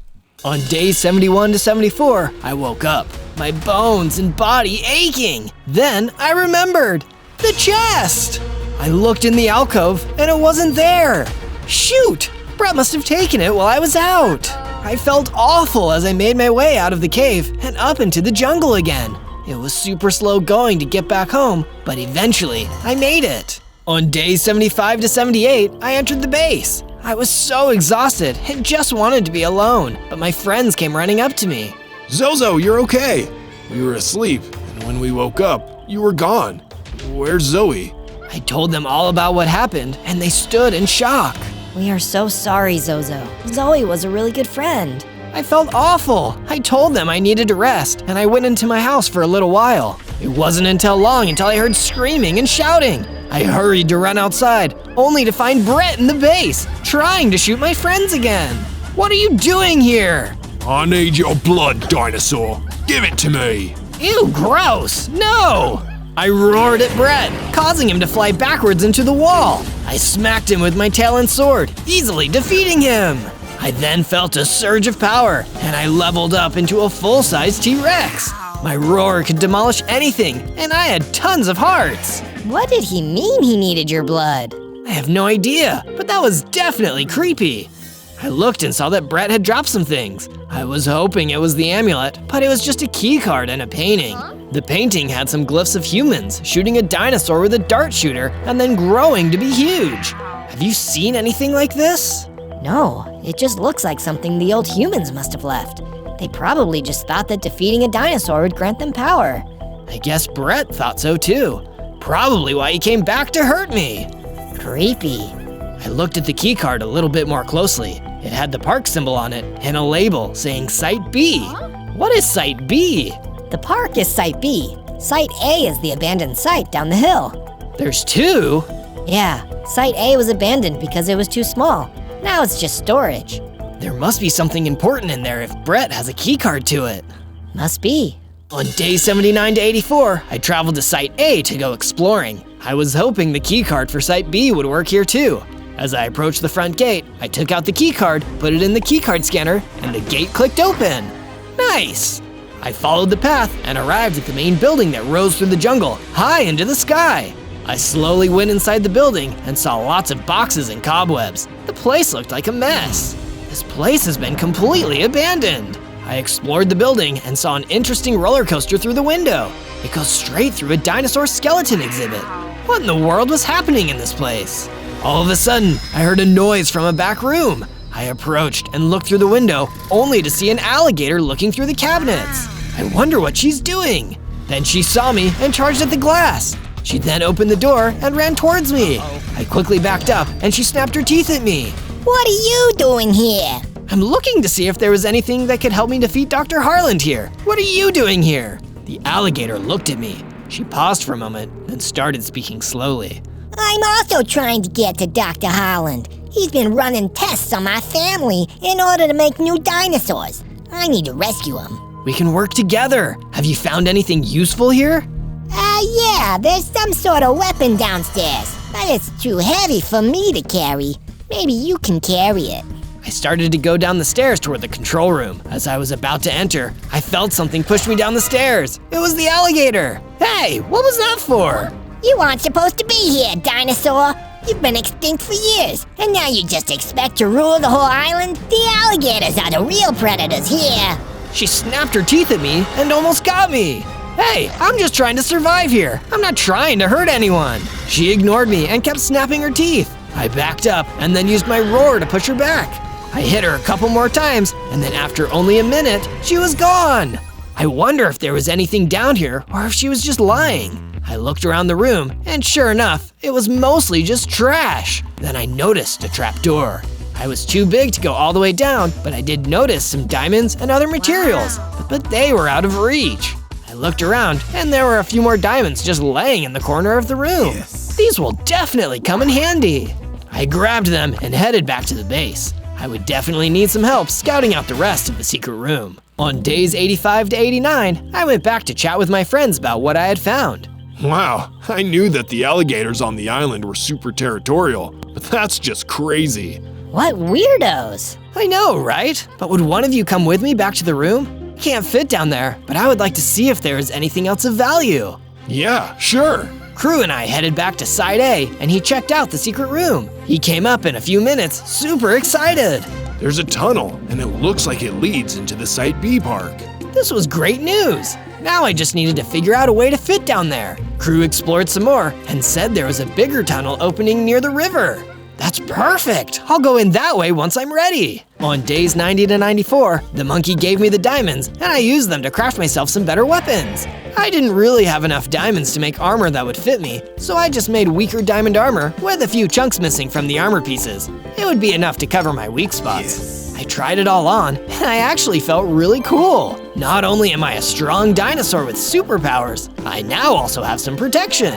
On days 71 to 74, I woke up, my bones and body aching. Then I remembered, the chest! I looked in the alcove and it wasn't there. Shoot! Brett must have taken it while I was out. I felt awful as I made my way out of the cave and up into the jungle again. It was super slow going to get back home, but eventually I made it. On days 75 to 78, I entered the base. I was so exhausted and just wanted to be alone, but my friends came running up to me. Zozo, you're okay. We were asleep, and when we woke up, you were gone. Where's Zoe? I told them all about what happened, and they stood in shock. We are so sorry, Zozo. Zoe was a really good friend. I felt awful. I told them I needed to rest, and I went into my house for a little while. It wasn't until I heard screaming and shouting. I hurried to run outside, only to find Brett in the base, trying to shoot my friends again. What are you doing here? I need your blood, Dinosaur. Give it to me. Ew, gross. No! I roared at Brett, causing him to fly backwards into the wall. I smacked him with my tail and sword, easily defeating him. I then felt a surge of power, and I leveled up into a full-size T-Rex. My roar could demolish anything, and I had tons of hearts. What did he mean he needed your blood? I have no idea, but that was definitely creepy. I looked and saw that Brett had dropped some things. I was hoping it was the amulet, but it was just a key card and a painting. The painting had some glyphs of humans shooting a dinosaur with a dart shooter and then growing to be huge. Have you seen anything like this? No, it just looks like something the old humans must have left. They probably just thought that defeating a dinosaur would grant them power. I guess Brett thought so too. Probably why he came back to hurt me. Creepy. I looked at the key card a little bit more closely. It had the park symbol on it and a label saying Site B. What is Site B? The park is Site B. Site A is the abandoned site down the hill. There's two? Yeah, Site A was abandoned because it was too small. Now it's just storage. There must be something important in there if Brett has a key card to it. Must be. On day 79 to 84, I traveled to Site A to go exploring. I was hoping the key card for Site B would work here too. As I approached the front gate, I took out the key card, put it in the key card scanner, and the gate clicked open. Nice! I followed the path and arrived at the main building that rose through the jungle, high into the sky. I slowly went inside the building and saw lots of boxes and cobwebs. The place looked like a mess. This place has been completely abandoned. I explored the building and saw an interesting roller coaster through the window. It goes straight through a dinosaur skeleton exhibit. What in the world was happening in this place? All of a sudden, I heard a noise from a back room. I approached and looked through the window, only to see an alligator looking through the cabinets. I wonder what she's doing. Then she saw me and charged at the glass. She then opened the door and ran towards me. I quickly backed up and she snapped her teeth at me. What are you doing here? I'm looking to see if there was anything that could help me defeat Dr. Harland here. What are you doing here? The alligator looked at me. She paused for a moment and started speaking slowly. I'm also trying to get to Dr. Harland. He's been running tests on my family in order to make new dinosaurs. I need to rescue him. We can work together. Have you found anything useful here? Yeah, there's some sort of weapon downstairs, but it's too heavy for me to carry. Maybe you can carry it. I started to go down the stairs toward the control room. As I was about to enter, I felt something push me down the stairs. It was the alligator. Hey, what was that for? You aren't supposed to be here, dinosaur. You've been extinct for years, and now you just expect to rule the whole island? The alligators are the real predators here. She snapped her teeth at me and almost got me. Hey, I'm just trying to survive here. I'm not trying to hurt anyone. She ignored me and kept snapping her teeth. I backed up and then used my roar to push her back. I hit her a couple more times, and then after only a minute, she was gone. I wonder if there was anything down here or if she was just lying. I looked around the room, and sure enough, it was mostly just trash. Then I noticed a trap door. I was too big to go all the way down, but I did notice some diamonds and other materials, but they were out of reach. I looked around, and there were a few more diamonds just laying in the corner of the room. These will definitely come in handy. I grabbed them and headed back to the base. I would definitely need some help scouting out the rest of the secret room. On days 85 to 89, I went back to chat with my friends about what I had found. Wow, I knew that the alligators on the island were super territorial, but that's just crazy. What weirdos. I know, right? But would one of you come with me back to the room? I can't fit down there, but I would like to see if there is anything else of value. Yeah, sure. Crew and I headed back to Side A, and he checked out the secret room. He came up in a few minutes, super excited. There's a tunnel, and it looks like it leads into the Site B park. This was great news. Now I just needed to figure out a way to fit down there. Crew explored some more and said there was a bigger tunnel opening near the river. That's perfect. I'll go in that way once I'm ready. On days 90 to 94, the monkey gave me the diamonds and I used them to craft myself some better weapons. I didn't really have enough diamonds to make armor that would fit me, so I just made weaker diamond armor with a few chunks missing from the armor pieces. It would be enough to cover my weak spots. I tried it all on, and I actually felt really cool. Not only am I a strong dinosaur with superpowers, I now also have some protection.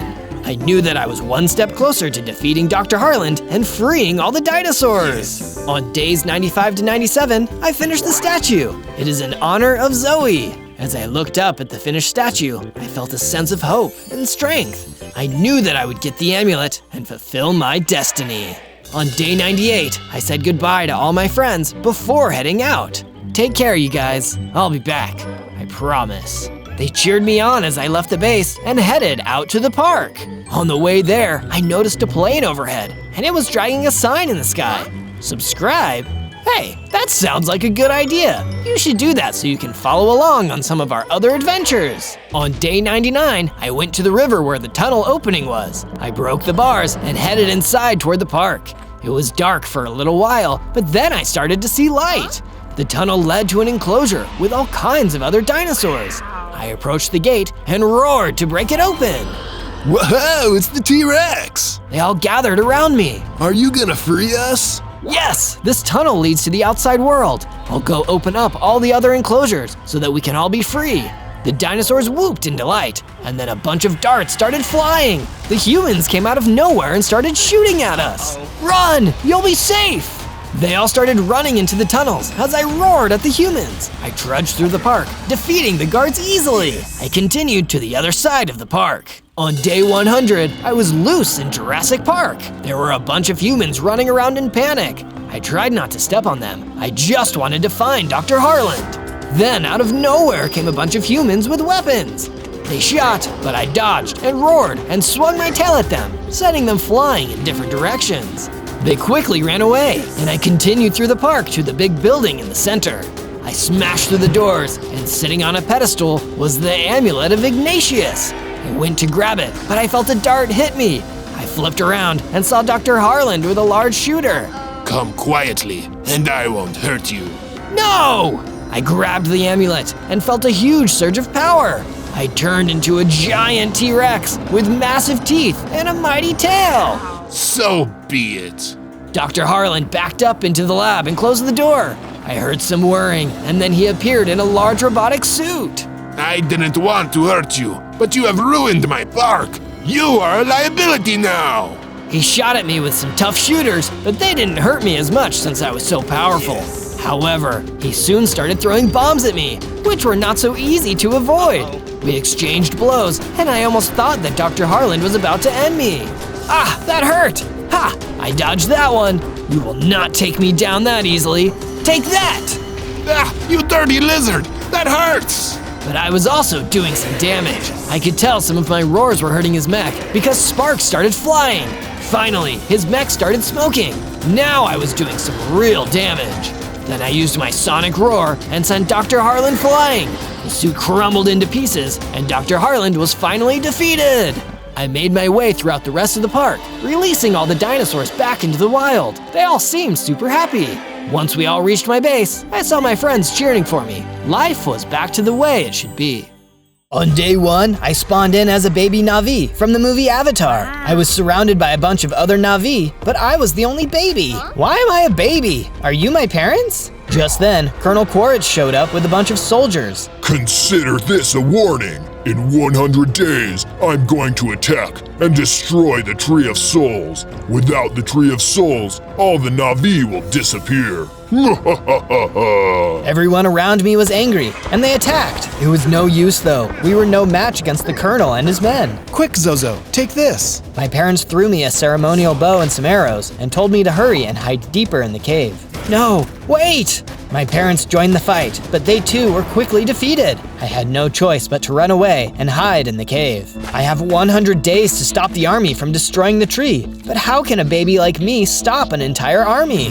I knew that I was one step closer to defeating Dr. Harland and freeing all the dinosaurs. On days 95 to 97, I finished the statue. It is in honor of Zoe. As I looked up at the finished statue, I felt a sense of hope and strength. I knew that I would get the amulet and fulfill my destiny. On day 98, I said goodbye to all my friends before heading out. Take care, you guys. I'll be back. I promise. They cheered me on as I left the base and headed out to the park. On the way there, I noticed a plane overhead, and it was dragging a sign in the sky. Subscribe? Hey, that sounds like a good idea. You should do that so you can follow along on some of our other adventures. On day 99, I went to the river where the tunnel opening was. I broke the bars and headed inside toward the park. It was dark for a little while, but then I started to see light. The tunnel led to an enclosure with all kinds of other dinosaurs. I approached the gate and roared to break it open. Whoa, it's the T-Rex! They all gathered around me. Are you gonna free us? Yes, this tunnel leads to the outside world. I'll go open up all the other enclosures so that we can all be free. The dinosaurs whooped in delight, and then a bunch of darts started flying. The humans came out of nowhere and started shooting at us. Run, you'll be safe! They all started running into the tunnels as I roared at the humans. I trudged through the park, defeating the guards easily. I continued to the other side of the park. On day 100, I was loose in Jurassic Park. There were a bunch of humans running around in panic. I tried not to step on them. I just wanted to find Dr. Harland. Then out of nowhere came a bunch of humans with weapons. They shot, but I dodged and roared and swung my tail at them, sending them flying in different directions. They quickly ran away, and I continued through the park to the big building in the center. I smashed through the doors, and sitting on a pedestal was the amulet of Ignatius. I went to grab it, but I felt a dart hit me. I flipped around and saw Dr. Harland with a large shooter. Come quietly, and I won't hurt you. No! I grabbed the amulet and felt a huge surge of power. I turned into a giant T-Rex with massive teeth and a mighty tail. So be it. Dr. Harland backed up into the lab and closed the door. I heard some whirring, and then he appeared in a large robotic suit. I didn't want to hurt you, but you have ruined my park. You are a liability now. He shot at me with some tough shooters, but they didn't hurt me as much since I was so powerful. However, he soon started throwing bombs at me, which were not so easy to avoid. We exchanged blows, and I almost thought that Dr. Harland was about to end me. Ah, that hurt! Ha! I dodged that one. You will not take me down that easily. Take that! Ah, you dirty lizard! That hurts! but I was also doing some damage. I could tell some of my roars were hurting his mech because sparks started flying. Finally, his mech started smoking. Now I was doing some real damage. Then I used my sonic roar and sent Dr. Harland flying. The suit crumbled into pieces, and Dr. Harland was finally defeated. I made my way throughout the rest of the park, releasing all the dinosaurs back into the wild. They all seemed super happy. Once we all reached my base, I saw my friends cheering for me. Life was back to the way it should be. On day 1, I spawned in as a baby Na'vi from the movie Avatar. I was surrounded by a bunch of other Na'vi, but I was the only baby. Why am I a baby? Are you my parents? Just then, Colonel Quaritch showed up with a bunch of soldiers. Consider this a warning. In 100 days, I'm going to attack and destroy the Tree of Souls. Without the Tree of Souls, all the Na'vi will disappear. Everyone around me was angry, and they attacked. It was no use though. We were no match against the Colonel and his men. Quick, Zozo, take this. My parents threw me a ceremonial bow and some arrows and told me to hurry and hide deeper in the cave. No, wait! My parents joined the fight, but they too were quickly defeated. I had no choice but to run away and hide in the cave. I have 100 days to stop the army from destroying the tree, but how can a baby like me stop an entire army?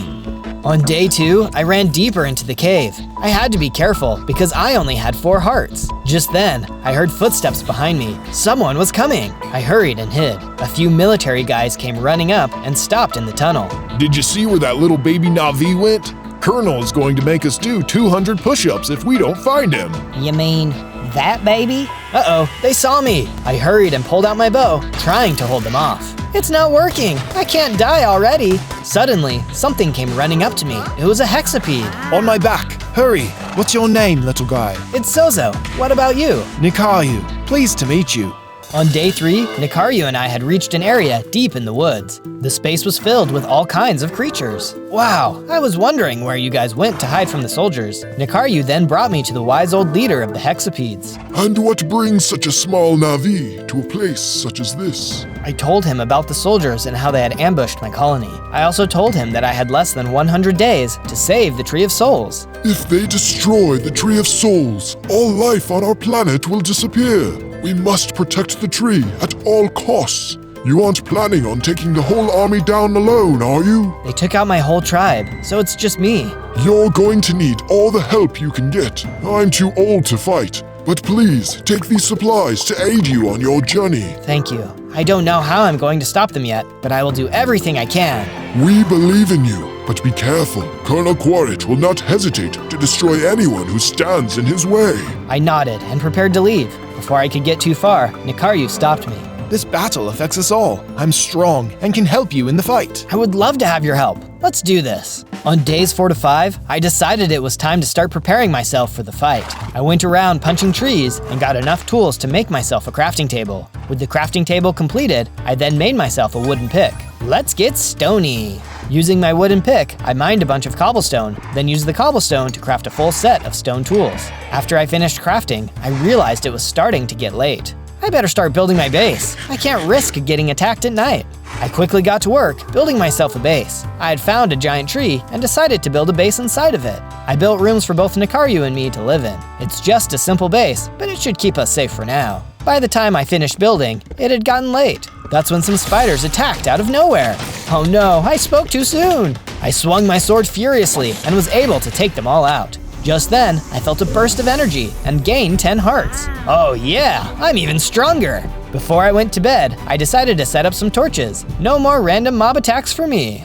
On day 2, I ran deeper into the cave. I had to be careful because I only had 4 hearts. Just then, I heard footsteps behind me. Someone was coming. I hurried and hid. A few military guys came running up and stopped in the tunnel. Did you see where that little baby Na'vi went? Colonel is going to make us do 200 push-ups if we don't find him. You mean that baby? Uh-oh, they saw me. I hurried and pulled out my bow, trying to hold them off. It's not working. I can't die already. Suddenly, something came running up to me. It was a hexapede. On my back. Hurry. What's your name, little guy? It's Zozo. What about you? Nikayu. Pleased to meet you. On day 3, Nikaru and I had reached an area deep in the woods. The space was filled with all kinds of creatures. Wow, I was wondering where you guys went to hide from the soldiers. Nikaru then brought me to the wise old leader of the hexapedes. And what brings such a small Na'vi to a place such as this? I told him about the soldiers and how they had ambushed my colony. I also told him that I had less than 100 days to save the Tree of Souls. If they destroy the Tree of Souls, all life on our planet will disappear. We must protect the tree at all costs. You aren't planning on taking the whole army down alone, are you? They took out my whole tribe, so it's just me. You're going to need all the help you can get. I'm too old to fight, but please take these supplies to aid you on your journey. Thank you. I don't know how I'm going to stop them yet, but I will do everything I can. We believe in you, but be careful. Colonel Quaritch will not hesitate to destroy anyone who stands in his way. I nodded and prepared to leave. Before I could get too far, Nikaru stopped me. This battle affects us all. I'm strong and can help you in the fight. I would love to have your help. Let's do this. On days 4 to 5, I decided it was time to start preparing myself for the fight. I went around punching trees and got enough tools to make myself a crafting table. With the crafting table completed, I then made myself a wooden pick. Let's get stony. Using my wooden pick, I mined a bunch of cobblestone, then used the cobblestone to craft a full set of stone tools. After I finished crafting, I realized it was starting to get late. I better start building my base. I can't risk getting attacked at night. I quickly got to work, building myself a base. I had found a giant tree and decided to build a base inside of it. I built rooms for both Nikaru and me to live in. It's just a simple base, but it should keep us safe for now. By the time I finished building, it had gotten late. That's when some spiders attacked out of nowhere. Oh no, I spoke too soon. I swung my sword furiously and was able to take them all out. Just then, I felt a burst of energy and gained 10 hearts. Oh yeah, I'm even stronger. Before I went to bed, I decided to set up some torches. No more random mob attacks for me.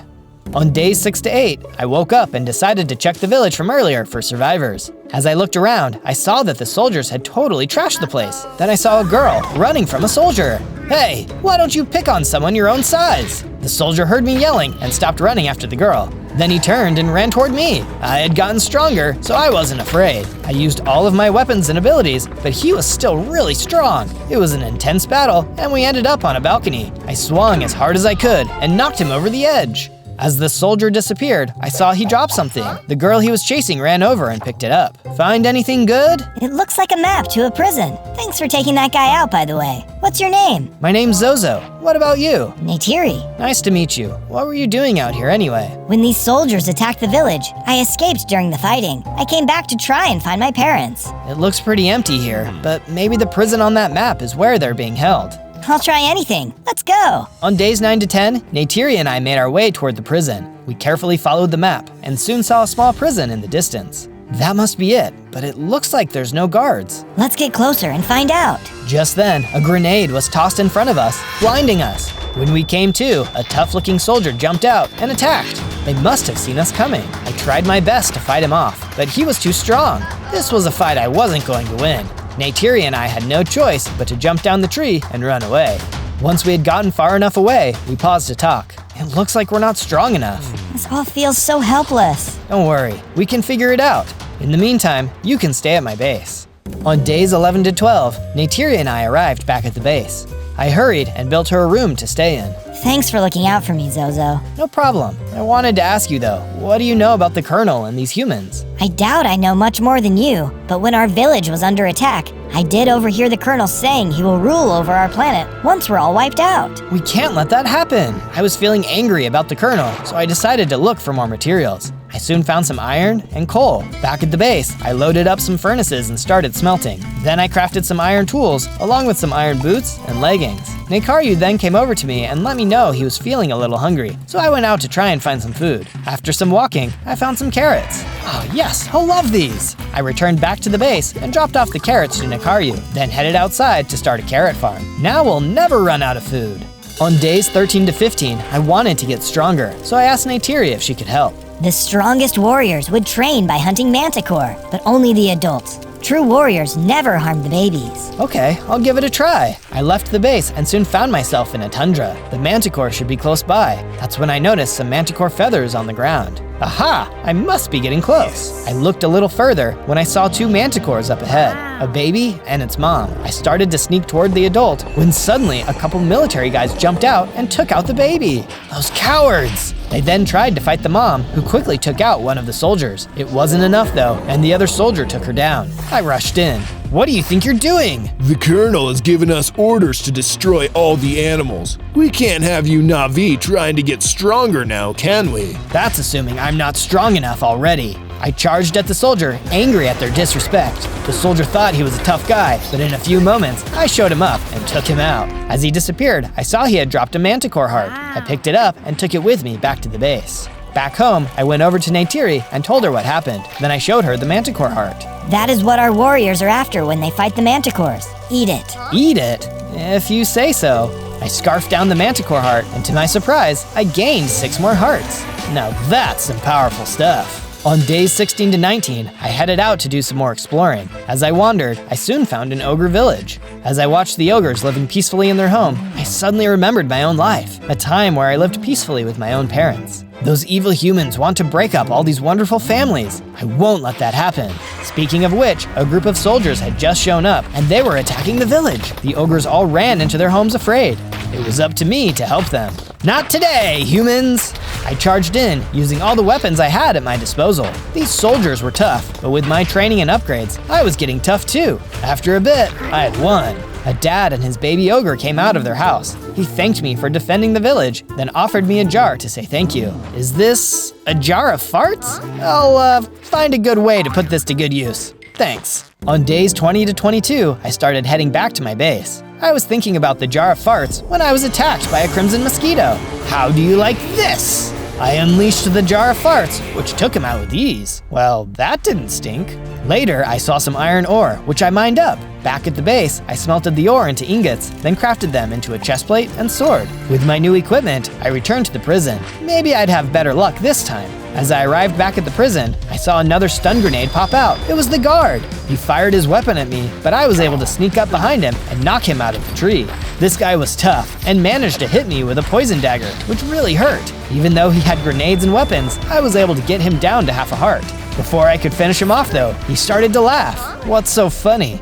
On days 6 to 8, I woke up and decided to check the village from earlier for survivors. As I looked around, I saw that the soldiers had totally trashed the place. Then I saw a girl running from a soldier. Hey, why don't you pick on someone your own size? The soldier heard me yelling and stopped running after the girl. Then he turned and ran toward me. I had gotten stronger, so I wasn't afraid. I used all of my weapons and abilities, but he was still really strong. It was an intense battle, and we ended up on a balcony. I swung as hard as I could and knocked him over the edge. As the soldier disappeared, I saw he dropped something. The girl he was chasing ran over and picked it up. Find anything good? It looks like a map to a prison. Thanks for taking that guy out, by the way. What's your name? My name's Zozo. What about you? Neytiri. Nice to meet you. What were you doing out here anyway? When these soldiers attacked the village, I escaped during the fighting. I came back to try and find my parents. It looks pretty empty here, but maybe the prison on that map is where they're being held. I'll try anything. Let's go. On days 9 to 10, Neytiri and I made our way toward the prison. We carefully followed the map and soon saw a small prison in the distance. That must be it, but it looks like there's no guards. Let's get closer and find out. Just then, a grenade was tossed in front of us, blinding us. When we came to, a tough-looking soldier jumped out and attacked. They must have seen us coming. I tried my best to fight him off, but he was too strong. This was a fight I wasn't going to win. Neytiri and I had no choice but to jump down the tree and run away. Once we had gotten far enough away, we paused to talk. It looks like we're not strong enough. This all feels so helpless. Don't worry, we can figure it out. In the meantime, you can stay at my base. On days 11 to 12, Neytiri and I arrived back at the base. I hurried and built her a room to stay in. Thanks for looking out for me, Zozo. No problem. I wanted to ask you though, what do you know about the Colonel and these humans? I doubt I know much more than you, but when our village was under attack, I did overhear the Colonel saying he will rule over our planet once we're all wiped out. We can't let that happen. I was feeling angry about the Colonel, so I decided to look for more materials. I soon found some iron and coal. Back at the base, I loaded up some furnaces and started smelting. Then I crafted some iron tools, along with some iron boots and leggings. Neytiri then came over to me and let me know he was feeling a little hungry, so I went out to try and find some food. After some walking, I found some carrots. Oh yes, he'll love these! I returned back to the base and dropped off the carrots to Neytiri, then headed outside to start a carrot farm. Now we'll never run out of food. On days 13 to 15, I wanted to get stronger, so I asked Neytiri if she could help. The strongest warriors would train by hunting manticore, but only the adults. True warriors never harm the babies. Okay, I'll give it a try. I left the base and soon found myself in a tundra. The manticore should be close by. That's when I noticed some manticore feathers on the ground. Aha! I must be getting close. I looked a little further when I saw 2 manticores up ahead, a baby and its mom. I started to sneak toward the adult when suddenly a couple military guys jumped out and took out the baby. Those cowards! They then tried to fight the mom, who quickly took out one of the soldiers. It wasn't enough though, and the other soldier took her down. I rushed in. What do you think you're doing? The Colonel has given us orders to destroy all the animals. We can't have you Na'vi trying to get stronger now, can we? That's assuming I'm not strong enough already. I charged at the soldier, angry at their disrespect. The soldier thought he was a tough guy, but in a few moments, I showed him up and took him out. As he disappeared, I saw he had dropped a manticore heart. I picked it up and took it with me back to the base. Back home, I went over to Neytiri and told her what happened. Then I showed her the manticore heart. That is what our warriors are after when they fight the manticores. Eat it. Eat it? If you say so. I scarfed down the manticore heart, and to my surprise, I gained 6 more hearts. Now that's some powerful stuff. On days 16 to 19, I headed out to do some more exploring. As I wandered, I soon found an ogre village. As I watched the ogres living peacefully in their home, I suddenly remembered my own life, a time where I lived peacefully with my own parents. Those evil humans want to break up all these wonderful families. I won't let that happen. Speaking of which, a group of soldiers had just shown up, and they were attacking the village. The ogres all ran into their homes afraid. It was up to me to help them. Not today, humans! I charged in, using all the weapons I had at my disposal. These soldiers were tough, but with my training and upgrades, I was getting tough too. After a bit, I had won. A dad and his baby ogre came out of their house. He thanked me for defending the village, then offered me a jar to say thank you. Is this a jar of farts? I'll find a good way to put this to good use. Thanks. On days 20 to 22, I started heading back to my base. I was thinking about the jar of farts when I was attacked by a crimson mosquito. How do you like this? I unleashed the jar of farts, which took him out with ease. Well, that didn't stink. Later, I saw some iron ore, which I mined up. Back at the base, I smelted the ore into ingots, then crafted them into a chestplate and sword. With my new equipment, I returned to the prison. Maybe I'd have better luck this time. As I arrived back at the prison, I saw another stun grenade pop out. It was the guard. He fired his weapon at me, but I was able to sneak up behind him and knock him out of the tree. This guy was tough and managed to hit me with a poison dagger, which really hurt. Even though he had grenades and weapons, I was able to get him down to half a heart. Before I could finish him off though, he started to laugh. What's so funny?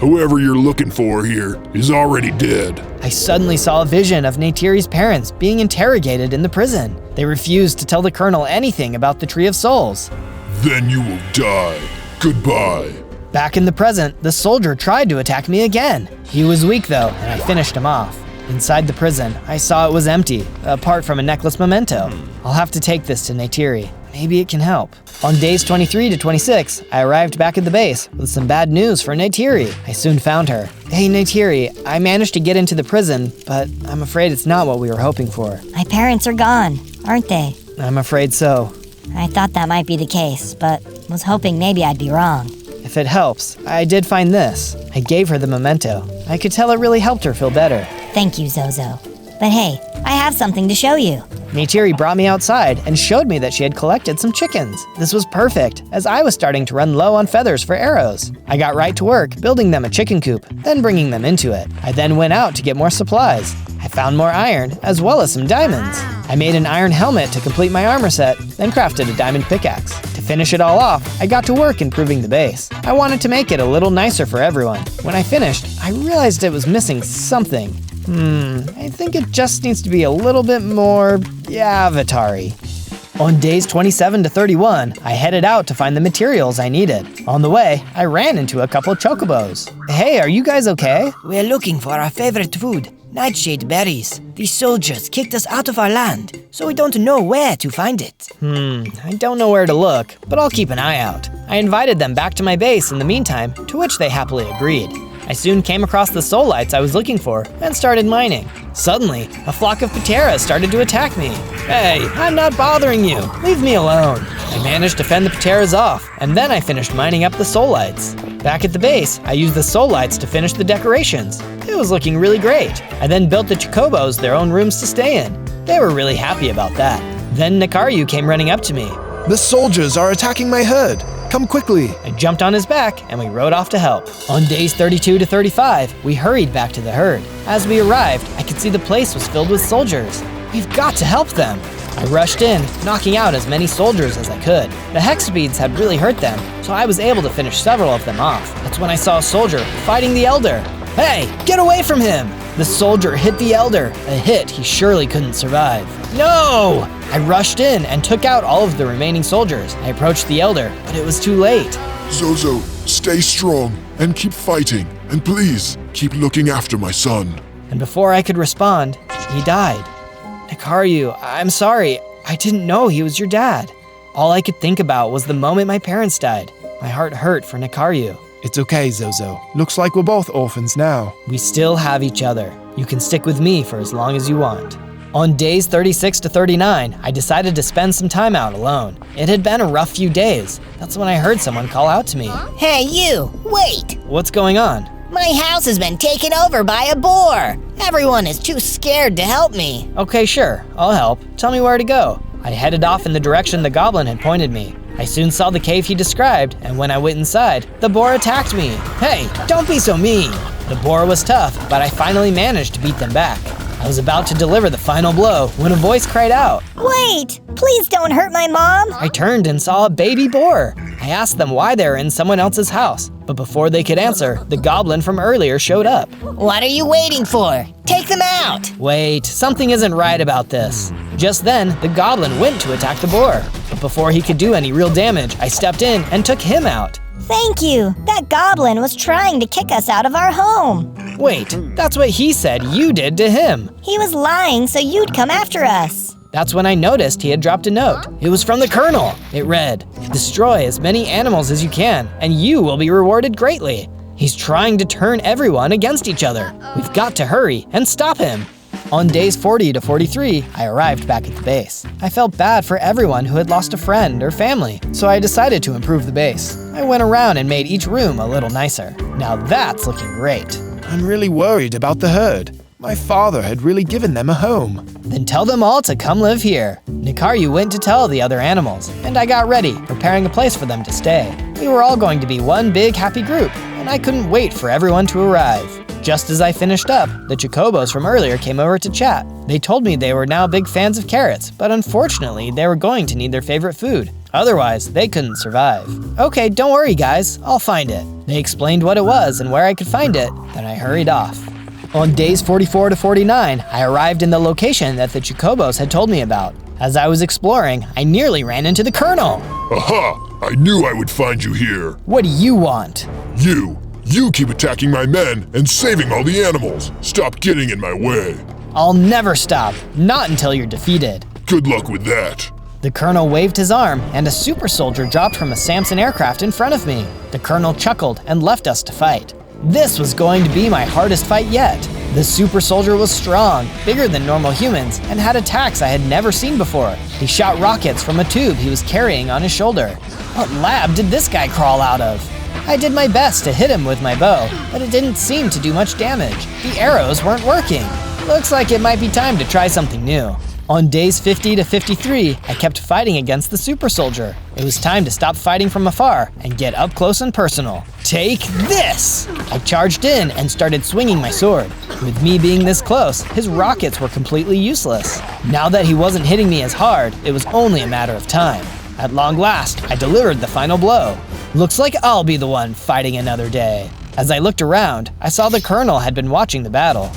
Whoever you're looking for here is already dead. I suddenly saw a vision of Neytiri's parents being interrogated in the prison. They refused to tell the Colonel anything about the Tree of Souls. Then you will die. Goodbye. Back in the present, the soldier tried to attack me again. He was weak though, and I finished him off. Inside the prison, I saw it was empty, apart from a necklace memento. I'll have to take this to Neytiri. Maybe it can help. On days 23 to 26, I arrived back at the base with some bad news for Neytiri. I soon found her. Hey Neytiri, I managed to get into the prison, but I'm afraid it's not what we were hoping for. My parents are gone, aren't they? I'm afraid so. I thought that might be the case, but was hoping maybe I'd be wrong. If it helps, I did find this. I gave her the memento. I could tell it really helped her feel better. Thank you, Zozo. But hey, I have something to show you. Neytiri brought me outside and showed me that she had collected some chickens. This was perfect, as I was starting to run low on feathers for arrows. I got right to work building them a chicken coop, then bringing them into it. I then went out to get more supplies. I found more iron, as well as some diamonds. I made an iron helmet to complete my armor set, then crafted a diamond pickaxe. To finish it all off, I got to work improving the base. I wanted to make it a little nicer for everyone. When I finished, I realized it was missing something. I think it just needs to be a little bit more avatar-y. On days 27 to 31, I headed out to find the materials I needed. On the way, I ran into a couple chocobos. Hey, are you guys okay? We're looking for our favorite food, nightshade berries. These soldiers kicked us out of our land, so we don't know where to find it. I don't know where to look, but I'll keep an eye out. I invited them back to my base in the meantime, to which they happily agreed. I soon came across the soul lights I was looking for and started mining. Suddenly, a flock of pateras started to attack me. Hey, I'm not bothering you. Leave me alone. I managed to fend the pateras off, and then I finished mining up the soul lights. Back at the base, I used the soul lights to finish the decorations. It was looking really great. I then built the chocobos their own rooms to stay in. They were really happy about that. Then Nekaru came running up to me. The soldiers are attacking my herd. Come quickly. I jumped on his back and we rode off to help. On days 32 to 35, we hurried back to the herd. As we arrived, I could see the place was filled with soldiers. We've got to help them. I rushed in, knocking out as many soldiers as I could. The hex beads had really hurt them, so I was able to finish several of them off. That's when I saw a soldier fighting the elder. Hey, get away from him! The soldier hit the elder, a hit he surely couldn't survive. No! I rushed in and took out all of the remaining soldiers. I approached the elder, but it was too late. Zozo, stay strong and keep fighting. And please, keep looking after my son. And before I could respond, he died. Nekaru, I'm sorry. I didn't know he was your dad. All I could think about was the moment my parents died. My heart hurt for Nekaru. It's okay, Zozo. Looks like we're both orphans now. We still have each other. You can stick with me for as long as you want. On days 36 to 39, I decided to spend some time out alone. It had been a rough few days. That's when I heard someone call out to me. Hey, you! Wait! What's going on? My house has been taken over by a boar! Everyone is too scared to help me. Okay, sure. I'll help. Tell me where to go. I headed off in the direction the goblin had pointed me. I soon saw the cave he described, and when I went inside, the boar attacked me. Hey, don't be so mean! The boar was tough, but I finally managed to beat them back. I was about to deliver the final blow when a voice cried out. Wait! Please don't hurt my mom! I turned and saw a baby boar. I asked them why they were in someone else's house, but before they could answer, the goblin from earlier showed up. What are you waiting for? Take them out! Wait, something isn't right about this. Just then, the goblin went to attack the boar. But before he could do any real damage, I stepped in and took him out. Thank you! That goblin was trying to kick us out of our home. Wait, that's what he said you did to him. He was lying so you'd come after us. That's when I noticed he had dropped a note. It was from the Colonel. It read, "Destroy as many animals as you can, and you will be rewarded greatly." He's trying to turn everyone against each other. We've got to hurry and stop him. On days 40 to 43, I arrived back at the base. I felt bad for everyone who had lost a friend or family, so I decided to improve the base. I went around and made each room a little nicer. Now that's looking great. I'm really worried about the herd. My father had really given them a home. Then tell them all to come live here. Nekaru went to tell the other animals, and I got ready, preparing a place for them to stay. We were all going to be one big happy group, and I couldn't wait for everyone to arrive. Just as I finished up, the chocobos from earlier came over to chat. They told me they were now big fans of carrots, but unfortunately they were going to need their favorite food. Otherwise, they couldn't survive. Okay, don't worry guys, I'll find it. They explained what it was and where I could find it, then I hurried off. On days 44 to 49, I arrived in the location that the Chocobos had told me about. As I was exploring, I nearly ran into the Colonel. Aha! I knew I would find you here. What do you want? You keep attacking my men and saving all the animals. Stop getting in my way. I'll never stop, not until you're defeated. Good luck with that. The Colonel waved his arm, and a super soldier dropped from a Samson aircraft in front of me. The Colonel chuckled and left us to fight. This was going to be my hardest fight yet. The super soldier was strong, bigger than normal humans, and had attacks I had never seen before. He shot rockets from a tube he was carrying on his shoulder. What lab did this guy crawl out of? I did my best to hit him with my bow, but it didn't seem to do much damage. The arrows weren't working. Looks like it might be time to try something new. On days 50 to 53, I kept fighting against the super soldier. It was time to stop fighting from afar and get up close and personal. Take this! I charged in and started swinging my sword. With me being this close, his rockets were completely useless. Now that he wasn't hitting me as hard, it was only a matter of time. At long last, I delivered the final blow. Looks like I'll be the one fighting another day. As I looked around, I saw the Colonel had been watching the battle.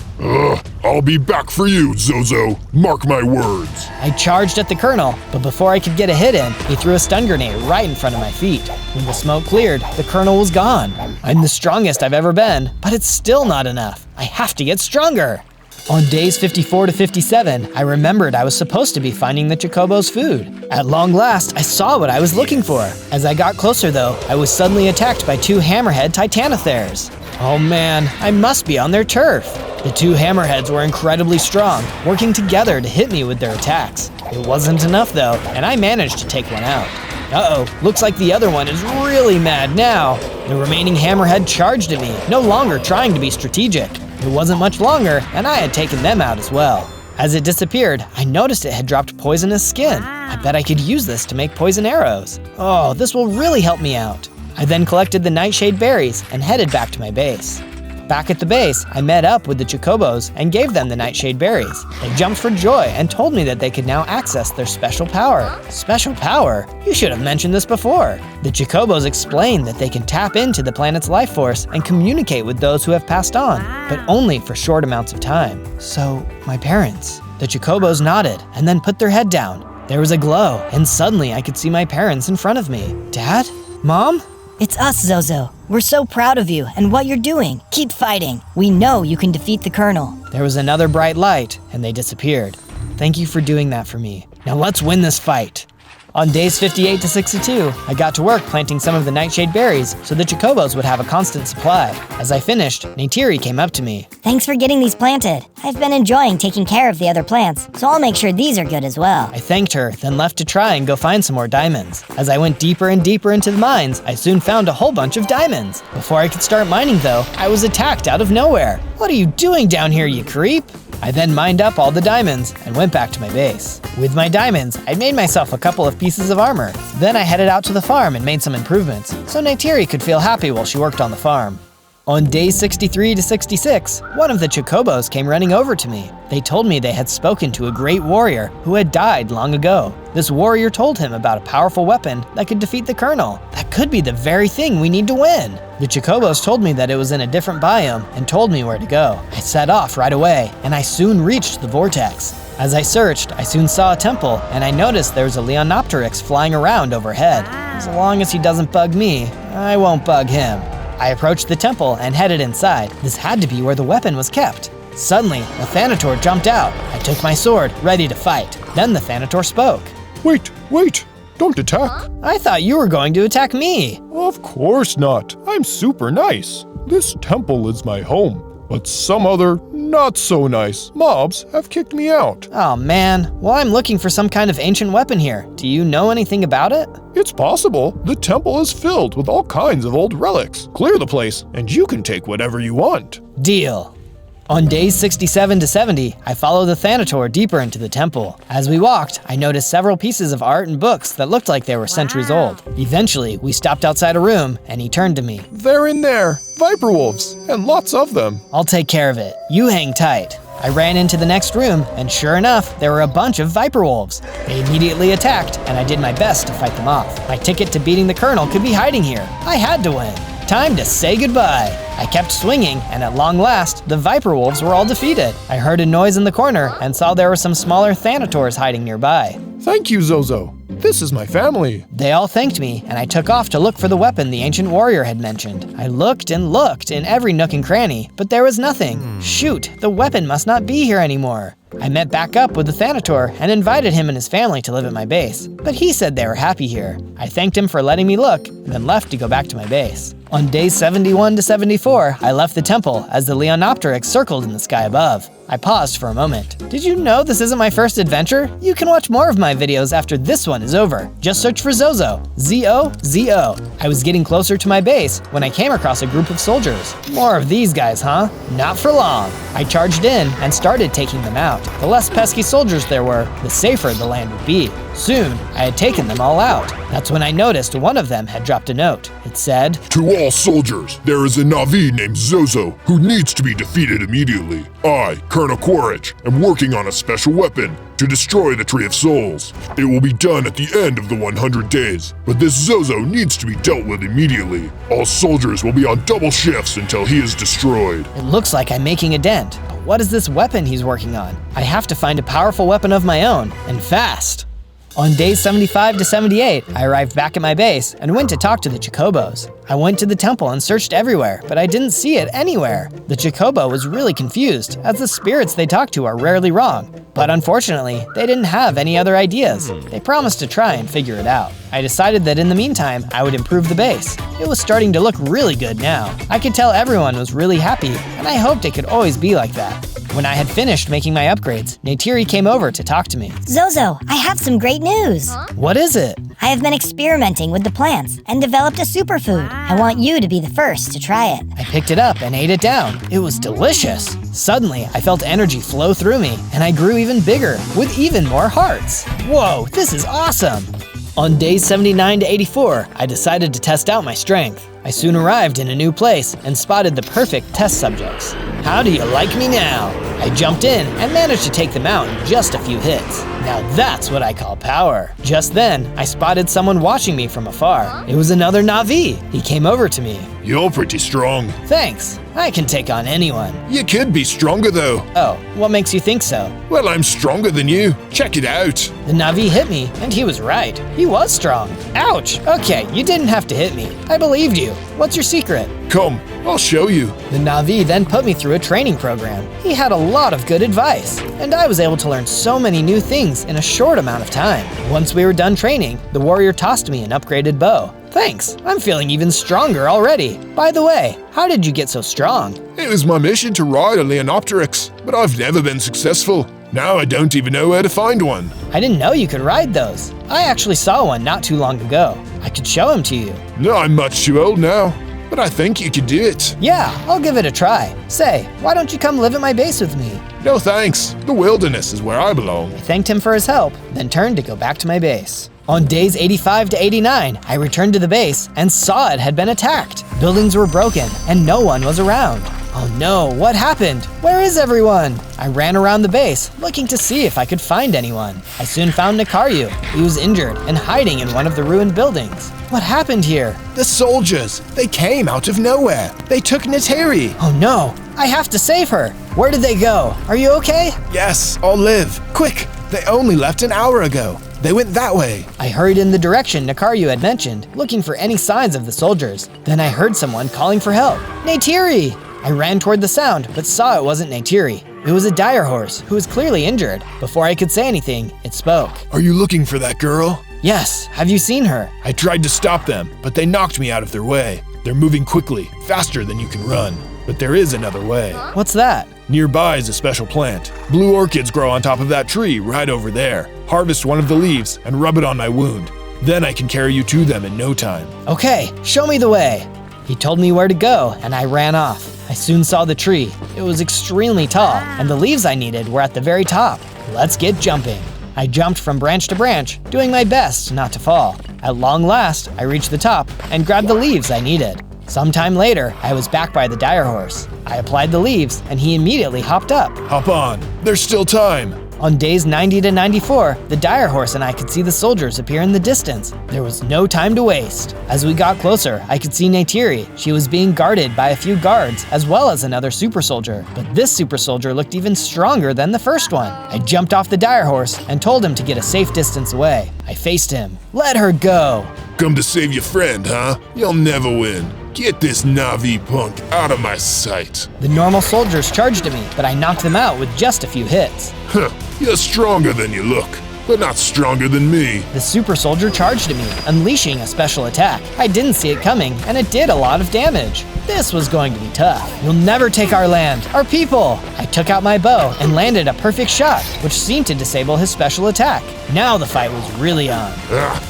I'll be back for you, Zozo. Mark my words. I charged at the Colonel, but before I could get a hit in, he threw a stun grenade right in front of my feet. When the smoke cleared, the Colonel was gone. I'm the strongest I've ever been, but it's still not enough. I have to get stronger. On days 54 to 57, I remembered I was supposed to be finding the Chocobo's food. At long last, I saw what I was looking for. As I got closer though, I was suddenly attacked by two hammerhead titanothers. Oh man, I must be on their turf. The two hammerheads were incredibly strong, working together to hit me with their attacks. It wasn't enough though, and I managed to take one out. Uh-oh, looks like the other one is really mad now. The remaining hammerhead charged at me, no longer trying to be strategic. It wasn't much longer, and I had taken them out as well. As it disappeared, I noticed it had dropped poisonous skin. I bet I could use this to make poison arrows. Oh, this will really help me out. I then collected the nightshade berries and headed back to my base. Back at the base, I met up with the Chocobos and gave them the nightshade berries. They jumped for joy and told me that they could now access their special power. Special power? You should have mentioned this before. The Chocobos explained that they can tap into the planet's life force and communicate with those who have passed on, but only for short amounts of time. So, my parents. The Chocobos nodded and then put their head down. There was a glow, and suddenly I could see my parents in front of me. Dad? Mom? It's us, Zozo. We're so proud of you and what you're doing. Keep fighting. We know you can defeat the Colonel. There was another bright light, and they disappeared. Thank you for doing that for me. Now let's win this fight. On days 58 to 62, I got to work planting some of the nightshade berries so the Chocobos would have a constant supply. As I finished, Neytiri came up to me. Thanks for getting these planted. I've been enjoying taking care of the other plants, so I'll make sure these are good as well. I thanked her, then left to try and go find some more diamonds. As I went deeper and deeper into the mines, I soon found a whole bunch of diamonds. Before I could start mining though, I was attacked out of nowhere. What are you doing down here, you creep? I then mined up all the diamonds and went back to my base. With my diamonds, I made myself a couple of pieces of armor. Then I headed out to the farm and made some improvements, so Neytiri could feel happy while she worked on the farm. On days 63 to 66, one of the Chocobos came running over to me. They told me they had spoken to a great warrior who had died long ago. This warrior told him about a powerful weapon that could defeat the Colonel. That could be the very thing we need to win. The Chocobos told me that it was in a different biome and told me where to go. I set off right away, and I soon reached the vortex. As I searched, I soon saw a temple, and I noticed there was a Leonopteryx flying around overhead. As long as he doesn't bug me, I won't bug him. I approached the temple and headed inside. This had to be where the weapon was kept. Suddenly, a Thanator jumped out. I took my sword, ready to fight. Then the Thanator spoke. Wait, don't attack. I thought you were going to attack me. Of course not. I'm super nice. This temple is my home, but some other not so nice mobs have kicked me out. Oh man, well I'm looking for some kind of ancient weapon here. Do you know anything about it? It's possible. The temple is filled with all kinds of old relics. Clear the place, and you can take whatever you want. Deal. On days 67 to 70, I followed the Thanator deeper into the temple. As we walked, I noticed several pieces of art and books that looked like they were centuries old. Eventually, we stopped outside a room, and he turned to me. They're in there. Viper wolves, and lots of them. I'll take care of it. You hang tight. I ran into the next room, and sure enough, there were a bunch of Viper wolves. They immediately attacked, and I did my best to fight them off. My ticket to beating the Colonel could be hiding here. I had to win. Time to say goodbye. I kept swinging, and at long last, the Viper Wolves were all defeated. I heard a noise in the corner and saw there were some smaller Thanators hiding nearby. Thank you, Zozo. This is my family. They all thanked me, and I took off to look for the weapon the ancient warrior had mentioned. I looked and looked in every nook and cranny, but there was nothing. Shoot, the weapon must not be here anymore. I met back up with the Thanator and invited him and his family to live at my base, but he said they were happy here. I thanked him for letting me look, and then left to go back to my base. On days 71 to 74, I left the temple as the Leonopteryx circled in the sky above. I paused for a moment. Did you know this isn't my first adventure? You can watch more of my videos after this one is over. Just search for Zozo, Z-O-Z-O. I was getting closer to my base when I came across a group of soldiers. More of these guys, huh? Not for long. I charged in and started taking them out. The less pesky soldiers there were, the safer the land would be. Soon, I had taken them all out. That's when I noticed one of them had dropped a note. It said, To all soldiers, there is a Na'vi named Zozo who needs to be defeated immediately. I, Colonel Quaritch, am working on a special weapon to destroy the Tree of Souls. It will be done at the end of the 100 days, but this Zozo needs to be dealt with immediately. All soldiers will be on double shifts until he is destroyed. It looks like I'm making a dent, but what is this weapon he's working on? I have to find a powerful weapon of my own, and fast. On days 75 to 78, I arrived back at my base and went to talk to the Chocobos. I went to the temple and searched everywhere, but I didn't see it anywhere. The Chocobo was really confused, as the spirits they talk to are rarely wrong. But unfortunately, they didn't have any other ideas. They promised to try and figure it out. I decided that in the meantime, I would improve the base. It was starting to look really good now. I could tell everyone was really happy, and I hoped it could always be like that. When I had finished making my upgrades, Neytiri came over to talk to me. Zozo, I have some great news. What is it? I have been experimenting with the plants and developed a superfood. I want you to be the first to try it. I picked it up and ate it down. It was delicious. Suddenly, I felt energy flow through me, and I grew even bigger, with even more hearts. Whoa, this is awesome! On days 79 to 84, I decided to test out my strength. I soon arrived in a new place and spotted the perfect test subjects. How do you like me now? I jumped in and managed to take them out in just a few hits. Now that's what I call power. Just then, I spotted someone watching me from afar. It was another Na'vi. He came over to me. You're pretty strong. Thanks. I can take on anyone. You could be stronger though. Oh, what makes you think so? Well, I'm stronger than you. Check it out. The Na'vi hit me, and he was right. He was strong. Ouch! Okay, you didn't have to hit me. I believed you. What's your secret? Come, I'll show you. The Na'vi then put me through a training program. He had a lot of good advice, and I was able to learn so many new things in a short amount of time. Once we were done training, the warrior tossed me an upgraded bow. Thanks, I'm feeling even stronger already. By the way, how did you get so strong? It was my mission to ride a Leonopteryx, but I've never been successful. Now I don't even know where to find one. I didn't know you could ride those. I actually saw one not too long ago. I could show him to you. No, I'm much too old now, but I think you could do it. Yeah, I'll give it a try. Say, why don't you come live at my base with me? No thanks. The wilderness is where I belong. I thanked him for his help, then turned to go back to my base. On days 85 to 89, I returned to the base and saw it had been attacked. Buildings were broken and no one was around. Oh no, what happened? Where is everyone? I ran around the base, looking to see if I could find anyone. I soon found Nikaryu. He was injured and hiding in one of the ruined buildings. What happened here? The soldiers, they came out of nowhere. They took Neytiri. Oh no, I have to save her. Where did they go? Are you okay? Yes, I'll live. Quick, they only left an hour ago. They went that way. I hurried in the direction Nikaryu had mentioned, looking for any signs of the soldiers. Then I heard someone calling for help. Neytiri! I ran toward the sound, but saw it wasn't Neytiri. It was a dire horse, who was clearly injured. Before I could say anything, it spoke. Are you looking for that girl? Yes, have you seen her? I tried to stop them, but they knocked me out of their way. They're moving quickly, faster than you can run. But there is another way. What's that? Nearby is a special plant. Blue orchids grow on top of that tree right over there. Harvest one of the leaves and rub it on my wound. Then I can carry you to them in no time. Okay, show me the way. He told me where to go, and I ran off. I soon saw the tree. It was extremely tall, and the leaves I needed were at the very top. Let's get jumping. I jumped from branch to branch, doing my best not to fall. At long last, I reached the top and grabbed the leaves I needed. Sometime later, I was back by the dire horse. I applied the leaves, and he immediately hopped up. Hop on, there's still time. On days 90 to 94, the dire horse and I could see the soldiers appear in the distance. There was no time to waste. As we got closer, I could see Neytiri. She was being guarded by a few guards, as well as another super soldier. But this super soldier looked even stronger than the first one. I jumped off the dire horse and told him to get a safe distance away. I faced him. Let her go! Come to save your friend, huh? You'll never win. Get this Na'vi punk out of my sight. The normal soldiers charged at me, but I knocked them out with just a few hits. Huh, you're stronger than you look, but not stronger than me. The super soldier charged at me, unleashing a special attack. I didn't see it coming, and it did a lot of damage. This was going to be tough. You'll never take our land, our people! I took out my bow and landed a perfect shot, which seemed to disable his special attack. Now the fight was really on.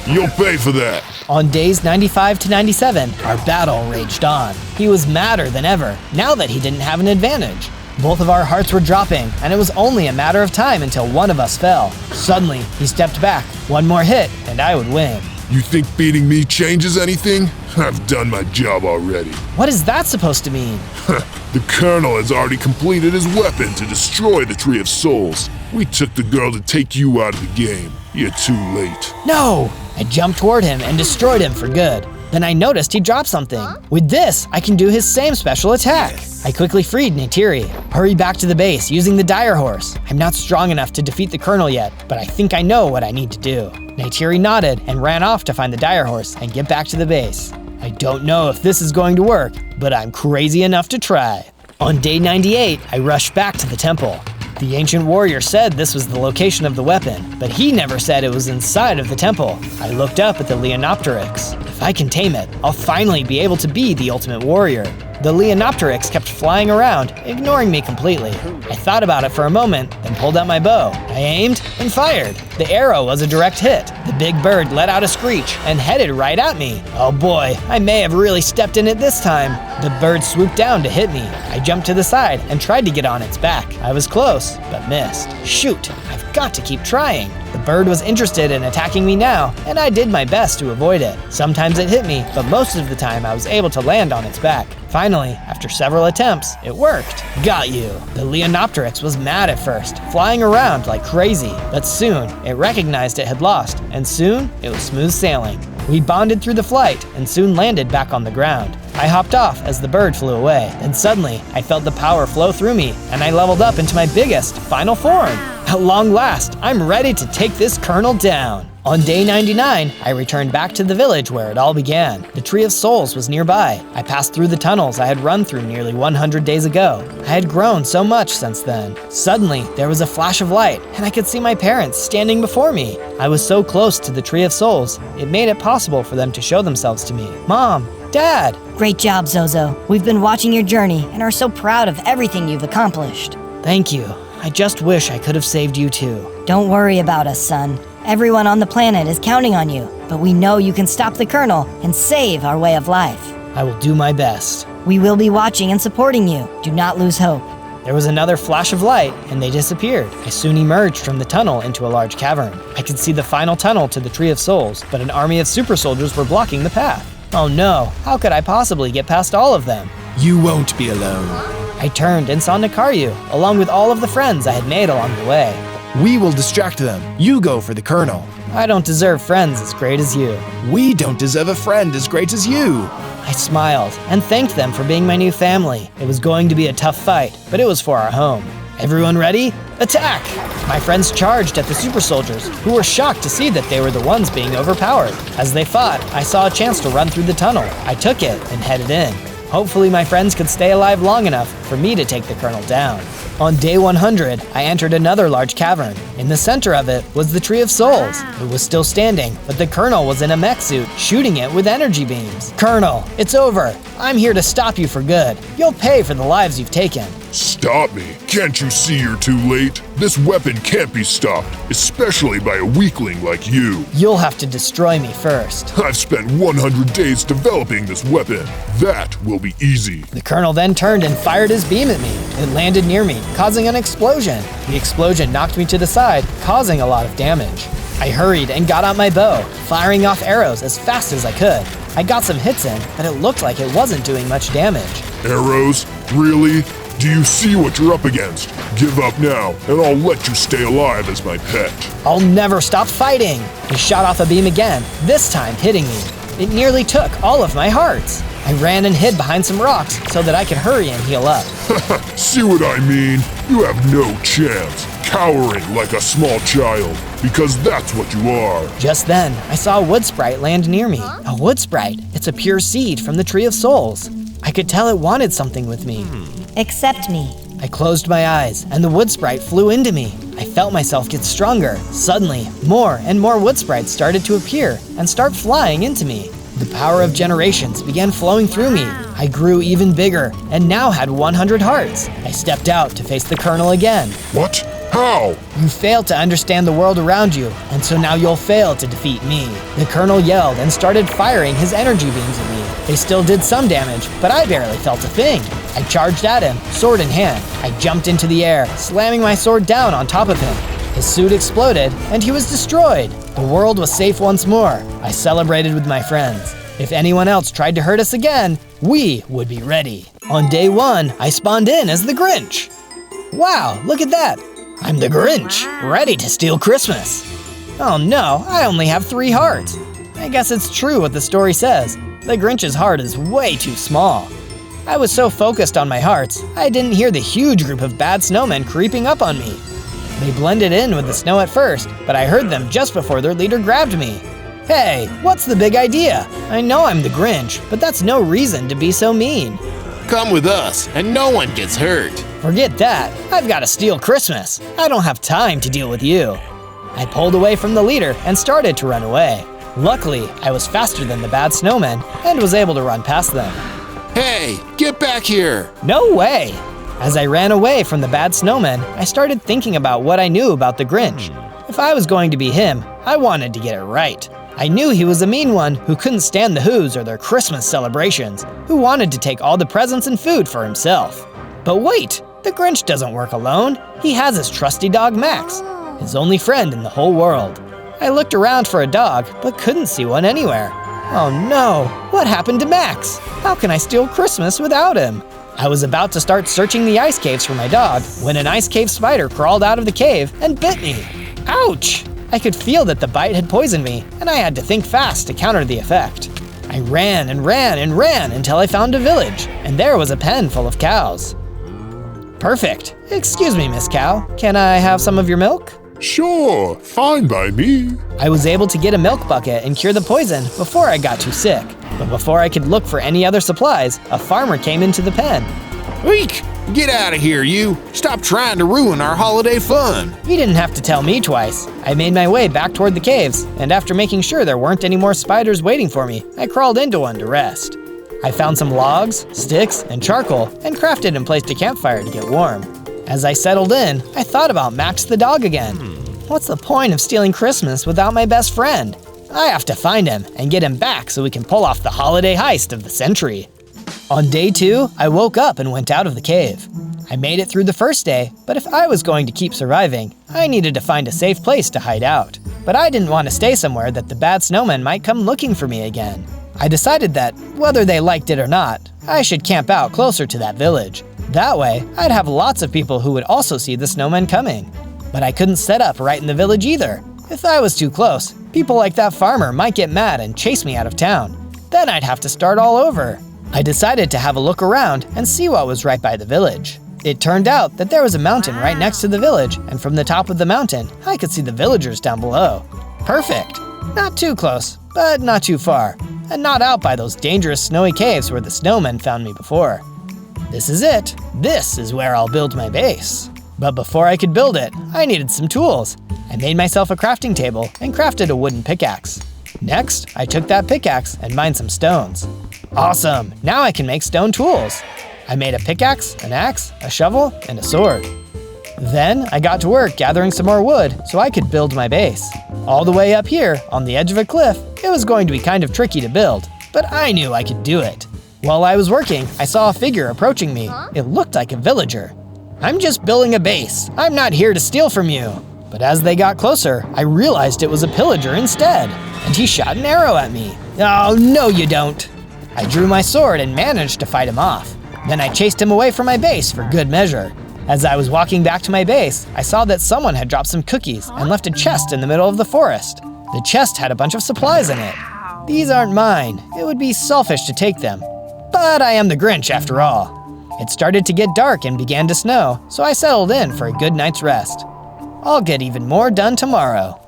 You'll pay for that. On days 95 to 97, our battle raged on. He was madder than ever, now that he didn't have an advantage. Both of our hearts were dropping, and it was only a matter of time until one of us fell. Suddenly, he stepped back. One more hit, and I would win. You think beating me changes anything? I've done my job already. What is that supposed to mean? The Colonel has already completed his weapon to destroy the Tree of Souls. We took the girl to take you out of the game. You're too late. No! I jumped toward him and destroyed him for good. Then I noticed he dropped something. With this, I can do his same special attack. I quickly freed Neytiri. Hurry back to the base using the dire horse. I'm not strong enough to defeat the Colonel yet, but I think I know what I need to do. Neytiri nodded and ran off to find the dire horse and get back to the base. I don't know if this is going to work, but I'm crazy enough to try. On day 98, I rushed back to the temple. The ancient warrior said this was the location of the weapon, but he never said it was inside of the temple. I looked up at the Leonopteryx. If I can tame it, I'll finally be able to be the ultimate warrior. The Leonopteryx kept flying around, ignoring me completely. I thought about it for a moment, then pulled out my bow. I aimed and fired. The arrow was a direct hit. The big bird let out a screech and headed right at me. Oh boy, I may have really stepped in it this time. The bird swooped down to hit me. I jumped to the side and tried to get on its back. I was close, but missed. Shoot, I've got to keep trying. The bird was interested in attacking me now, and I did my best to avoid it. Sometimes it hit me, but most of the time I was able to land on its back. Finally, after several attempts, it worked. Got you. The Leonopteryx was mad at first, flying around like crazy, but soon it recognized it had lost, and soon it was smooth sailing. We bonded through the flight and soon landed back on the ground. I hopped off as the bird flew away, and suddenly I felt the power flow through me, and I leveled up into my biggest, final form. At long last, I'm ready to take this Colonel down. On day 99, I returned back to the village where it all began. The Tree of Souls was nearby. I passed through the tunnels I had run through nearly 100 days ago. I had grown so much since then. Suddenly, there was a flash of light, and I could see my parents standing before me. I was so close to the Tree of Souls, it made it possible for them to show themselves to me. Mom, Dad. Great job, Zozo. We've been watching your journey and are so proud of everything you've accomplished. Thank you. I just wish I could have saved you too. Don't worry about us, son. Everyone on the planet is counting on you, but we know you can stop the Colonel and save our way of life. I will do my best. We will be watching and supporting you. Do not lose hope. There was another flash of light, and they disappeared. I soon emerged from the tunnel into a large cavern. I could see the final tunnel to the Tree of Souls, but an army of super soldiers were blocking the path. Oh no, how could I possibly get past all of them? You won't be alone. I turned and saw Nikaryu, along with all of the friends I had made along the way. We will distract them. You go for the Colonel. I don't deserve friends as great as you. We don't deserve a friend as great as you. I smiled and thanked them for being my new family. It was going to be a tough fight, but it was for our home. Everyone ready? Attack! My friends charged at the super soldiers, who were shocked to see that they were the ones being overpowered. As they fought, I saw a chance to run through the tunnel. I took it and headed in. Hopefully my friends could stay alive long enough for me to take the Colonel down. On day 100, I entered another large cavern. In the center of it was the Tree of Souls. It was still standing, but the Colonel was in a mech suit, shooting it with energy beams. Colonel, it's over. I'm here to stop you for good. You'll pay for the lives you've taken. Stop me. Can't you see you're too late? This weapon can't be stopped, especially by a weakling like you. You'll have to destroy me first. I've spent 100 days developing this weapon. That will be easy. The Colonel then turned and fired his beam at me. It landed near me, causing an explosion. The explosion knocked me to the side, causing a lot of damage. I hurried and got out my bow, firing off arrows as fast as I could. I got some hits in, but it looked like it wasn't doing much damage. Arrows? Really? Do you see what you're up against? Give up now, and I'll let you stay alive as my pet. I'll never stop fighting! He shot off a beam again, this time hitting me. It nearly took all of my hearts. I ran and hid behind some rocks so that I could hurry and heal up. See what I mean? You have no chance, cowering like a small child, because that's what you are. Just then, I saw a wood sprite land near me. A wood sprite? It's a pure seed from the Tree of Souls. I could tell it wanted something with me. Accept me. I closed my eyes, and the wood sprite flew into me. I felt myself get stronger. Suddenly, more and more wood sprites started to appear and start flying into me. The power of generations began flowing through me. I grew even bigger and now had 100 hearts. I stepped out to face the Colonel again. What? How? You failed to understand the world around you, and so now you'll fail to defeat me. The Colonel yelled and started firing his energy beams at me. They still did some damage, but I barely felt a thing. I charged at him, sword in hand. I jumped into the air, slamming my sword down on top of him. His suit exploded, and he was destroyed. The world was safe once more. I celebrated with my friends. If anyone else tried to hurt us again, we would be ready. On day 1, I spawned in as the Grinch. Wow, look at that. I'm the Grinch, ready to steal Christmas. Oh no, I only have 3 hearts. I guess it's true what the story says. The Grinch's heart is way too small. I was so focused on my hearts, I didn't hear the huge group of bad snowmen creeping up on me. They blended in with the snow at first, but I heard them just before their leader grabbed me. Hey, what's the big idea? I know I'm the Grinch, but that's no reason to be so mean. Come with us, and no one gets hurt. Forget that. I've got to steal Christmas. I don't have time to deal with you. I pulled away from the leader and started to run away. Luckily, I was faster than the bad snowmen and was able to run past them. Hey, get back here! No way! As I ran away from the bad snowmen, I started thinking about what I knew about the Grinch. If I was going to be him, I wanted to get it right. I knew he was a mean one who couldn't stand the Whos or their Christmas celebrations, who wanted to take all the presents and food for himself. But wait, the Grinch doesn't work alone. He has his trusty dog Max, his only friend in the whole world. I looked around for a dog, but couldn't see one anywhere. Oh no, what happened to Max? How can I steal Christmas without him? I was about to start searching the ice caves for my dog when an ice cave spider crawled out of the cave and bit me. Ouch! I could feel that the bite had poisoned me, and I had to think fast to counter the effect. I ran and ran and ran until I found a village, and there was a pen full of cows. Perfect. Excuse me, Miss Cow. Can I have some of your milk? Sure, fine by me. I was able to get a milk bucket and cure the poison before I got too sick. But before I could look for any other supplies, a farmer came into the pen. Eek! Get out of here, you! Stop trying to ruin our holiday fun! You didn't have to tell me twice. I made my way back toward the caves, and after making sure there weren't any more spiders waiting for me, I crawled into one to rest. I found some logs, sticks, and charcoal, and crafted and placed a campfire to get warm. As I settled in, I thought about Max the dog again. What's the point of stealing Christmas without my best friend? I have to find him and get him back so we can pull off the holiday heist of the century. On day 2, I woke up and went out of the cave. I made it through the first day, but if I was going to keep surviving, I needed to find a safe place to hide out. But I didn't want to stay somewhere that the bad snowmen might come looking for me again. I decided that, whether they liked it or not, I should camp out closer to that village. That way, I'd have lots of people who would also see the snowmen coming. But I couldn't set up right in the village either. If I was too close, people like that farmer might get mad and chase me out of town. Then I'd have to start all over. I decided to have a look around and see what was right by the village. It turned out that there was a mountain right next to the village, and from the top of the mountain, I could see the villagers down below. Perfect. Not too close, but not too far, and not out by those dangerous snowy caves where the snowmen found me before. This is it. This is where I'll build my base. But before I could build it, I needed some tools. I made myself a crafting table and crafted a wooden pickaxe. Next, I took that pickaxe and mined some stones. Awesome! Now I can make stone tools. I made a pickaxe, an axe, a shovel, and a sword. Then I got to work gathering some more wood so I could build my base. All the way up here, on the edge of a cliff, it was going to be kind of tricky to build, but I knew I could do it. While I was working, I saw a figure approaching me. It looked like a villager. I'm just building a base. I'm not here to steal from you. But as they got closer, I realized it was a pillager instead, and he shot an arrow at me. Oh, no you don't. I drew my sword and managed to fight him off. Then I chased him away from my base for good measure. As I was walking back to my base, I saw that someone had dropped some cookies and left a chest in the middle of the forest. The chest had a bunch of supplies in it. These aren't mine. It would be selfish to take them. But I am the Grinch after all. It started to get dark and began to snow, so I settled in for a good night's rest. I'll get even more done tomorrow.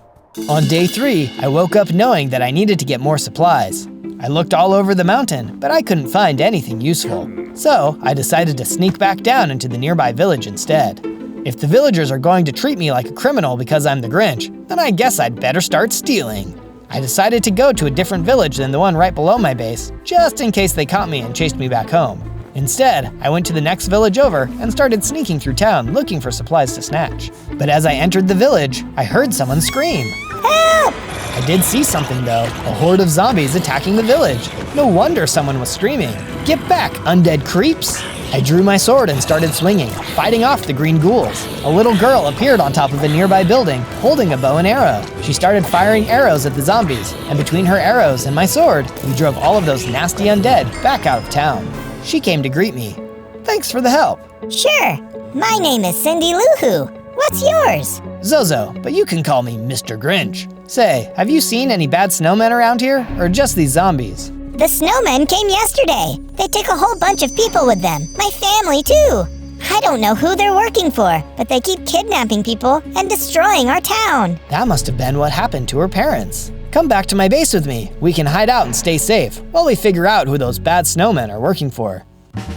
On day 3, I woke up knowing that I needed to get more supplies. I looked all over the mountain, but I couldn't find anything useful. So I decided to sneak back down into the nearby village instead. If the villagers are going to treat me like a criminal because I'm the Grinch, then I guess I'd better start stealing. I decided to go to a different village than the one right below my base, just in case they caught me and chased me back home. Instead, I went to the next village over and started sneaking through town looking for supplies to snatch. But as I entered the village, I heard someone scream. Help! I did see something though, a horde of zombies attacking the village. No wonder someone was screaming. Get back, undead creeps! I drew my sword and started swinging, fighting off the green ghouls. A little girl appeared on top of a nearby building, holding a bow and arrow. She started firing arrows at the zombies, and between her arrows and my sword, we drove all of those nasty undead back out of town. She came to greet me. Thanks for the help. Sure. My name is Cindy Lou Who. What's yours? Zozo, but you can call me Mr. Grinch. Say, have you seen any bad snowmen around here, or just these zombies? The snowmen came yesterday. They took a whole bunch of people with them. My family, too. I don't know who they're working for, but they keep kidnapping people and destroying our town. That must have been what happened to her parents. Come back to my base with me. We can hide out and stay safe while we figure out who those bad snowmen are working for.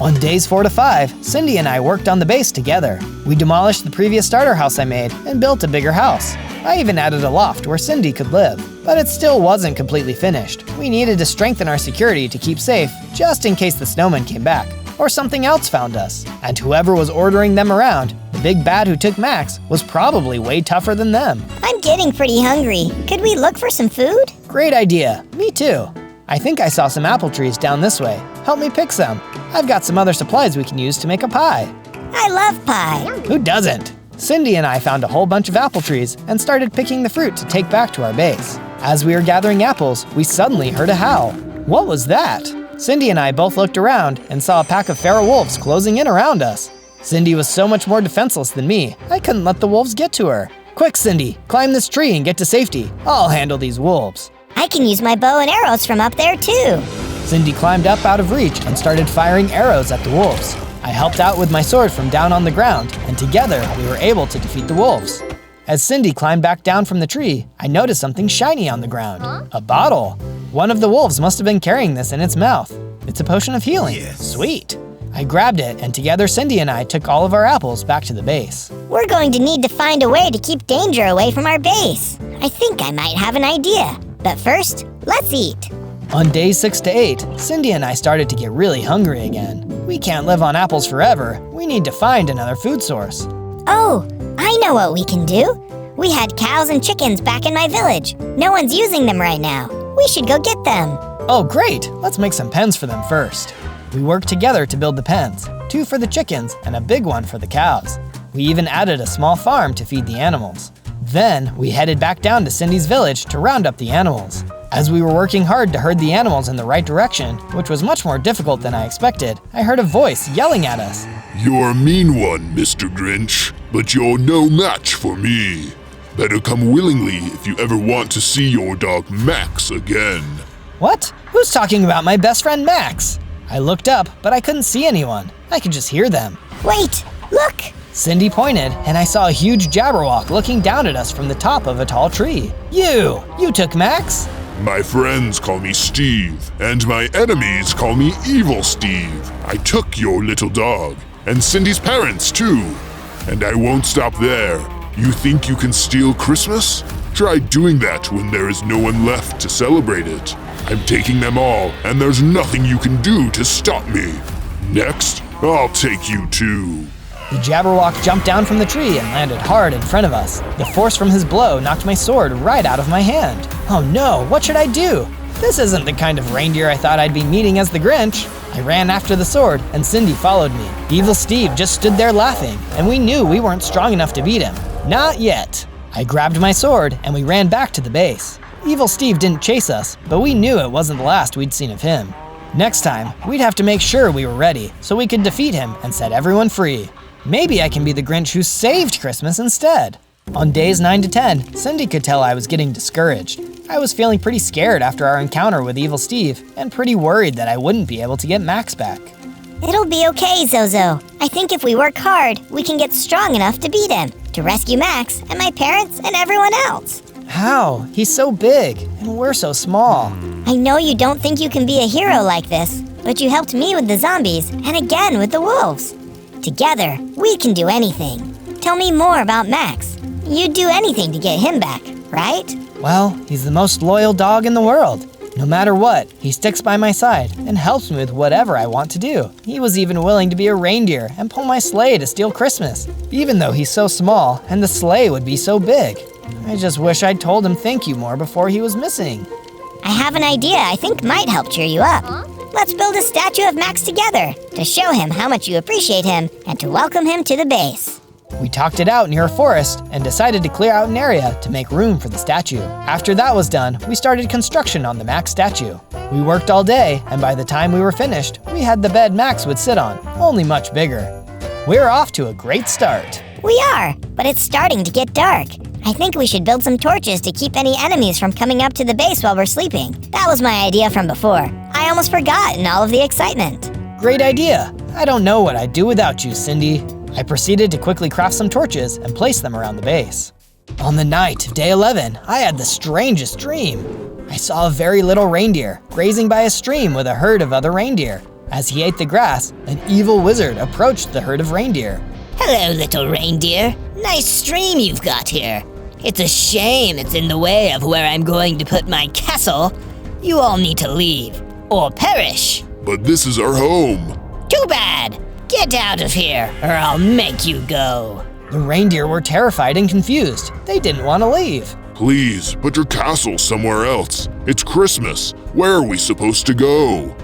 On days 4 to 5, Cindy and I worked on the base together. We demolished the previous starter house I made and built a bigger house. I even added a loft where Cindy could live, but it still wasn't completely finished. We needed to strengthen our security to keep safe, just in case the snowmen came back, or something else found us. And whoever was ordering them around, the big bad who took Max, was probably way tougher than them. I'm getting pretty hungry. Could we look for some food? Great idea. Me too. I think I saw some apple trees down this way. Help me pick some. I've got some other supplies we can use to make a pie. I love pie. Who doesn't? Cindy and I found a whole bunch of apple trees and started picking the fruit to take back to our base. As we were gathering apples, we suddenly heard a howl. What was that? Cindy and I both looked around and saw a pack of feral wolves closing in around us. Cindy was so much more defenseless than me, I couldn't let the wolves get to her. Quick, Cindy, climb this tree and get to safety. I'll handle these wolves. I can use my bow and arrows from up there too. Cindy climbed up out of reach and started firing arrows at the wolves. I helped out with my sword from down on the ground, and together we were able to defeat the wolves. As Cindy climbed back down from the tree, I noticed something shiny on the ground. A bottle. One of the wolves must have been carrying this in its mouth. It's a potion of healing. Yes. Sweet. I grabbed it, and together Cindy and I took all of our apples back to the base. We're going to need to find a way to keep danger away from our base. I think I might have an idea. But first, let's eat. On days 6 to 8, Cindy and I started to get really hungry again. We can't live on apples forever. We need to find another food source. Oh, I know what we can do. We had cows and chickens back in my village. No one's using them right now. We should go get them. Oh, great. Let's make some pens for them first. We worked together to build the pens, 2 for the chickens and a big one for the cows. We even added a small farm to feed the animals. Then, we headed back down to Cindy's village to round up the animals. As we were working hard to herd the animals in the right direction, which was much more difficult than I expected, I heard a voice yelling at us. You're a mean one, Mr. Grinch, but you're no match for me. Better come willingly if you ever want to see your dog Max again. What? Who's talking about my best friend Max? I looked up, but I couldn't see anyone. I could just hear them. Wait, look! Cindy pointed, and I saw a huge Jabberwock looking down at us from the top of a tall tree. You took Max? My friends call me Steve, and my enemies call me Evil Steve. I took your little dog, and Cindy's parents too. And I won't stop there. You think you can steal Christmas? Try doing that when there is no one left to celebrate it. I'm taking them all, and there's nothing you can do to stop me. Next, I'll take you too. The Jabberwock jumped down from the tree and landed hard in front of us. The force from his blow knocked my sword right out of my hand. Oh no, what should I do? This isn't the kind of reindeer I thought I'd be meeting as the Grinch. I ran after the sword, and Cindy followed me. Evil Steve just stood there laughing, and we knew we weren't strong enough to beat him. Not yet. I grabbed my sword, and we ran back to the base. Evil Steve didn't chase us, but we knew it wasn't the last we'd seen of him. Next time, we'd have to make sure we were ready so we could defeat him and set everyone free. Maybe I can be the Grinch who saved Christmas instead. On days 9 to 10, Cindy could tell I was getting discouraged. I was feeling pretty scared after our encounter with Evil Steve and pretty worried that I wouldn't be able to get Max back. It'll be okay, Zozo. I think if we work hard, we can get strong enough to beat him, to rescue Max and my parents and everyone else. How? He's so big, and we're so small. I know you don't think you can be a hero like this, but you helped me with the zombies and again with the wolves. Together, we can do anything. Tell me more about Max. You'd do anything to get him back, right? Well, he's the most loyal dog in the world. No matter what, he sticks by my side and helps me with whatever I want to do. He was even willing to be a reindeer and pull my sleigh to steal Christmas, even though he's so small and the sleigh would be so big. I just wish I'd told him thank you more before he was missing. I have an idea I think might help cheer you up. Let's build a statue of Max together to show him how much you appreciate him and to welcome him to the base. We talked it out near a forest and decided to clear out an area to make room for the statue. After that was done, we started construction on the Max statue. We worked all day, and by the time we were finished, we had the bed Max would sit on, only much bigger. We're off to a great start. We are, but it's starting to get dark. I think we should build some torches to keep any enemies from coming up to the base while we're sleeping. That was my idea from before. I almost forgot in all of the excitement. Great idea. I don't know what I'd do without you, Cindy. I proceeded to quickly craft some torches and place them around the base. On the night of day 11, I had the strangest dream. I saw a very little reindeer grazing by a stream with a herd of other reindeer. As he ate the grass, an evil wizard approached the herd of reindeer. Hello, little reindeer. Nice stream you've got here. It's a shame it's in the way of where I'm going to put my castle. You all need to leave, or perish. But this is our home. Too bad. Get out of here, or I'll make you go. The reindeer were terrified and confused. They didn't want to leave. Please, put your castle somewhere else. It's Christmas. Where are we supposed to go?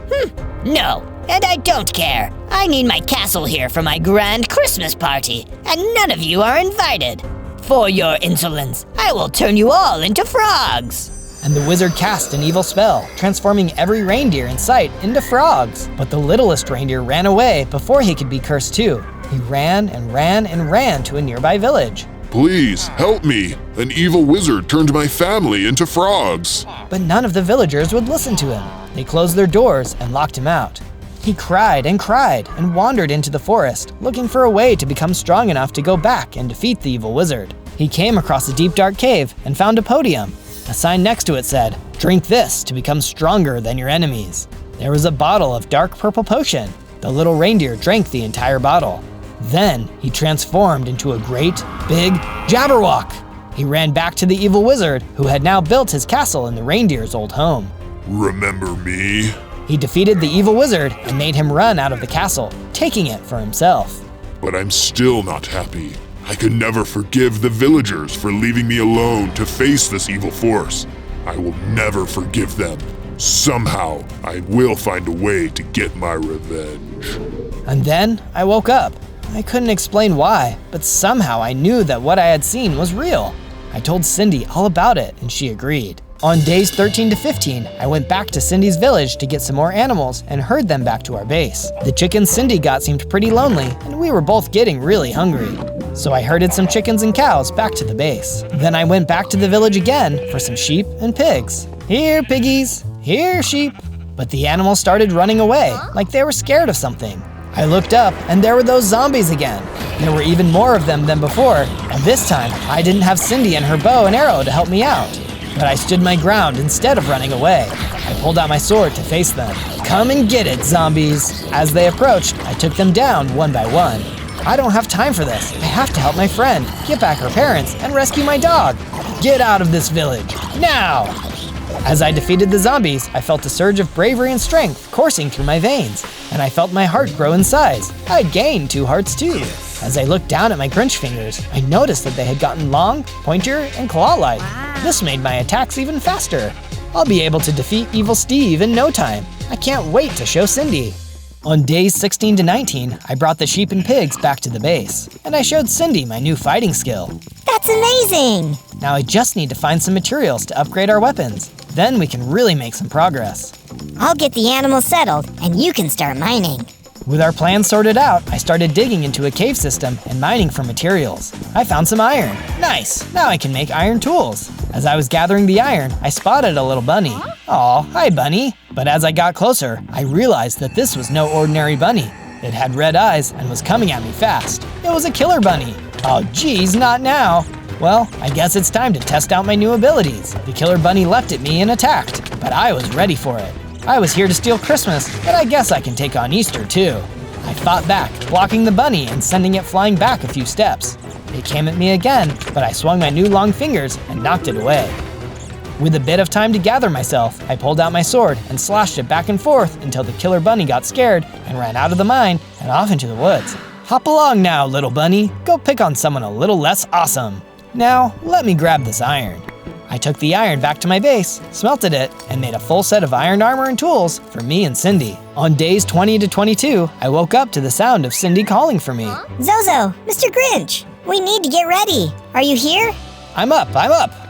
No, and I don't care. I need my castle here for my grand Christmas party, and none of you are invited. For your insolence, I will turn you all into frogs. And the wizard cast an evil spell, transforming every reindeer in sight into frogs. But the littlest reindeer ran away before he could be cursed too. He ran and ran and ran to a nearby village. Please, help me. An evil wizard turned my family into frogs. But none of the villagers would listen to him. They closed their doors and locked him out. He cried and wandered into the forest, looking for a way to become strong enough to go back and defeat the evil wizard. He came across a deep dark cave and found a podium. A sign next to it said, "Drink this to become stronger than your enemies." There was a bottle of dark purple potion. The little reindeer drank the entire bottle. Then he transformed into a great, big Jabberwock. He ran back to the evil wizard, who had now built his castle in the reindeer's old home. Remember me? He defeated the evil wizard and made him run out of the castle, taking it for himself. But I'm still not happy. I could never forgive the villagers for leaving me alone to face this evil force. I will never forgive them. Somehow, I will find a way to get my revenge. And then I woke up. I couldn't explain why, but somehow I knew that what I had seen was real. I told Cindy all about it, and she agreed. On days 13 to 15, I went back to Cindy's village to get some more animals and herd them back to our base. The chickens Cindy got seemed pretty lonely, and we were both getting really hungry. So I herded some chickens and cows back to the base. Then I went back to the village again for some sheep and pigs. Here, piggies. Here, sheep. But the animals started running away, like they were scared of something. I looked up, and there were those zombies again. There were even more of them than before, and this time, I didn't have Cindy and her bow and arrow to help me out. But I stood my ground instead of running away. I pulled out my sword to face them. Come and get it, zombies! As they approached, I took them down one by one. I don't have time for this. I have to help my friend, get back her parents, and rescue my dog. Get out of this village, now! As I defeated the zombies, I felt a surge of bravery and strength coursing through my veins, and I felt my heart grow in size. I'd gained 2 hearts too. As I looked down at my Grinch fingers, I noticed that they had gotten long, pointier, and claw-like. This made my attacks even faster. I'll be able to defeat Evil Steve in no time. I can't wait to show Cindy. On days 16 to 19, I brought the sheep and pigs back to the base, and I showed Cindy my new fighting skill. That's amazing! Now I just need to find some materials to upgrade our weapons. Then we can really make some progress. I'll get the animals settled, and you can start mining. With our plan sorted out, I started digging into a cave system and mining for materials. I found some iron. Nice! Now I can make iron tools. As I was gathering the iron, I spotted a little bunny. Aw, hi bunny. But as I got closer, I realized that this was no ordinary bunny. It had red eyes and was coming at me fast. It was a killer bunny. Oh geez, not now. Well, I guess it's time to test out my new abilities. The killer bunny leapt at me and attacked, but I was ready for it. I was here to steal Christmas, but I guess I can take on Easter too. I fought back, blocking the bunny and sending it flying back a few steps. It came at me again, but I swung my new long fingers and knocked it away. With a bit of time to gather myself, I pulled out my sword and slashed it back and forth until the killer bunny got scared and ran out of the mine and off into the woods. Hop along now, little bunny. Go pick on someone a little less awesome. Now, let me grab this iron. I took the iron back to my base, smelted it, and made a full set of iron armor and tools for me and Cindy. On days 20 to 22, I woke up to the sound of Cindy calling for me. Zozo, Mr. Grinch, we need to get ready. Are you here? I'm up.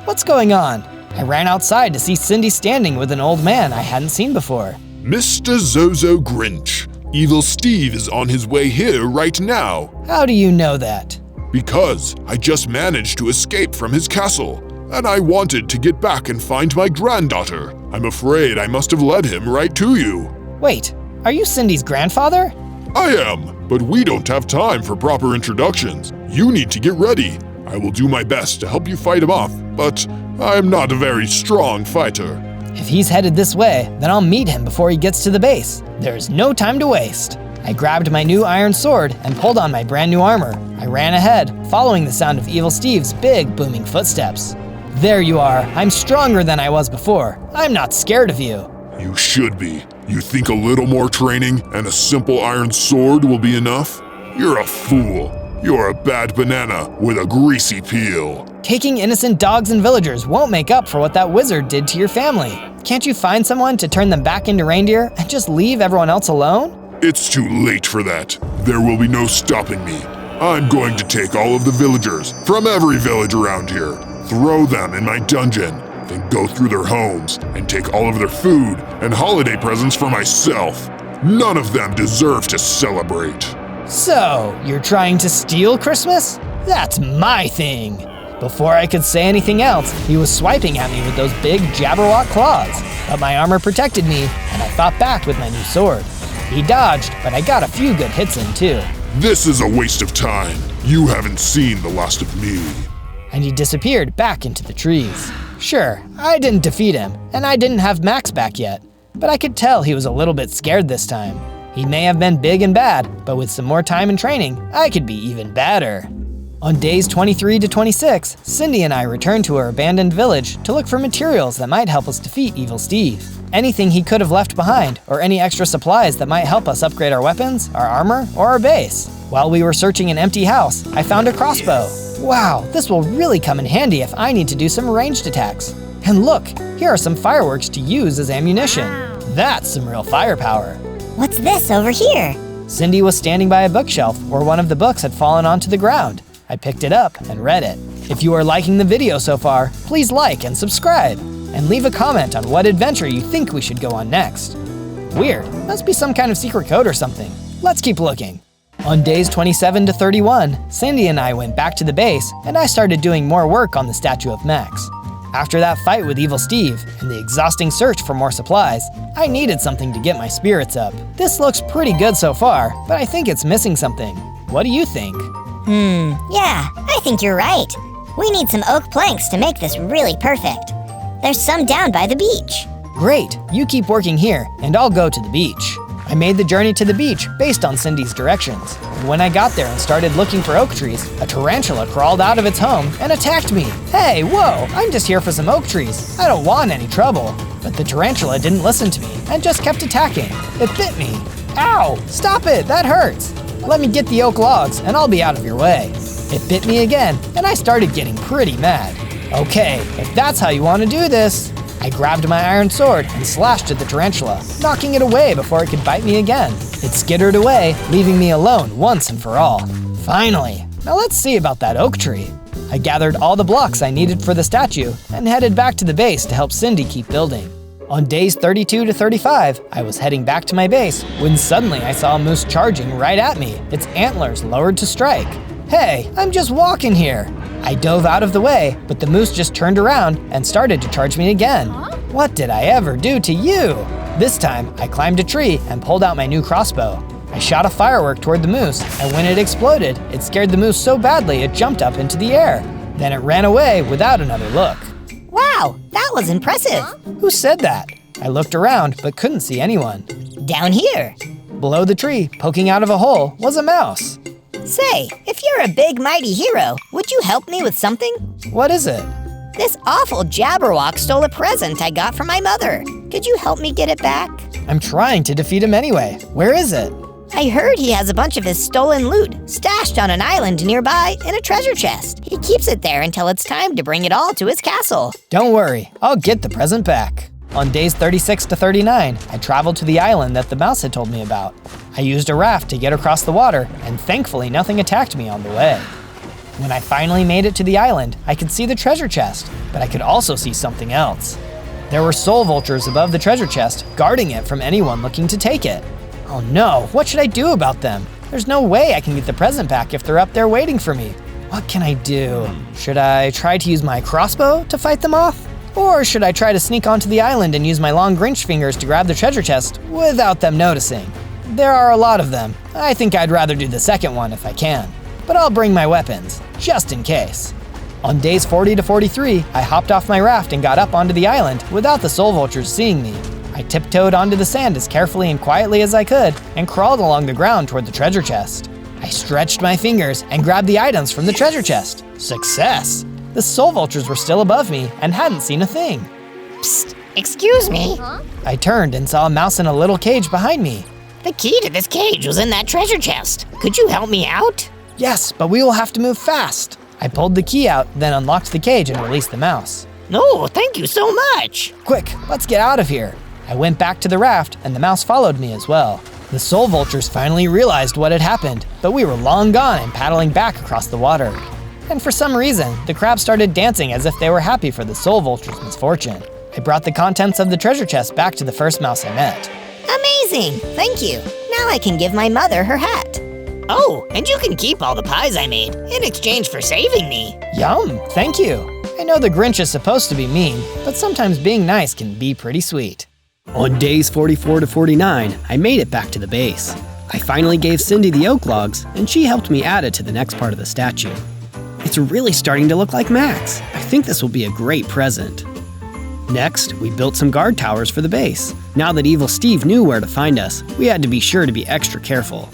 What's going on? I ran outside to see Cindy standing with an old man I hadn't seen before. Mr. Zozo Grinch, Evil Steve is on his way here right now. How do you know that? Because I just managed to escape from his castle, and I wanted to get back and find my granddaughter. I'm afraid I must have led him right to you. Wait, are you Cindy's grandfather? I am, but we don't have time for proper introductions. You need to get ready. I will do my best to help you fight him off, but I'm not a very strong fighter. If he's headed this way, then I'll meet him before he gets to the base. There's no time to waste. I grabbed my new iron sword and pulled on my brand new armor. I ran ahead, following the sound of Evil Steve's big, booming footsteps. There you are. I'm stronger than I was before. I'm not scared of you. You should be. You think a little more training and a simple iron sword will be enough? You're a fool. You're a bad banana with a greasy peel. Taking innocent dogs and villagers won't make up for what that wizard did to your family. Can't you find someone to turn them back into reindeer and just leave everyone else alone? It's too late for that. There will be no stopping me. I'm going to take all of the villagers from every village around here, throw them in my dungeon, then go through their homes and take all of their food and holiday presents for myself. None of them deserve to celebrate. So, you're trying to steal Christmas? That's my thing. Before I could say anything else, he was swiping at me with those big Jabberwock claws. But my armor protected me, and I fought back with my new sword. He dodged, but I got a few good hits in too. This is a waste of time. You haven't seen the last of me. And he disappeared back into the trees. Sure, I didn't defeat him, and I didn't have Max back yet, but I could tell he was a little bit scared this time. He may have been big and bad, but with some more time and training, I could be even badder. On days 23 to 26, Cindy and I returned to our abandoned village to look for materials that might help us defeat Evil Steve. Anything he could have left behind, or any extra supplies that might help us upgrade our weapons, our armor, or our base. While we were searching an empty house, I found a crossbow. Wow, this will really come in handy if I need to do some ranged attacks. And look, here are some fireworks to use as ammunition. That's some real firepower. What's this over here? Cindy was standing by a bookshelf where one of the books had fallen onto the ground. I picked it up and read it. If you are liking the video so far, please like and subscribe, and leave a comment on what adventure you think we should go on next. Weird, must be some kind of secret code or something. Let's keep looking. On days 27 to 31, Cindy and I went back to the base, and I started doing more work on the statue of Max. After that fight with Evil Steve and the exhausting search for more supplies, I needed something to get my spirits up. This looks pretty good so far, but I think it's missing something. What do you think? Yeah, I think you're right. We need some oak planks to make this really perfect. There's some down by the beach. Great, you keep working here, and I'll go to the beach. I made the journey to the beach based on Cindy's directions. And when I got there and started looking for oak trees, a tarantula crawled out of its home and attacked me. Hey, whoa, I'm just here for some oak trees. I don't want any trouble. But the tarantula didn't listen to me and just kept attacking. It bit me. Ow, stop it, that hurts. Let me get the oak logs and I'll be out of your way. It bit me again and I started getting pretty mad. Okay, if that's how you want to do this. I grabbed my iron sword and slashed at the tarantula, knocking it away before it could bite me again. It skittered away, leaving me alone once and for all. Finally, now let's see about that oak tree. I gathered all the blocks I needed for the statue and headed back to the base to help Cindy keep building. On days 32 to 35, I was heading back to my base when suddenly I saw a moose charging right at me, its antlers lowered to strike. Hey, I'm just walking here. I dove out of the way, but the moose just turned around and started to charge me again. What did I ever do to you? This time, I climbed a tree and pulled out my new crossbow. I shot a firework toward the moose, and when it exploded, it scared the moose so badly it jumped up into the air. Then it ran away without another look. Wow, that was impressive. Who said that? I looked around but couldn't see anyone. Down here. Below the tree, poking out of a hole, was a mouse. Say, if you're a big mighty hero, would you help me with something? What is it? This awful Jabberwock stole a present I got from my mother. Could you help me get it back? I'm trying to defeat him anyway. Where is it? I heard he has a bunch of his stolen loot stashed on an island nearby in a treasure chest. He keeps it there until it's time to bring it all to his castle. Don't worry, I'll get the present back. On days 36 to 39, I traveled to the island that the mouse had told me about. I used a raft to get across the water, and thankfully nothing attacked me on the way. When I finally made it to the island, I could see the treasure chest, but I could also see something else. There were soul vultures above the treasure chest, guarding it from anyone looking to take it. Oh no, what should I do about them? There's no way I can get the present back if they're up there waiting for me. What can I do? Should I try to use my crossbow to fight them off? Or should I try to sneak onto the island and use my long GRINCH fingers to grab the treasure chest without them noticing? There are a lot of them. I think I'd rather do the second one if I can. But I'll bring my weapons, just in case. On days 40 to 43, I hopped off my raft and got up onto the island without the soul vultures seeing me. I tiptoed onto the sand as carefully and quietly as I could and crawled along the ground toward the treasure chest. I stretched my fingers and grabbed the items from the treasure chest. Success! The soul vultures were still above me and hadn't seen a thing. Psst, excuse me. I turned and saw a mouse in a little cage behind me. The key to this cage was in that treasure chest. Could you help me out? Yes, but we will have to move fast. I pulled the key out, then unlocked the cage and released the mouse. No, thank you so much. Quick, let's get out of here. I went back to the raft and the mouse followed me as well. The soul vultures finally realized what had happened, but we were long gone and paddling back across the water. And for some reason, the crabs started dancing as if they were happy for the soul vulture's misfortune. I brought the contents of the treasure chest back to the first mouse I met. Amazing, thank you. Now I can give my mother her hat. Oh, and you can keep all the pies I made in exchange for saving me. Yum, thank you. I know the Grinch is supposed to be mean, but sometimes being nice can be pretty sweet. On days 44 to 49, I made it back to the base. I finally gave Cindy the oak logs, and she helped me add it to the next part of the statue. It's really starting to look like Max. I think this will be a great present. Next, we built some guard towers for the base. Now that Evil Steve knew where to find us, we had to be sure to be extra careful.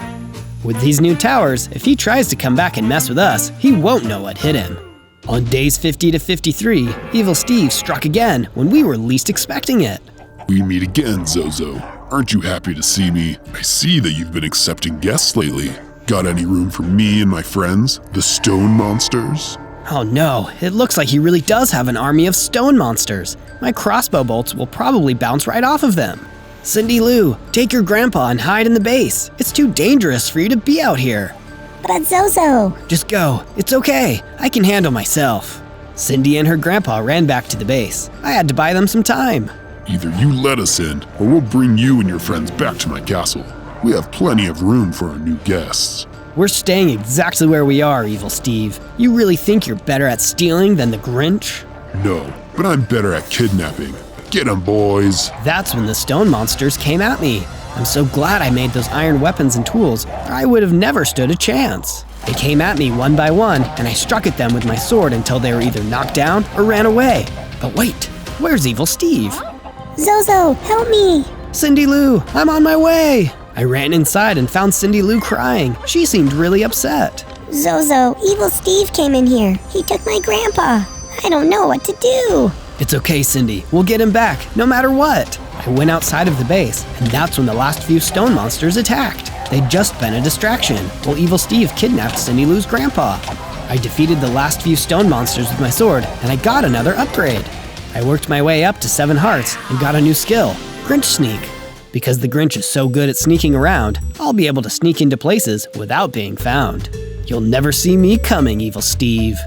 With these new towers, if he tries to come back and mess with us, he won't know what hit him. On days 50 to 53, Evil Steve struck again when we were least expecting it. We meet again, Zozo. Aren't you happy to see me? I see that you've been accepting guests lately. Got any room for me and my friends, the stone monsters? Oh no, it looks like he really does have an army of stone monsters. My crossbow bolts will probably bounce right off of them. Cindy Lou, take your grandpa and hide in the base. It's too dangerous for you to be out here. But Zozo. Just go, it's okay. I can handle myself. Cindy and her grandpa ran back to the base. I had to buy them some time. Either you let us in, or we'll bring you and your friends back to my castle. We have plenty of room for our new guests. We're staying exactly where we are, Evil Steve. You really think you're better at stealing than the Grinch? No, but I'm better at kidnapping. Get 'em, boys. That's when the stone monsters came at me. I'm so glad I made those iron weapons and tools, or I would have never stood a chance. They came at me one by one, and I struck at them with my sword until they were either knocked down or ran away. But wait, where's Evil Steve? Zozo, help me. Cindy Lou, I'm on my way. I ran inside and found Cindy Lou crying. She seemed really upset. Zozo, Evil Steve came in here. He took my grandpa. I don't know what to do. It's okay, Cindy. We'll get him back, no matter what. I went outside of the base, and that's when the last few stone monsters attacked. They'd just been a distraction, while Evil Steve kidnapped Cindy Lou's grandpa. I defeated the last few stone monsters with my sword, and I got another upgrade. I worked my way up to 7 hearts and got a new skill, Grinch Sneak. Because the Grinch is so good at sneaking around, I'll be able to sneak into places without being found. You'll never see me coming, Evil Steve.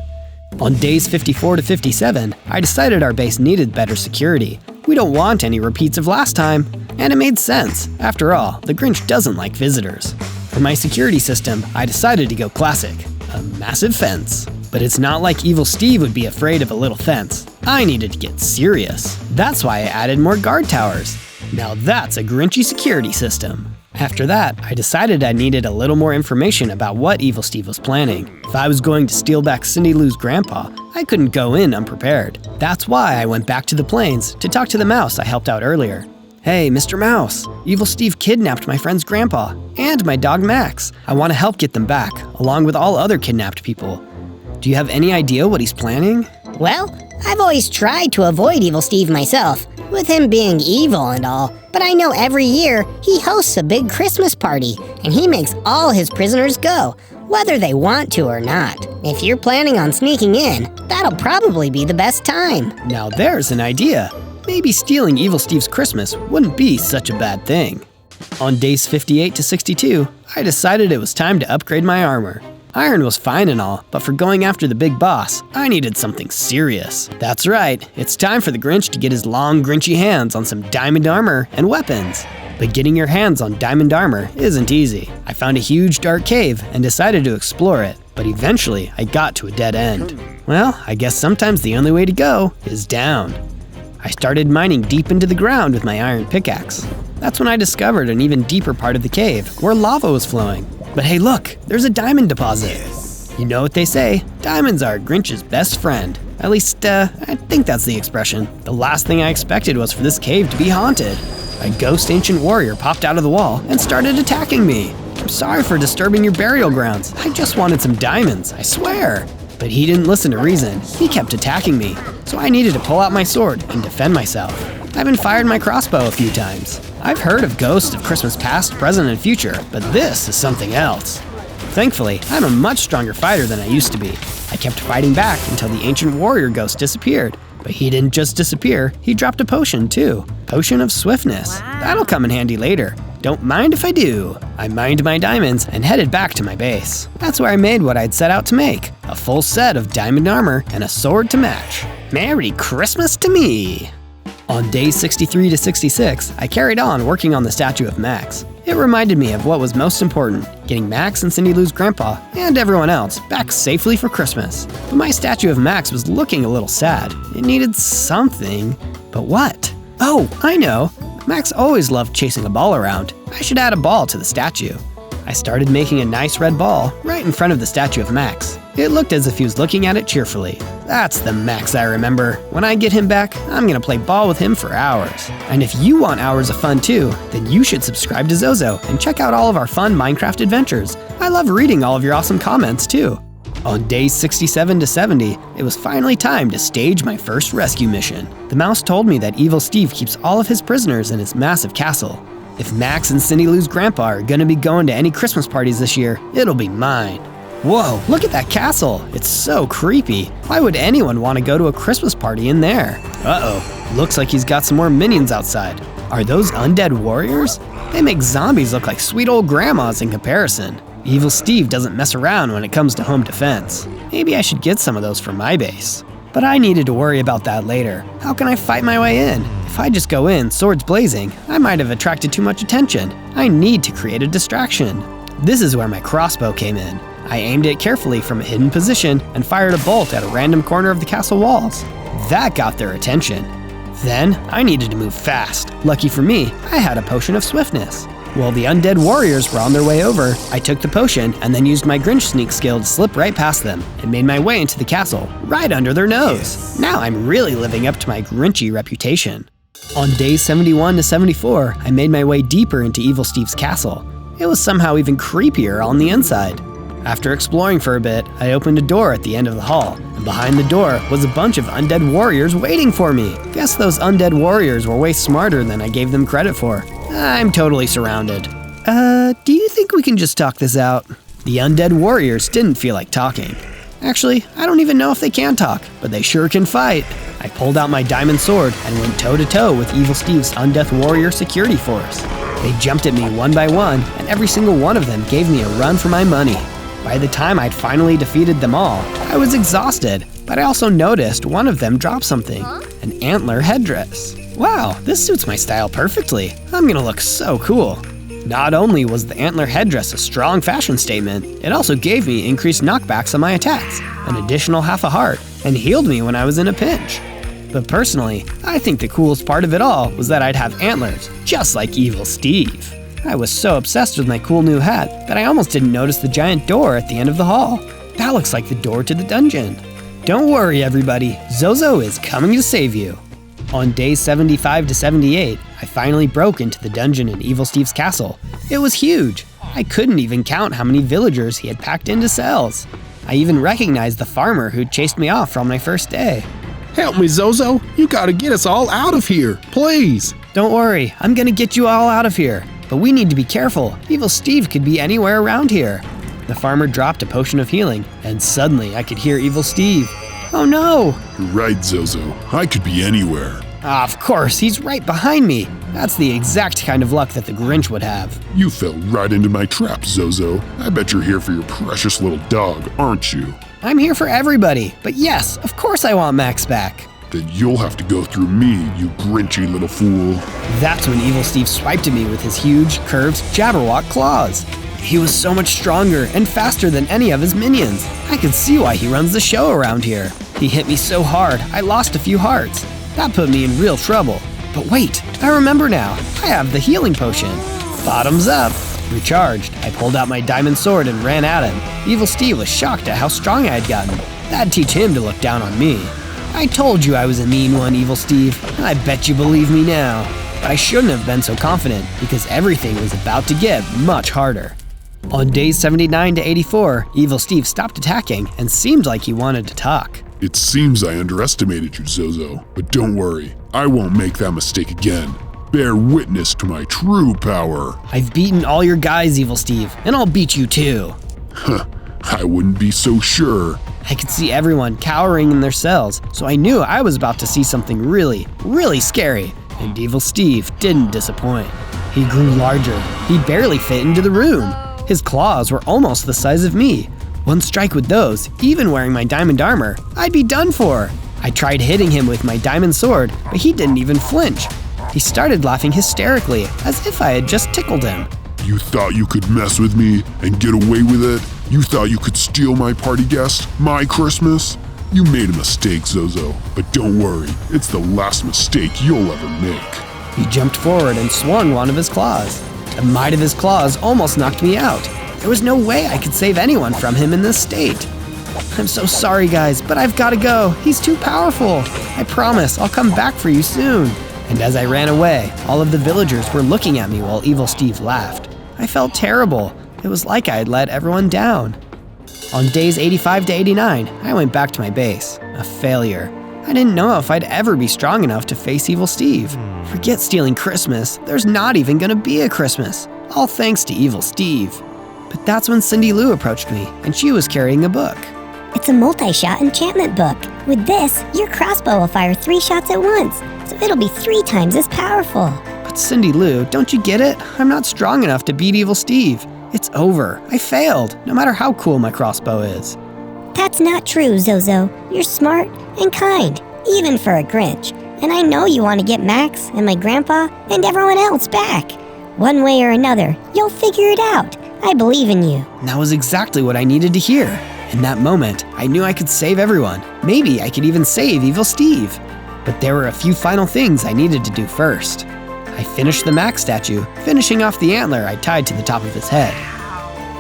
On days 54 to 57, I decided our base needed better security. We don't want any repeats of last time. And it made sense. After all, the Grinch doesn't like visitors. For my security system, I decided to go classic, a massive fence. But it's not like Evil Steve would be afraid of a little fence. I needed to get serious. That's why I added more guard towers. Now that's a Grinchy security system. After that, I decided I needed a little more information about what Evil Steve was planning. If I was going to steal back Cindy Lou's grandpa, I couldn't go in unprepared. That's why I went back to the plains to talk to the mouse I helped out earlier. Hey, Mr. Mouse, Evil Steve kidnapped my friend's grandpa and my dog Max. I want to help get them back, along with all other kidnapped people. Do you have any idea what he's planning? Well, I've always tried to avoid Evil Steve myself, with him being evil and all, but I know every year he hosts a big Christmas party, and he makes all his prisoners go, whether they want to or not. If you're planning on sneaking in, that'll probably be the best time. Now there's an idea. Maybe stealing Evil Steve's Christmas wouldn't be such a bad thing. On days 58 to 62, I decided it was time to upgrade my armor. Iron was fine and all, but for going after the big boss, I needed something serious. That's right, it's time for the Grinch to get his long, Grinchy hands on some diamond armor and weapons. But getting your hands on diamond armor isn't easy. I found a huge dark cave and decided to explore it, but eventually I got to a dead end. Well, I guess sometimes the only way to go is down. I started mining deep into the ground with my iron pickaxe. That's when I discovered an even deeper part of the cave where lava was flowing. But hey look, there's a diamond deposit. You know what they say, diamonds are Grinch's best friend. At least, I think that's the expression. The last thing I expected was for this cave to be haunted. A ghost ancient warrior popped out of the wall and started attacking me. I'm sorry for disturbing your burial grounds. I just wanted some diamonds, I swear. But he didn't listen to reason. He kept attacking me. So I needed to pull out my sword and defend myself. I even fired my crossbow a few times. I've heard of ghosts of Christmas past, present, and future, but this is something else. Thankfully, I'm a much stronger fighter than I used to be. I kept fighting back until the ancient warrior ghost disappeared. But he didn't just disappear, he dropped a potion too. Potion of swiftness. That'll come in handy later. Don't mind if I do. I mined my diamonds and headed back to my base. That's where I made what I'd set out to make. A full set of diamond armor and a sword to match. Merry Christmas to me! On days 63 to 66, I carried on working on the statue of Max. It reminded me of what was most important, getting Max and Cindy Lou's grandpa, and everyone else, back safely for Christmas. But my statue of Max was looking a little sad. It needed something, but what? Oh, I know! Max always loved chasing a ball around. I should add a ball to the statue. I started making a nice red ball right in front of the statue of Max. It looked as if he was looking at it cheerfully. That's the Max I remember. When I get him back, I'm gonna play ball with him for hours. And if you want hours of fun too, then you should subscribe to Zozo and check out all of our fun Minecraft adventures. I love reading all of your awesome comments too. On days 67 to 70, it was finally time to stage my first rescue mission. The mouse told me that Evil Steve keeps all of his prisoners in his massive castle. If Max and Cindy Lou's grandpa are gonna be going to any Christmas parties this year, it'll be mine. Whoa, look at that castle. It's so creepy. Why would anyone want to go to a Christmas party in there? Uh-oh, looks like he's got some more minions outside. Are those undead warriors? They make zombies look like sweet old grandmas in comparison. Evil Steve doesn't mess around when it comes to home defense. Maybe I should get some of those for my base. But I needed to worry about that later. How can I fight my way in? If I just go in, swords blazing, I might have attracted too much attention. I need to create a distraction. This is where my crossbow came in. I aimed it carefully from a hidden position and fired a bolt at a random corner of the castle walls. That got their attention. Then, I needed to move fast. Lucky for me, I had a potion of swiftness. While the undead warriors were on their way over, I took the potion and then used my Grinch sneak skill to slip right past them and made my way into the castle, right under their nose. Now I'm really living up to my Grinchy reputation. On days 71 to 74, I made my way deeper into Evil Steve's castle. It was somehow even creepier on the inside. After exploring for a bit, I opened a door at the end of the hall, and behind the door was a bunch of undead warriors waiting for me. Guess those undead warriors were way smarter than I gave them credit for. I'm totally surrounded. Do you think we can just talk this out? The undead warriors didn't feel like talking. Actually, I don't even know if they can talk, but they sure can fight. I pulled out my diamond sword and went toe-to-toe with Evil Steve's undead warrior security force. They jumped at me one by one, and every single one of them gave me a run for my money. By the time I'd finally defeated them all, I was exhausted. but I also noticed one of them drop something, an antler headdress. Wow, this suits my style perfectly. I'm gonna look so cool. Not only was the antler headdress a strong fashion statement, it also gave me increased knockbacks on my attacks, an additional half a heart, and healed me when I was in a pinch. But personally, I think the coolest part of it all was that I'd have antlers, just like Evil Steve. I was so obsessed with my cool new hat that I almost didn't notice the giant door at the end of the hall. That looks like the door to the dungeon. Don't worry everybody, Zozo is coming to save you. On days 75 to 78, I finally broke into the dungeon in Evil Steve's castle. It was huge. I couldn't even count how many villagers he had packed into cells. I even recognized the farmer who'd chased me off from my first day. Help me, Zozo. You gotta get us all out of here, please. Don't worry, I'm gonna get you all out of here. But we need to be careful. Evil Steve could be anywhere around here. The farmer dropped a potion of healing, and suddenly I could hear Evil Steve. Oh no! You're right, Zozo. I could be anywhere. Of course, he's right behind me. That's the exact kind of luck that the Grinch would have. You fell right into my trap, Zozo. I bet you're here for your precious little dog, aren't you? I'm here for everybody, but yes, of course I want Max back. Then you'll have to go through me, you grinchy little fool. That's when Evil Steve swiped at me with his huge, curved Jabberwock claws. He was so much stronger and faster than any of his minions. I could see why he runs the show around here. He hit me so hard, I lost a few hearts. That put me in real trouble. But wait, I remember now. I have the healing potion. Bottoms up. Recharged, I pulled out my diamond sword and ran at him. Evil Steve was shocked at how strong I had gotten. That'd teach him to look down on me. I told you I was a mean one, Evil Steve, and I bet you believe me now. But I shouldn't have been so confident, because everything was about to get much harder. On days 79 to 84, Evil Steve stopped attacking and seemed like he wanted to talk. It seems I underestimated you, Zozo, but don't worry. I won't make that mistake again. Bear witness to my true power. I've beaten all your guys, Evil Steve, and I'll beat you too. Huh, I wouldn't be so sure. I could see everyone cowering in their cells, so I knew I was about to see something really, really scary, and Evil Steve didn't disappoint. He grew larger. He barely fit into the room. His claws were almost the size of me. One strike with those, even wearing my diamond armor, I'd be done for. I tried hitting him with my diamond sword, but he didn't even flinch. He started laughing hysterically, as if I had just tickled him. You thought you could mess with me and get away with it? You thought you could steal my party guest, my Christmas? You made a mistake, Zozo, but don't worry, it's the last mistake you'll ever make. He jumped forward and swung one of his claws. The might of his claws almost knocked me out. There was no way I could save anyone from him in this state. I'm so sorry, guys, but I've got to go. He's too powerful. I promise I'll come back for you soon. And as I ran away, all of the villagers were looking at me while Evil Steve laughed. I felt terrible. It was like I had let everyone down. On days 85 to 89, I went back to my base, a failure. I didn't know if I'd ever be strong enough to face Evil Steve. Forget stealing Christmas, there's not even gonna be a Christmas. All thanks to Evil Steve. But that's when Cindy Lou approached me, and she was carrying a book. It's a multi-shot enchantment book. With this, your crossbow will fire 3 shots at once, so it'll be 3 times as powerful. But Cindy Lou, don't you get it? I'm not strong enough to beat Evil Steve. It's over. I failed, no matter how cool my crossbow is. That's not true, Zozo. You're smart and kind, even for a Grinch. And I know you want to get Max and my grandpa and everyone else back. One way or another, you'll figure it out. I believe in you. That was exactly what I needed to hear. In that moment, I knew I could save everyone. Maybe I could even save Evil Steve. But there were a few final things I needed to do first. I finished the Max statue, finishing off the antler I tied to the top of his head.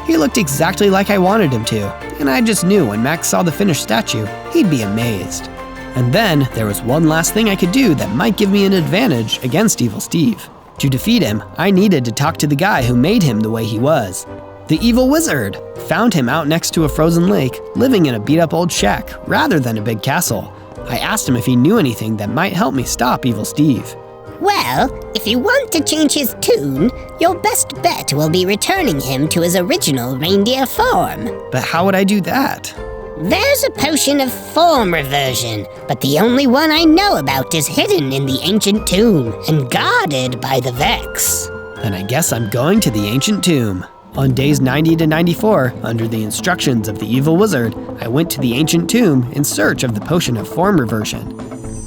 He looked exactly like I wanted him to, and I just knew when Max saw the finished statue, he'd be amazed. And then there was one last thing I could do that might give me an advantage against Evil Steve. To defeat him, I needed to talk to the guy who made him the way he was. The Evil Wizard! Found him out next to a frozen lake, living in a beat-up old shack, rather than a big castle. I asked him if he knew anything that might help me stop Evil Steve. Well, if you want to change his tune, your best bet will be returning him to his original reindeer form. But how would I do that? There's a potion of form reversion, but the only one I know about is hidden in the ancient tomb and guarded by the Vex. Then I guess I'm going to the ancient tomb. On days 90 to 94, under the instructions of the evil wizard, I went to the ancient tomb in search of the potion of form reversion.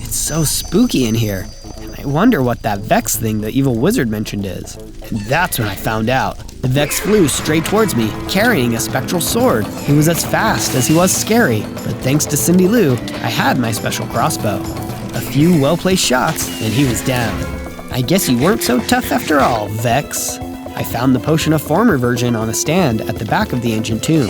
It's so spooky in here, and I wonder what that Vex thing the evil wizard mentioned is. And that's when I found out. The Vex flew straight towards me, carrying a spectral sword. He was as fast as he was scary, but thanks to Cindy Lou, I had my special crossbow. A few well-placed shots, and he was down. I guess you weren't so tough after all, Vex. I found the potion of form reversion on a stand at the back of the ancient tomb.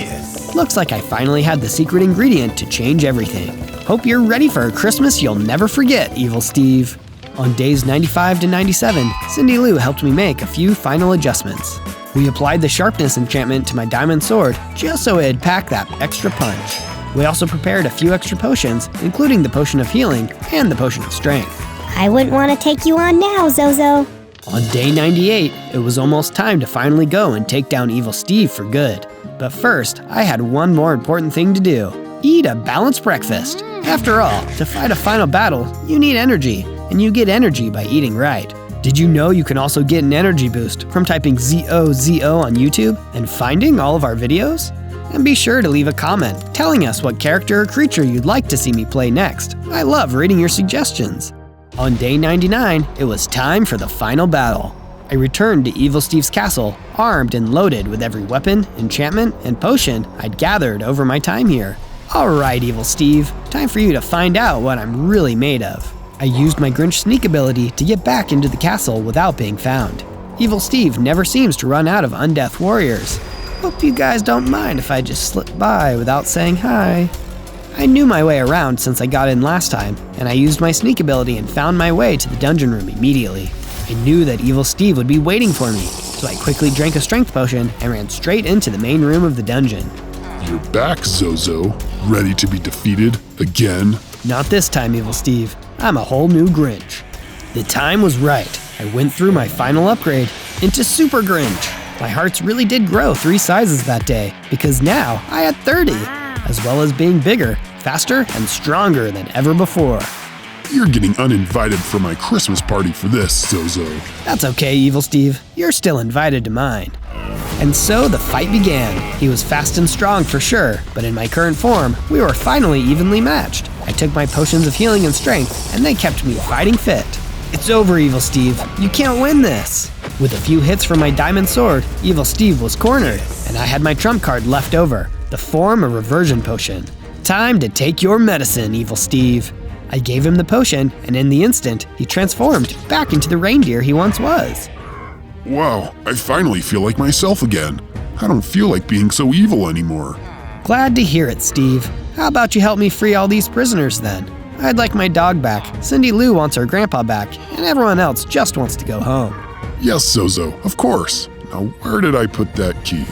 Looks like I finally had the secret ingredient to change everything. Hope you're ready for a Christmas you'll never forget, Evil Steve. On days 95 to 97, Cindy Lou helped me make a few final adjustments. We applied the sharpness enchantment to my diamond sword just so it'd pack that extra punch. We also prepared a few extra potions, including the potion of healing and the potion of strength. I wouldn't want to take you on now, Zozo. On day 98, it was almost time to finally go and take down Evil Steve for good. But first, I had one more important thing to do. Eat a balanced breakfast. After all, to fight a final battle, you need energy, and you get energy by eating right. Did you know you can also get an energy boost from typing ZOZO on YouTube and finding all of our videos? And be sure to leave a comment telling us what character or creature you'd like to see me play next. I love reading your suggestions. On day 99, it was time for the final battle. I returned to Evil Steve's castle, armed and loaded with every weapon, enchantment, and potion I'd gathered over my time here. Alright, Evil Steve, time for you to find out what I'm really made of. I used my Grinch sneak ability to get back into the castle without being found. Evil Steve never seems to run out of undeath warriors. Hope you guys don't mind if I just slip by without saying hi. I knew my way around since I got in last time, and I used my sneak ability and found my way to the dungeon room immediately. I knew that Evil Steve would be waiting for me, so I quickly drank a strength potion and ran straight into the main room of the dungeon. You're back, Zozo. Ready to be defeated again? Not this time, Evil Steve. I'm a whole new Grinch. The time was right. I went through my final upgrade into Super Grinch. My hearts really did grow 3 sizes that day, because now I had 30, as well as being bigger, faster, and stronger than ever before. You're getting uninvited for my Christmas party for this, Zozo. That's okay, Evil Steve. You're still invited to mine. And so the fight began. He was fast and strong for sure, but in my current form, we were finally evenly matched. I took my potions of healing and strength, and they kept me fighting fit. It's over, Evil Steve. You can't win this. With a few hits from my diamond sword, Evil Steve was cornered, and I had my trump card left over, the form of reversion potion. Time to take your medicine, Evil Steve. I gave him the potion, and in the instant, he transformed back into the reindeer he once was. Wow, I finally feel like myself again. I don't feel like being so evil anymore. Glad to hear it, Steve. How about you help me free all these prisoners then? I'd like my dog back, Cindy Lou wants her grandpa back, and everyone else just wants to go home. Yes, Zozo, of course. Now where did I put that key?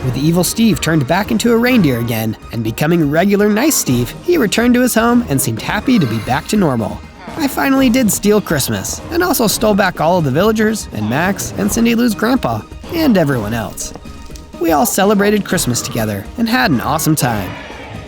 With Evil Steve turned back into a reindeer again, and becoming regular nice Steve, he returned to his home and seemed happy to be back to normal. I finally did steal Christmas, and also stole back all of the villagers, and Max, and Cindy Lou's grandpa, and everyone else. We all celebrated Christmas together, and had an awesome time.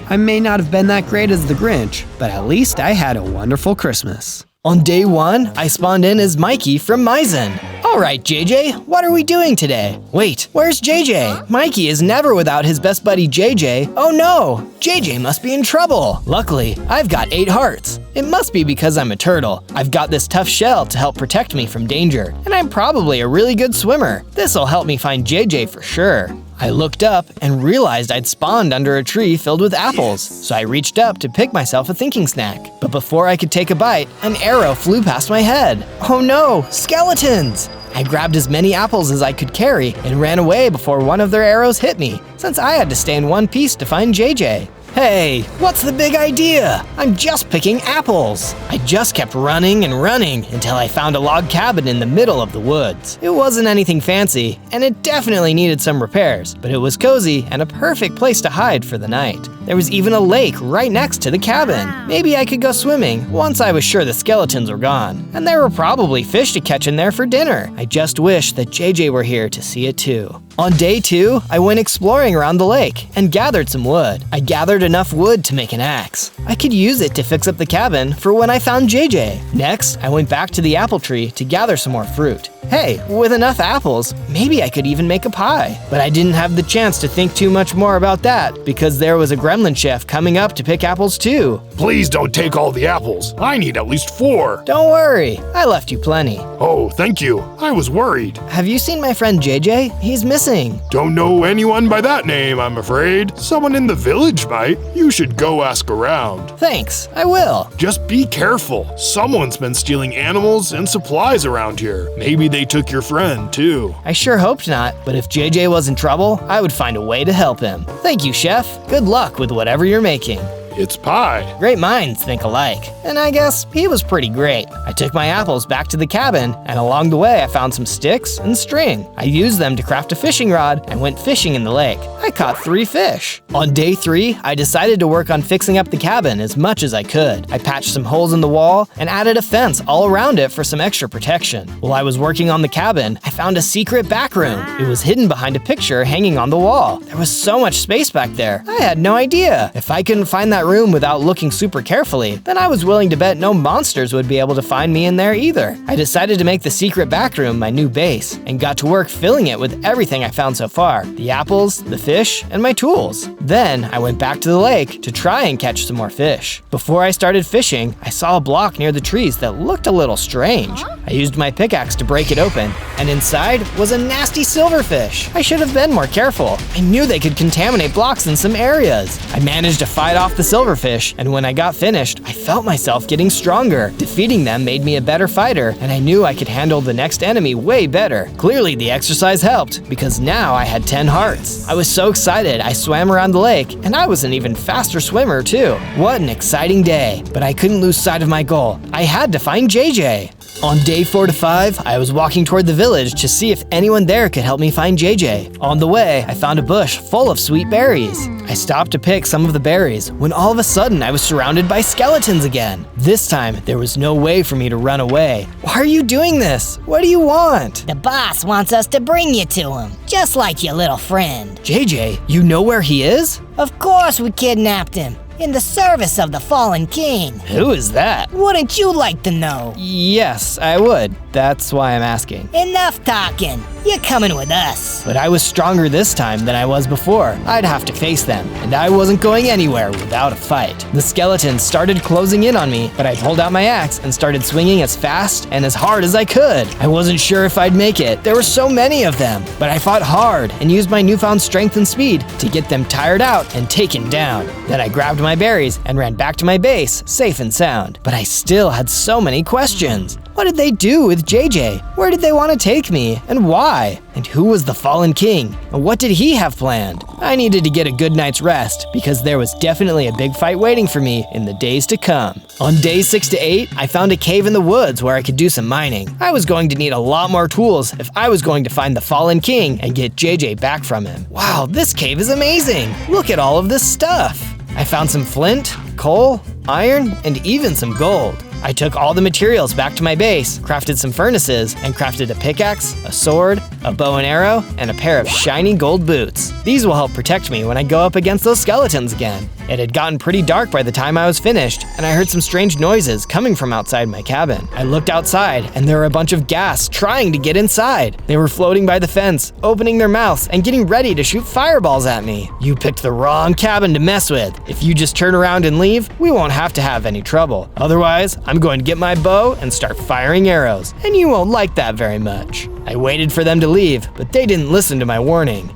I may not have been that great as the Grinch, but at least I had a wonderful Christmas. On day 1, I spawned in as Mikey from MAIZEN. Alright, JJ, what are we doing today? Wait, where's JJ? Mikey is never without his best buddy JJ. Oh no, JJ must be in trouble. Luckily, I've got 8 hearts. It must be because I'm a turtle. I've got this tough shell to help protect me from danger, and I'm probably a really good swimmer. This'll help me find JJ for sure. I looked up and realized I'd spawned under a tree filled with apples, so I reached up to pick myself a thinking snack. But before I could take a bite, an arrow flew past my head. Oh no, skeletons! I grabbed as many apples as I could carry and ran away before one of their arrows hit me, since I had to stay in one piece to find JJ. Hey, what's the big idea? I'm just picking apples. I just kept running and running until I found a log cabin in the middle of the woods. It wasn't anything fancy, and it definitely needed some repairs, but it was cozy and a perfect place to hide for the night. There was even a lake right next to the cabin. Maybe I could go swimming once I was sure the skeletons were gone. And there were probably fish to catch in there for dinner. I just wish that JJ were here to see it too. On day 2, I went exploring around the lake and gathered some wood. I gathered enough wood to make an axe. I could use it to fix up the cabin for when I found JJ. Next, I went back to the apple tree to gather some more fruit. Hey, with enough apples, maybe I could even make a pie. But I didn't have the chance to think too much more about that because there was a gremlin chef coming up to pick apples too. Please don't take all the apples. I need at least 4. Don't worry, I left you plenty. Oh, thank you. I was worried. Have you seen my friend JJ? He's missing. Don't know anyone by that name, I'm afraid. Someone in the village might. You should go ask around. Thanks, I will. Just be careful. Someone's been stealing animals and supplies around here. Maybe they took your friend, too. I sure hoped not, but if JJ was in trouble, I would find a way to help him. Thank you, Chef. Good luck with whatever you're making. It's pie. Great minds think alike. And I guess he was pretty great. I took my apples back to the cabin, and along the way I found some sticks and string. I used them to craft a fishing rod and went fishing in the lake. I caught 3 fish. On day 3, I decided to work on fixing up the cabin as much as I could. I patched some holes in the wall and added a fence all around it for some extra protection. While I was working on the cabin, I found a secret back room. It was hidden behind a picture hanging on the wall. There was so much space back there. I had no idea. If I couldn't find that room without looking super carefully, then I was willing to bet no monsters would be able to find me in there either. I decided to make the secret back room my new base and got to work filling it with everything I found so far: the apples, the fish, and my tools. Then I went back to the lake to try and catch some more fish. Before I started fishing, I saw a block near the trees that looked a little strange. I used my pickaxe to break it open, and inside was a nasty silverfish. I should have been more careful. I knew they could contaminate blocks in some areas. I managed to fight off the silverfish, and when I got finished, I felt myself getting stronger. Defeating them made me a better fighter, and I knew I could handle the next enemy way better. Clearly, the exercise helped, because now I had 10 hearts. I was so excited, I swam around the lake, and I was an even faster swimmer too. What an exciting day, but I couldn't lose sight of my goal. I had to find JJ. On day 4 to 5, I was walking toward the village to see if anyone there could help me find JJ. On the way, I found a bush full of sweet berries. I stopped to pick some of the berries when all of a sudden I was surrounded by skeletons again. This time, there was no way for me to run away. Why are you doing this? What do you want? The boss wants us to bring you to him, just like your little friend. JJ, you know where he is? Of course we kidnapped him, in the service of the fallen king. Who is that? Wouldn't you like to know? Yes, I would. That's why I'm asking. Enough talking. You're coming with us. But I was stronger this time than I was before. I'd have to face them, and I wasn't going anywhere without a fight. The skeletons started closing in on me, but I pulled out my axe and started swinging as fast and as hard as I could. I wasn't sure if I'd make it. There were so many of them, but I fought hard and used my newfound strength and speed to get them tired out and taken down. Then I grabbed my berries and ran back to my base, safe and sound. But I still had so many questions. What did they do with JJ? Where did they want to take me, and why? And who was the fallen king? And what did he have planned? I needed to get a good night's rest because there was definitely a big fight waiting for me in the days to come. On days 6 to 8, I found a cave in the woods where I could do some mining. I was going to need a lot more tools if I was going to find the fallen king and get JJ back from him. Wow, this cave is amazing! Look at all of this stuff! I found some flint, coal, iron, and even some gold. I took all the materials back to my base, crafted some furnaces, and crafted a pickaxe, a sword, a bow and arrow, and a pair of shiny gold boots. These will help protect me when I go up against those skeletons again. It had gotten pretty dark by the time I was finished, and I heard some strange noises coming from outside my cabin. I looked outside, and there were a bunch of ghast trying to get inside. They were floating by the fence, opening their mouths and getting ready to shoot fireballs at me. You picked the wrong cabin to mess with. If you just turn around and leave, we won't have to have any trouble. Otherwise, I'm going to get my bow and start firing arrows, and you won't like that very much. I waited for them to leave, but they didn't listen to my warning.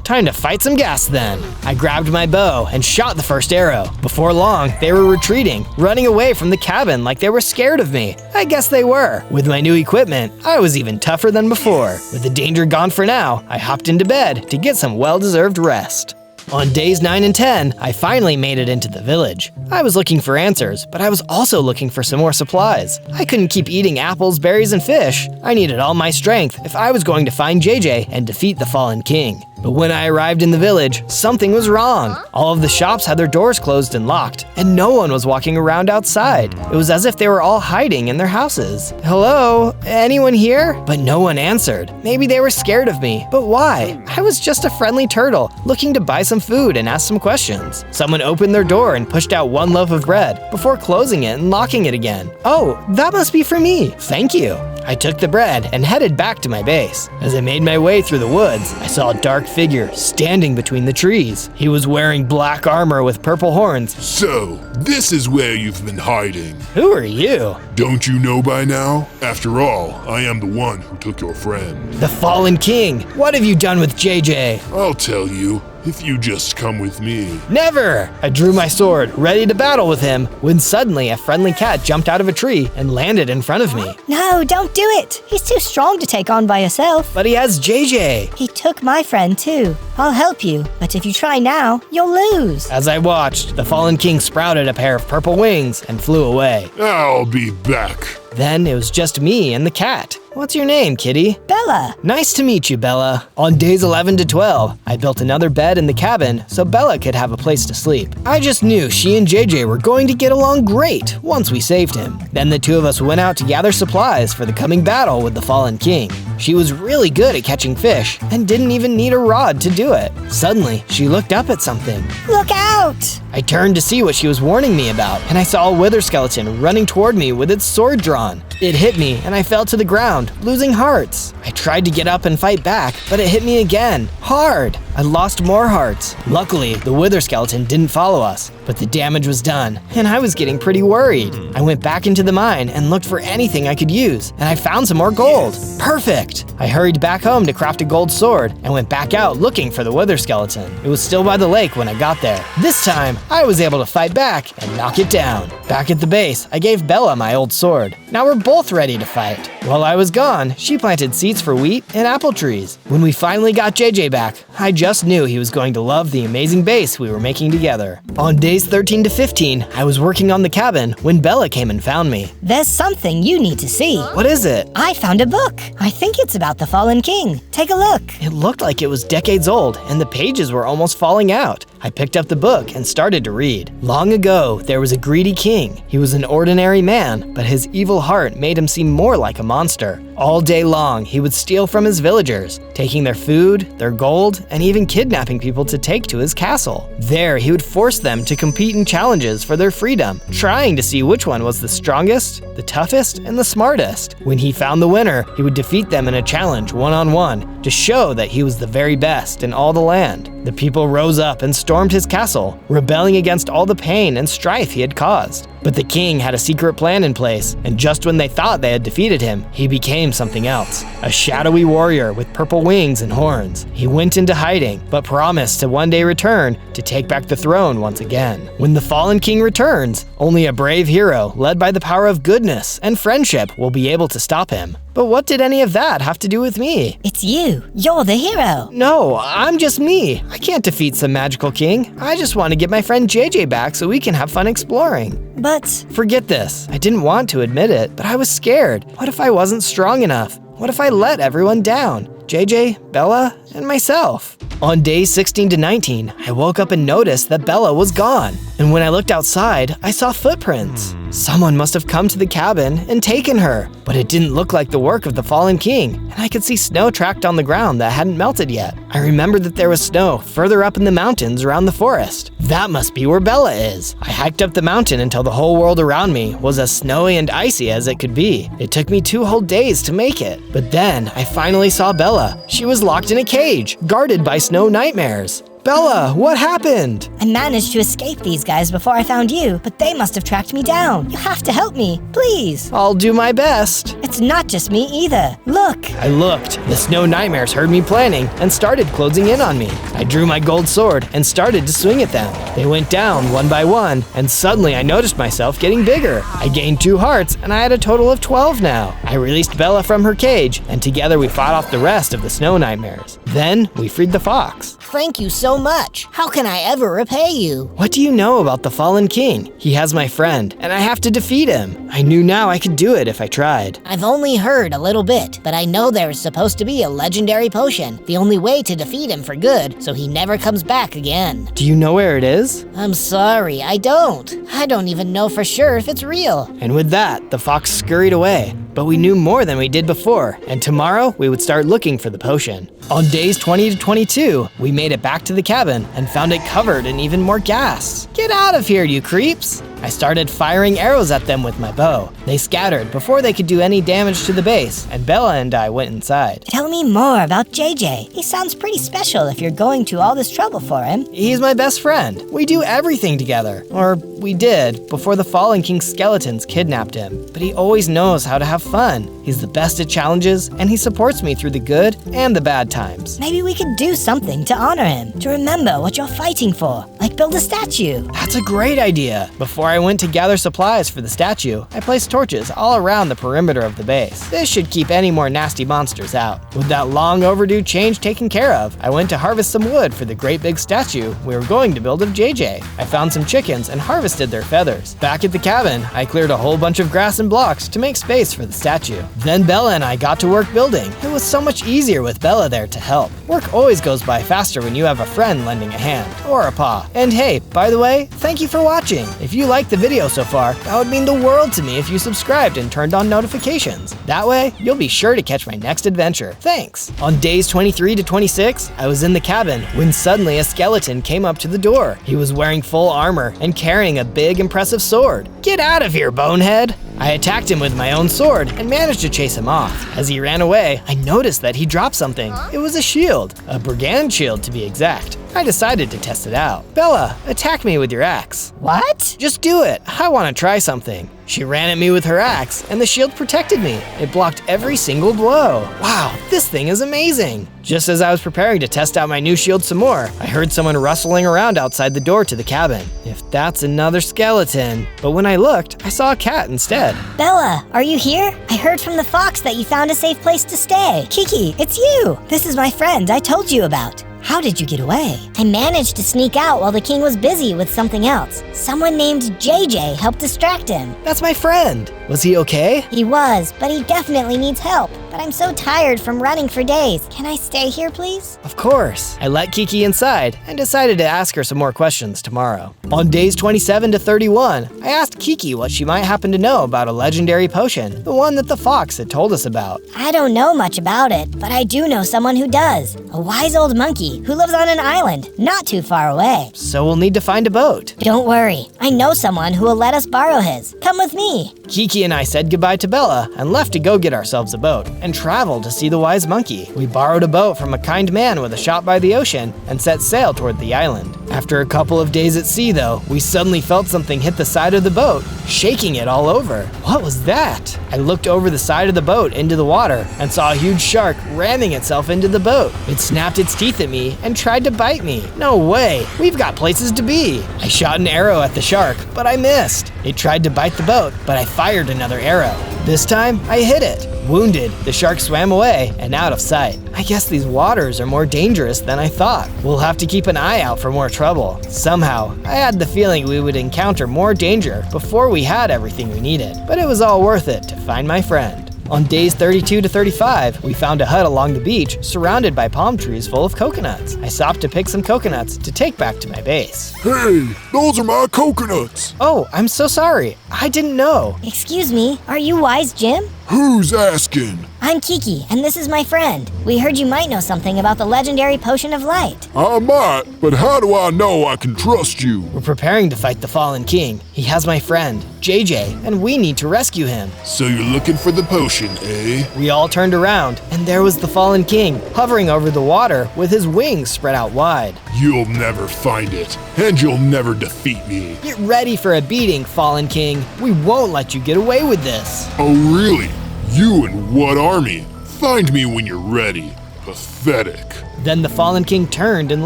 Time to fight some ghast then. I grabbed my bow and shot the first arrow. Before long, they were retreating, running away from the cabin like they were scared of me. I guess they were. With my new equipment, I was even tougher than before. With the danger gone for now, I hopped into bed to get some well-deserved rest. On days 9 and 10, I finally made it into the village. I was looking for answers, but I was also looking for some more supplies. I couldn't keep eating apples, berries, and fish. I needed all my strength if I was going to find JJ and defeat the fallen king. But when I arrived in the village, something was wrong. All of the shops had their doors closed and locked, and no one was walking around outside. It was as if they were all hiding in their houses. Hello? Anyone here? But no one answered. Maybe they were scared of me, but why? I was just a friendly turtle, looking to buy some food and ask some questions. Someone opened their door and pushed out one loaf of bread, before closing it and locking it again. Oh, that must be for me. Thank you. I took the bread and headed back to my base. As I made my way through the woods, I saw a dark figure standing between the trees. He was wearing black armor with purple horns. So, this is where you've been hiding. Who are you? Don't you know by now? After all, I am the one who took your friend. The Fallen King. What have you done with JJ? I'll tell you, if you just come with me. Never! I drew my sword, ready to battle with him, when suddenly a friendly cat jumped out of a tree and landed in front of me. No, don't do it. He's too strong to take on by yourself. But he has JJ. He took my friend too. I'll help you, but if you try now, you'll lose. As I watched, the Fallen King sprouted a pair of purple wings and flew away. I'll be back. Then it was just me and the cat. What's your name, kitty? Bella. Nice to meet you, Bella. On days 11 to 12, I built another bed in the cabin so Bella could have a place to sleep. I just knew she and JJ were going to get along great once we saved him. Then the two of us went out to gather supplies for the coming battle with the Fallen King. She was really good at catching fish and didn't even need a rod to do it. Suddenly, she looked up at something. Look out! I turned to see what she was warning me about, and I saw a wither skeleton running toward me with its sword drawn. It hit me, and I fell to the ground, losing hearts. I tried to get up and fight back, but it hit me again, hard. I lost more hearts. Luckily, the wither skeleton didn't follow us, but the damage was done, and I was getting pretty worried. I went back into the mine and looked for anything I could use, and I found some more gold. Perfect! I hurried back home to craft a gold sword and went back out looking for the wither skeleton. It was still by the lake when I got there. This time, I was able to fight back and knock it down. Back at the base, I gave Bella my old sword. Now we're both ready to fight. While I was gone, she planted seeds for wheat and apple trees. When we finally got JJ back, I just knew he was going to love the amazing base we were making together. On days 13 to 15, I was working on the cabin when Bella came and found me. There's something you need to see. What is it? I found a book. I think it's about the Fallen King. Take a look. It looked like it was decades old, and the pages were almost falling out. I picked up the book and started to read. Long ago, there was a greedy king. He was an ordinary man, but his evil heart made him seem more like a monster. All day long, he would steal from his villagers, taking their food, their gold, and even kidnapping people to take to his castle. There, he would force them to compete in challenges for their freedom, trying to see which one was the strongest, the toughest, and the smartest. When he found the winner, he would defeat them in a challenge one-on-one to show that he was the very best in all the land. The people rose up and stormed his castle, rebelling against all the pain and strife he had caused. But the king had a secret plan in place, and just when they thought they had defeated him, he became something else. A shadowy warrior with purple wings and horns. He went into hiding, but promised to one day return to take back the throne once again. When the Fallen King returns, only a brave hero, led by the power of goodness and friendship, will be able to stop him. But what did any of that have to do with me? It's you. You're the hero. No, I'm just me. I can't defeat some magical king. I just want to get my friend JJ back so we can have fun exploring. But forget this. I didn't want to admit it, but I was scared. What if I wasn't strong enough? What if I let everyone down? JJ, Bella, and myself. On days 16 to 19, I woke up and noticed that Bella was gone. And when I looked outside, I saw footprints. Someone must have come to the cabin and taken her, but it didn't look like the work of the Fallen King, and I could see snow tracked on the ground that hadn't melted yet. I remembered that there was snow further up in the mountains around the forest. That must be where Bella is. I hiked up the mountain until the whole world around me was as snowy and icy as it could be. It took me 2 whole days to make it, but then I finally saw Bella. She was locked in a cage, guarded by snow nightmares. Bella, what happened? I managed to escape these guys before I found you, but they must have tracked me down. You have to help me, please. I'll do my best. It's not just me either. Look. I looked. The snow nightmares heard me planning and started closing in on me. I drew my gold sword and started to swing at them. They went down one by one, and suddenly I noticed myself getting bigger. I gained 2 hearts, and I had a total of 12 now. I released Bella from her cage, and together we fought off the rest of the snow nightmares. Then we freed the fox. Thank you so much. How can I ever repay you? What do you know about the Fallen King? He has my friend, and I have to defeat him. I knew now I could do it if I tried. I've only heard a little bit, but I know there is supposed to be a legendary potion. The only way to defeat him for good, so he never comes back again. Do you know where it is? I'm sorry, I don't. I don't even know for sure if it's real. And with that, the fox scurried away. But we knew more than we did before, and tomorrow we would start looking for the potion. On days 20 to 22, we made it back to the cabin and found it covered in even more gas. Get out of here, you creeps! I started firing arrows at them with my bow. They scattered before they could do any damage to the base, and Bella and I went inside. Tell me more about JJ. He sounds pretty special if you're going to all this trouble for him. He's my best friend. We do everything together. Or we did, before the Fallen King's skeletons kidnapped him. But he always knows how to have fun. He's the best at challenges, and he supports me through the good and the bad times. Maybe we could do something to honor him, to remember what you're fighting for, like build a statue. That's a great idea. Before I went to gather supplies for the statue, I placed torches all around the perimeter of the base. This should keep any more nasty monsters out. With that long overdue change taken care of, I went to harvest some wood for the great big statue we were going to build of JJ. I found some chickens and harvested their feathers. Back at the cabin, I cleared a whole bunch of grass and blocks to make space for the statue. Then Bella and I got to work building. It was so much easier with Bella there to help. Work always goes by faster when you have a friend lending a hand, or a paw. And hey, by the way, thank you for watching. If you liked the video so far, that would mean the world to me if you subscribed and turned on notifications. That way, you'll be sure to catch my next adventure. Thanks! On days 23 to 26, I was in the cabin when suddenly a skeleton came up to the door. He was wearing full armor and carrying a big, impressive sword. Get out of here, bonehead! I attacked him with my own sword and managed to chase him off. As he ran away, I noticed that he dropped something. It was a shield, a brigand shield to be exact. I decided to test it out. Bella, attack me with your axe. What? Just do it. I want to try something. She ran at me with her axe, and the shield protected me. It blocked every single blow. Wow, this thing is amazing. Just as I was preparing to test out my new shield some more, I heard someone rustling around outside the door to the cabin. If that's another skeleton. But when I looked, I saw a cat instead. Bella, are you here? I heard from the fox that you found a safe place to stay. Kiki, it's you. This is my friend I told you about. How did you get away? I managed to sneak out while the king was busy with something else. Someone named JJ helped distract him. That's my friend. Was he okay? He was, but he definitely needs help. But I'm so tired from running for days. Can I stay here, please? Of course. I let Kiki inside and decided to ask her some more questions tomorrow. On days 27 to 31, I asked Kiki what she might happen to know about a legendary potion, the one that the fox had told us about. I don't know much about it, but I do know someone who does. A wise old monkey who lives on an island not too far away. So we'll need to find a boat. Don't worry. I know someone who will let us borrow his. Come with me. Kiki and I said goodbye to Bella and left to go get ourselves a boat and travel to see the wise monkey. We borrowed a boat from a kind man with a shop by the ocean and set sail toward the island. After a couple of days at sea though, we suddenly felt something hit the side of the boat, shaking it all over. What was that? I looked over the side of the boat into the water and saw a huge shark ramming itself into the boat. It snapped its teeth at me and tried to bite me. No way, we've got places to be. I shot an arrow at the shark, but I missed. It tried to bite the boat, but I fired another arrow. This time, I hit it. Wounded, the shark swam away and out of sight. I guess these waters are more dangerous than I thought. We'll have to keep an eye out for more trouble. Somehow, I had the feeling we would encounter more danger before we had everything we needed, but it was all worth it to find my friend. On days 32 to 35, we found a hut along the beach surrounded by palm trees full of coconuts. I stopped to pick some coconuts to take back to my base. Hey, those are my coconuts. Oh, I'm so sorry. I didn't know. Excuse me, are you Wise Jim? Who's asking? I'm Kiki, and this is my friend. We heard you might know something about the legendary potion of light. I might, but how do I know I can trust you? We're preparing to fight the Fallen King. He has my friend, JJ, and we need to rescue him. So you're looking for the potion, eh? We all turned around, and there was the Fallen King, hovering over the water with his wings spread out wide. You'll never find it, and you'll never defeat me. Get ready for a beating, Fallen King. We won't let you get away with this. Oh, really? You and what army? Find me when you're ready. Pathetic. Then the Fallen King turned and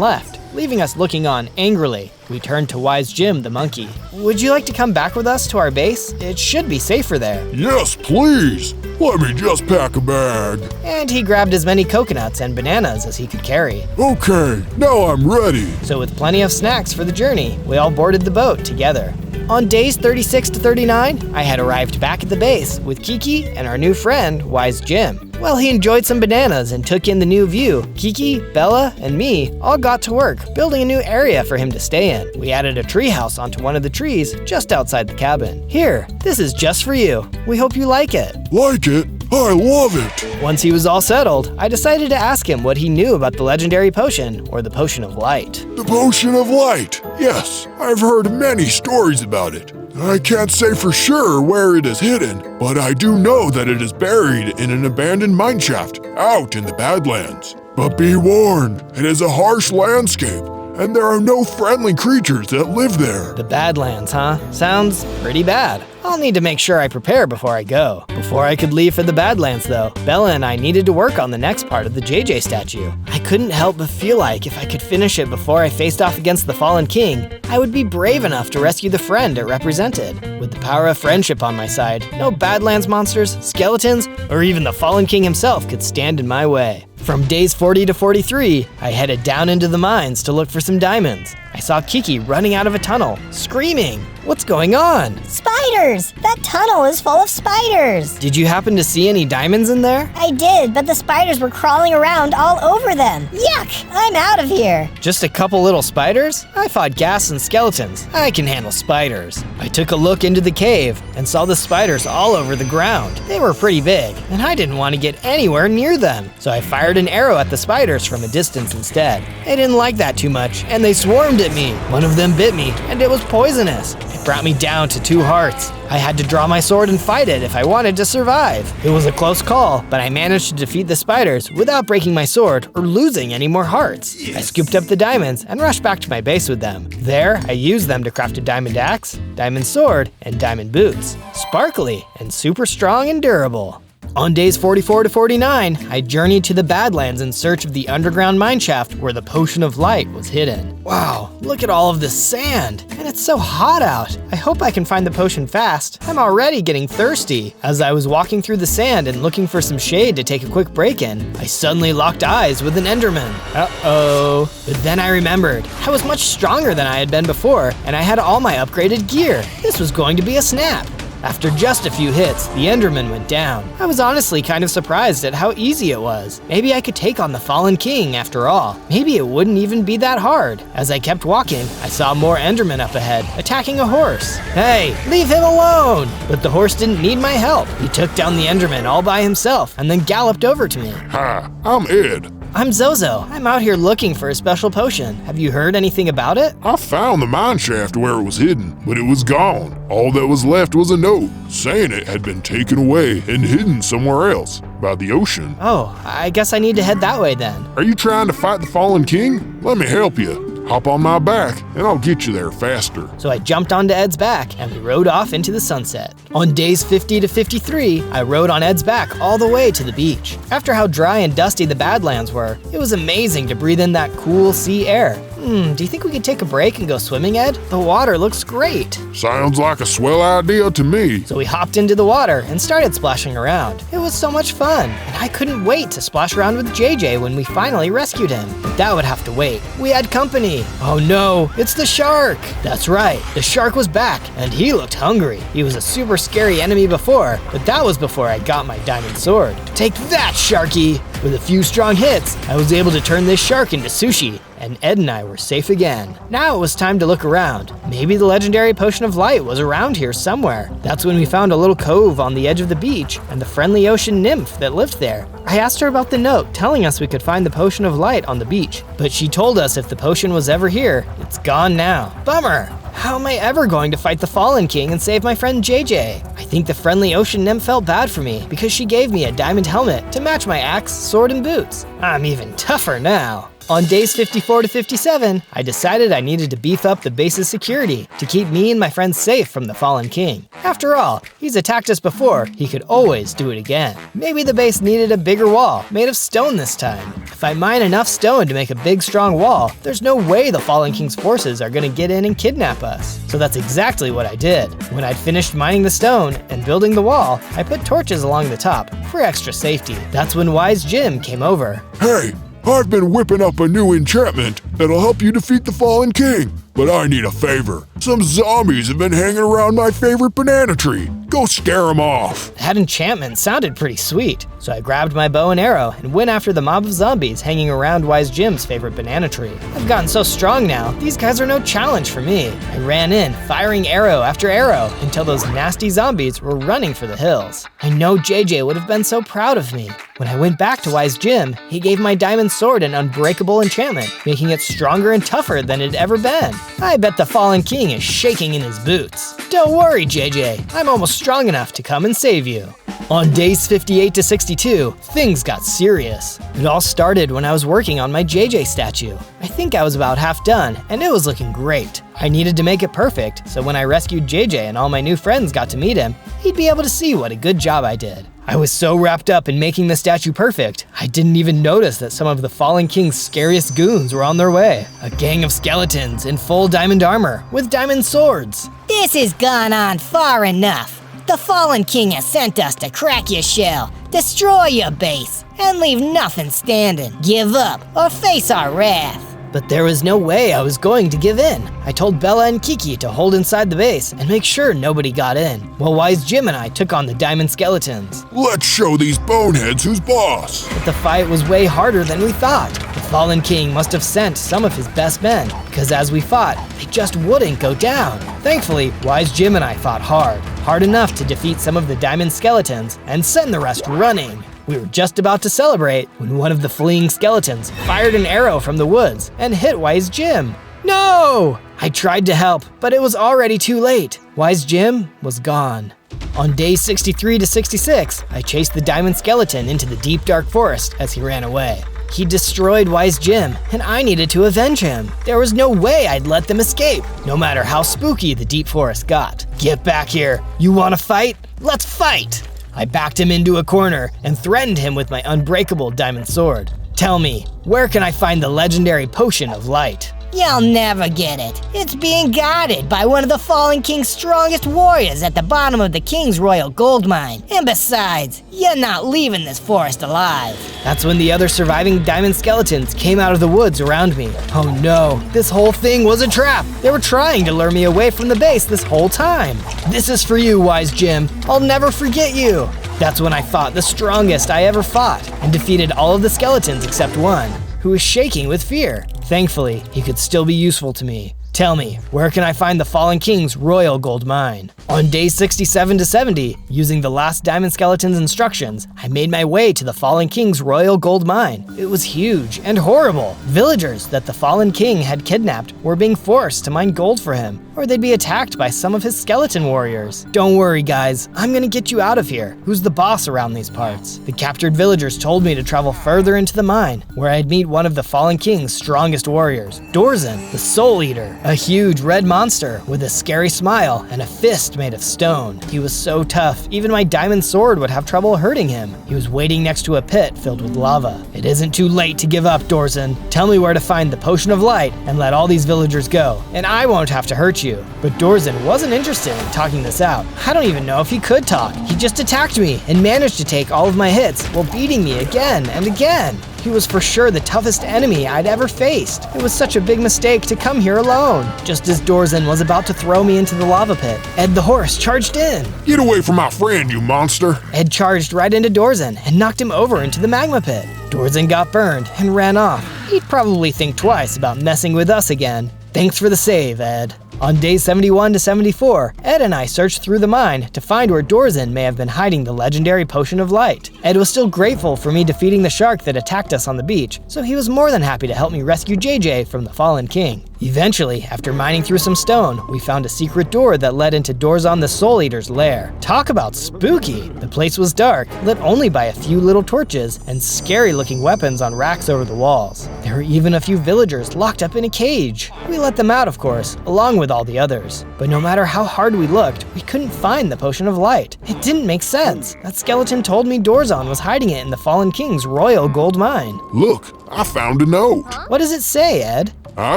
left, leaving us looking on angrily. We turned to Wise Jim, the monkey. Would you like to come back with us to our base? It should be safer there. Yes, please. Let me just pack a bag. And he grabbed as many coconuts and bananas as he could carry. Okay, now I'm ready. So with plenty of snacks for the journey, we all boarded the boat together. On days 36 to 39, I had arrived back at the base with Kiki and our new friend, Wise Jim. Well, he enjoyed some bananas and took in the new view. Kiki, Bella, and me all got to work, building a new area for him to stay in. We added a treehouse onto one of the trees just outside the cabin. Here, this is just for you. We hope you like it. Like it? I love it! Once he was all settled, I decided to ask him what he knew about the legendary potion, or the Potion of Light. The Potion of Light! Yes, I've heard many stories about it. I can't say for sure where it is hidden, but I do know that it is buried in an abandoned mineshaft out in the Badlands. But be warned, it is a harsh landscape, and there are no friendly creatures that live there. The Badlands, huh? Sounds pretty bad. I'll need to make sure I prepare before I go. Before I could leave for the Badlands, though, Bella and I needed to work on the next part of the JJ statue. I couldn't help but feel like if I could finish it before I faced off against the fallen king, I would be brave enough to rescue the friend it represented. With the power of friendship on my side, no Badlands monsters, skeletons, or even the fallen king himself could stand in my way. From days 40 to 43, I headed down into the mines to look for some diamonds. I saw Kiki running out of a tunnel, screaming. What's going on? Spiders! That tunnel is full of spiders! Did you happen to see any diamonds in there? I did, but the spiders were crawling around all over them. Yuck! I'm out of here. Just a couple little spiders? I fought ghasts and skeletons. I can handle spiders. I took a look into the cave and saw the spiders all over the ground. They were pretty big, and I didn't want to get anywhere near them. So I fired an arrow at the spiders from a distance instead. They didn't like that too much, and they swarmed at me. One of them bit me, and it was poisonous. It brought me down to 2 hearts. I had to draw my sword and fight it if I wanted to survive. It was a close call, but I managed to defeat the spiders without breaking my sword or losing any more hearts. Yes. I scooped up the diamonds and rushed back to my base with them. There, I used them to craft a diamond axe, diamond sword, and diamond boots. Sparkly and super strong and durable. On days 44 to 49, I journeyed to the Badlands in search of the underground mineshaft where the potion of light was hidden. Wow, look at all of this sand, and it's so hot out. I hope I can find the potion fast. I'm already getting thirsty. As I was walking through the sand and looking for some shade to take a quick break in, I suddenly locked eyes with an Enderman. Uh-oh. But then I remembered, I was much stronger than I had been before, and I had all my upgraded gear. This was going to be a snap. After just a few hits, the Enderman went down. I was honestly kind of surprised at how easy it was. Maybe I could take on the fallen king after all. Maybe it wouldn't even be that hard. As I kept walking, I saw more Endermen up ahead, attacking a horse. Hey, leave him alone! But the horse didn't need my help. He took down the Enderman all by himself and then galloped over to me. Hi, I'm Ed. I'm Zozo. I'm out here looking for a special potion. Have you heard anything about it? I found the mineshaft where it was hidden, but it was gone. All that was left was a note saying it had been taken away and hidden somewhere else by the ocean. Oh, I guess I need to head that way then. Are you trying to fight the fallen king? Let me help you. Hop on my back, and I'll get you there faster. So I jumped onto Ed's back, and we rode off into the sunset. On days 50 to 53, I rode on Ed's back all the way to the beach. After how dry and dusty the Badlands were, it was amazing to breathe in that cool sea air. Do you think we could take a break and go swimming, Ed? The water looks great. Sounds like a swell idea to me. So we hopped into the water and started splashing around. It was so much fun, and I couldn't wait to splash around with JJ when we finally rescued him. But that would have to wait. We had company. Oh no, it's the shark. That's right, the shark was back, and he looked hungry. He was a super scary enemy before, but that was before I got my diamond sword. Take that, Sharky! With a few strong hits, I was able to turn this shark into sushi, and Ed and I were safe again. Now it was time to look around. Maybe the legendary potion of light was around here somewhere. That's when we found a little cove on the edge of the beach and the friendly ocean nymph that lived there. I asked her about the note telling us we could find the potion of light on the beach, but she told us if the potion was ever here, it's gone now. Bummer! How am I ever going to fight the Fallen King and save my friend JJ? I think the friendly ocean nymph felt bad for me because she gave me a diamond helmet to match my axe, sword, and boots. I'm even tougher now. On days 54 to 57, I decided I needed to beef up the base's security to keep me and my friends safe from the Fallen King. After all, he's attacked us before, he could always do it again. Maybe the base needed a bigger wall, made of stone this time. If I mine enough stone to make a big strong wall, there's no way the Fallen King's forces are gonna get in and kidnap us. So that's exactly what I did. When I'd finished mining the stone and building the wall, I put torches along the top for extra safety. That's when Wise Jim came over. Hey! I've been whipping up a new enchantment that'll help you defeat the Fallen King, but I need a favor. Some zombies have been hanging around my favorite banana tree. Go scare them off. That enchantment sounded pretty sweet, so I grabbed my bow and arrow and went after the mob of zombies hanging around Wise Jim's favorite banana tree. I've gotten so strong now, these guys are no challenge for me. I ran in, firing arrow after arrow, until those nasty zombies were running for the hills. I know JJ would have been so proud of me. When I went back to Wise Jim, he gave my diamond sword an unbreakable enchantment, making it stronger and tougher than it had ever been. I bet the Fallen King is shaking in his boots. Don't worry, JJ. I'm almost strong enough to come and save you. On days 58 to 62, things got serious. It all started when I was working on my JJ statue. I think I was about half done, and it was looking great. I needed to make it perfect, so when I rescued JJ and all my new friends got to meet him, he'd be able to see what a good job I did. I was so wrapped up in making the statue perfect, I didn't even notice that some of the Fallen King's scariest goons were on their way. A gang of skeletons in full diamond armor with diamond swords. This has gone on far enough. The Fallen King has sent us to crack your shell, destroy your base, and leave nothing standing. Give up or face our wrath. But there was no way I was going to give in. I told Bella and Kiki to hold inside the base and make sure nobody got in, while Wise Jim and I took on the diamond skeletons. Let's show these boneheads who's boss. But the fight was way harder than we thought. The Fallen King must have sent some of his best men, because as we fought, they just wouldn't go down. Thankfully, Wise Jim and I fought hard enough to defeat some of the diamond skeletons and send the rest running. We were just about to celebrate when one of the fleeing skeletons fired an arrow from the woods and hit Wise Jim. No! I tried to help, but it was already too late. Wise Jim was gone. On day 63 to 66, I chased the diamond skeleton into the deep dark forest as he ran away. He destroyed Wise Jim, and I needed to avenge him. There was no way I'd let them escape, no matter how spooky the deep forest got. Get back here. You want to fight? Let's fight! I backed him into a corner and threatened him with my unbreakable diamond sword. Tell me, where can I find the legendary potion of light? You'll never get it. It's being guarded by one of the Fallen King's strongest warriors at the bottom of the King's Royal Gold Mine. And besides, you're not leaving this forest alive. That's when the other surviving diamond skeletons came out of the woods around me. Oh no, this whole thing was a trap. They were trying to lure me away from the base this whole time. This is for you, Wise Jim. I'll never forget you. That's when I fought the strongest I ever fought and defeated all of the skeletons except one, who was shaking with fear. Thankfully, he could still be useful to me. Tell me, where can I find the Fallen King's Royal Gold Mine? On day 67 to 70, using the last diamond skeleton's instructions, I made my way to the Fallen King's Royal Gold Mine. It was huge and horrible. Villagers that the Fallen King had kidnapped were being forced to mine gold for him, or they'd be attacked by some of his skeleton warriors. Don't worry, guys, I'm gonna get you out of here. Who's the boss around these parts? The captured villagers told me to travel further into the mine, where I'd meet one of the Fallen King's strongest warriors, Dorzen, the Soul Eater, a huge red monster with a scary smile and a fist made of stone. He was so tough, even my diamond sword would have trouble hurting him. He was waiting next to a pit filled with lava. It isn't too late to give up, Dorzen. Tell me where to find the potion of light and let all these villagers go, and I won't have to hurt you. But Dorzen wasn't interested in talking this out. I don't even know if he could talk. He just attacked me and managed to take all of my hits while beating me again and again. He was for sure the toughest enemy I'd ever faced. It was such a big mistake to come here alone. Just as Dorzen was about to throw me into the lava pit, Ed the horse charged in. Get away from my friend, you monster. Ed charged right into Dorzen and knocked him over into the magma pit. Dorzen got burned and ran off. He'd probably think twice about messing with us again. Thanks for the save, Ed. On days 71 to 74, Ed and I searched through the mine to find where Dorzen may have been hiding the legendary potion of light. Ed was still grateful for me defeating the shark that attacked us on the beach, so he was more than happy to help me rescue JJ from the Fallen King. Eventually, after mining through some stone, we found a secret door that led into Dorzen the Soul Eater's lair. Talk about spooky! The place was dark, lit only by a few little torches, and scary-looking weapons on racks over the walls. There were even a few villagers locked up in a cage. We let them out, of course, along with all the others. But no matter how hard we looked, we couldn't find the potion of light. It didn't make sense. That skeleton told me Dorzen was hiding it in the Fallen King's Royal Gold Mine. Look, I found a note. What does it say, Ed? I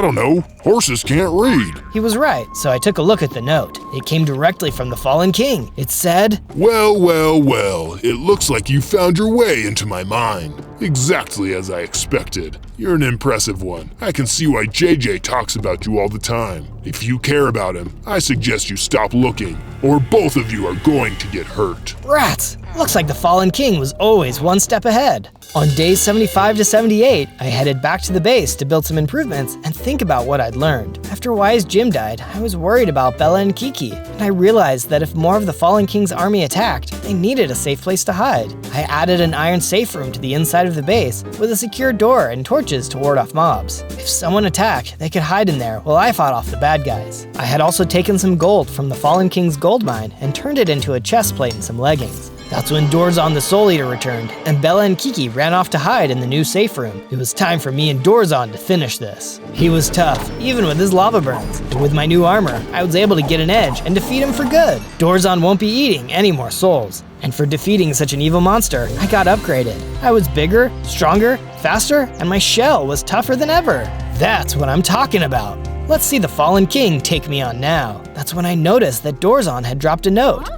don't know. Horses can't read. He was right, so I took a look at the note. It came directly from the Fallen King. It said, Well, it looks like you found your way into my mind. Exactly as I expected. You're an impressive one. I can see why JJ talks about you all the time. If you care about him, I suggest you stop looking, or both of you are going to get hurt. Rats! Looks like the Fallen King was always one step ahead. On days 75 to 78, I headed back to the base to build some improvements and think about what I'd learned. After Wise Jim died, I was worried about Bella and Kiki, and I realized that if more of the Fallen King's army attacked, they needed a safe place to hide. I added an iron safe room to the inside of the base with a secure door and torches to ward off mobs. If someone attacked, they could hide in there while I fought off the bad guys. I had also taken some gold from the Fallen King's gold mine and turned it into a chest plate and some leggings. That's when Dorzon the Soul Eater returned, and Bella and Kiki ran off to hide in the new safe room. It was time for me and Dorzon to finish this. He was tough, even with his lava burns, but with my new armor, I was able to get an edge and defeat him for good. Dorzon won't be eating any more souls. And for defeating such an evil monster, I got upgraded. I was bigger, stronger, faster, and my shell was tougher than ever. That's what I'm talking about. Let's see the Fallen King take me on now. That's when I noticed that Dorzon had dropped a note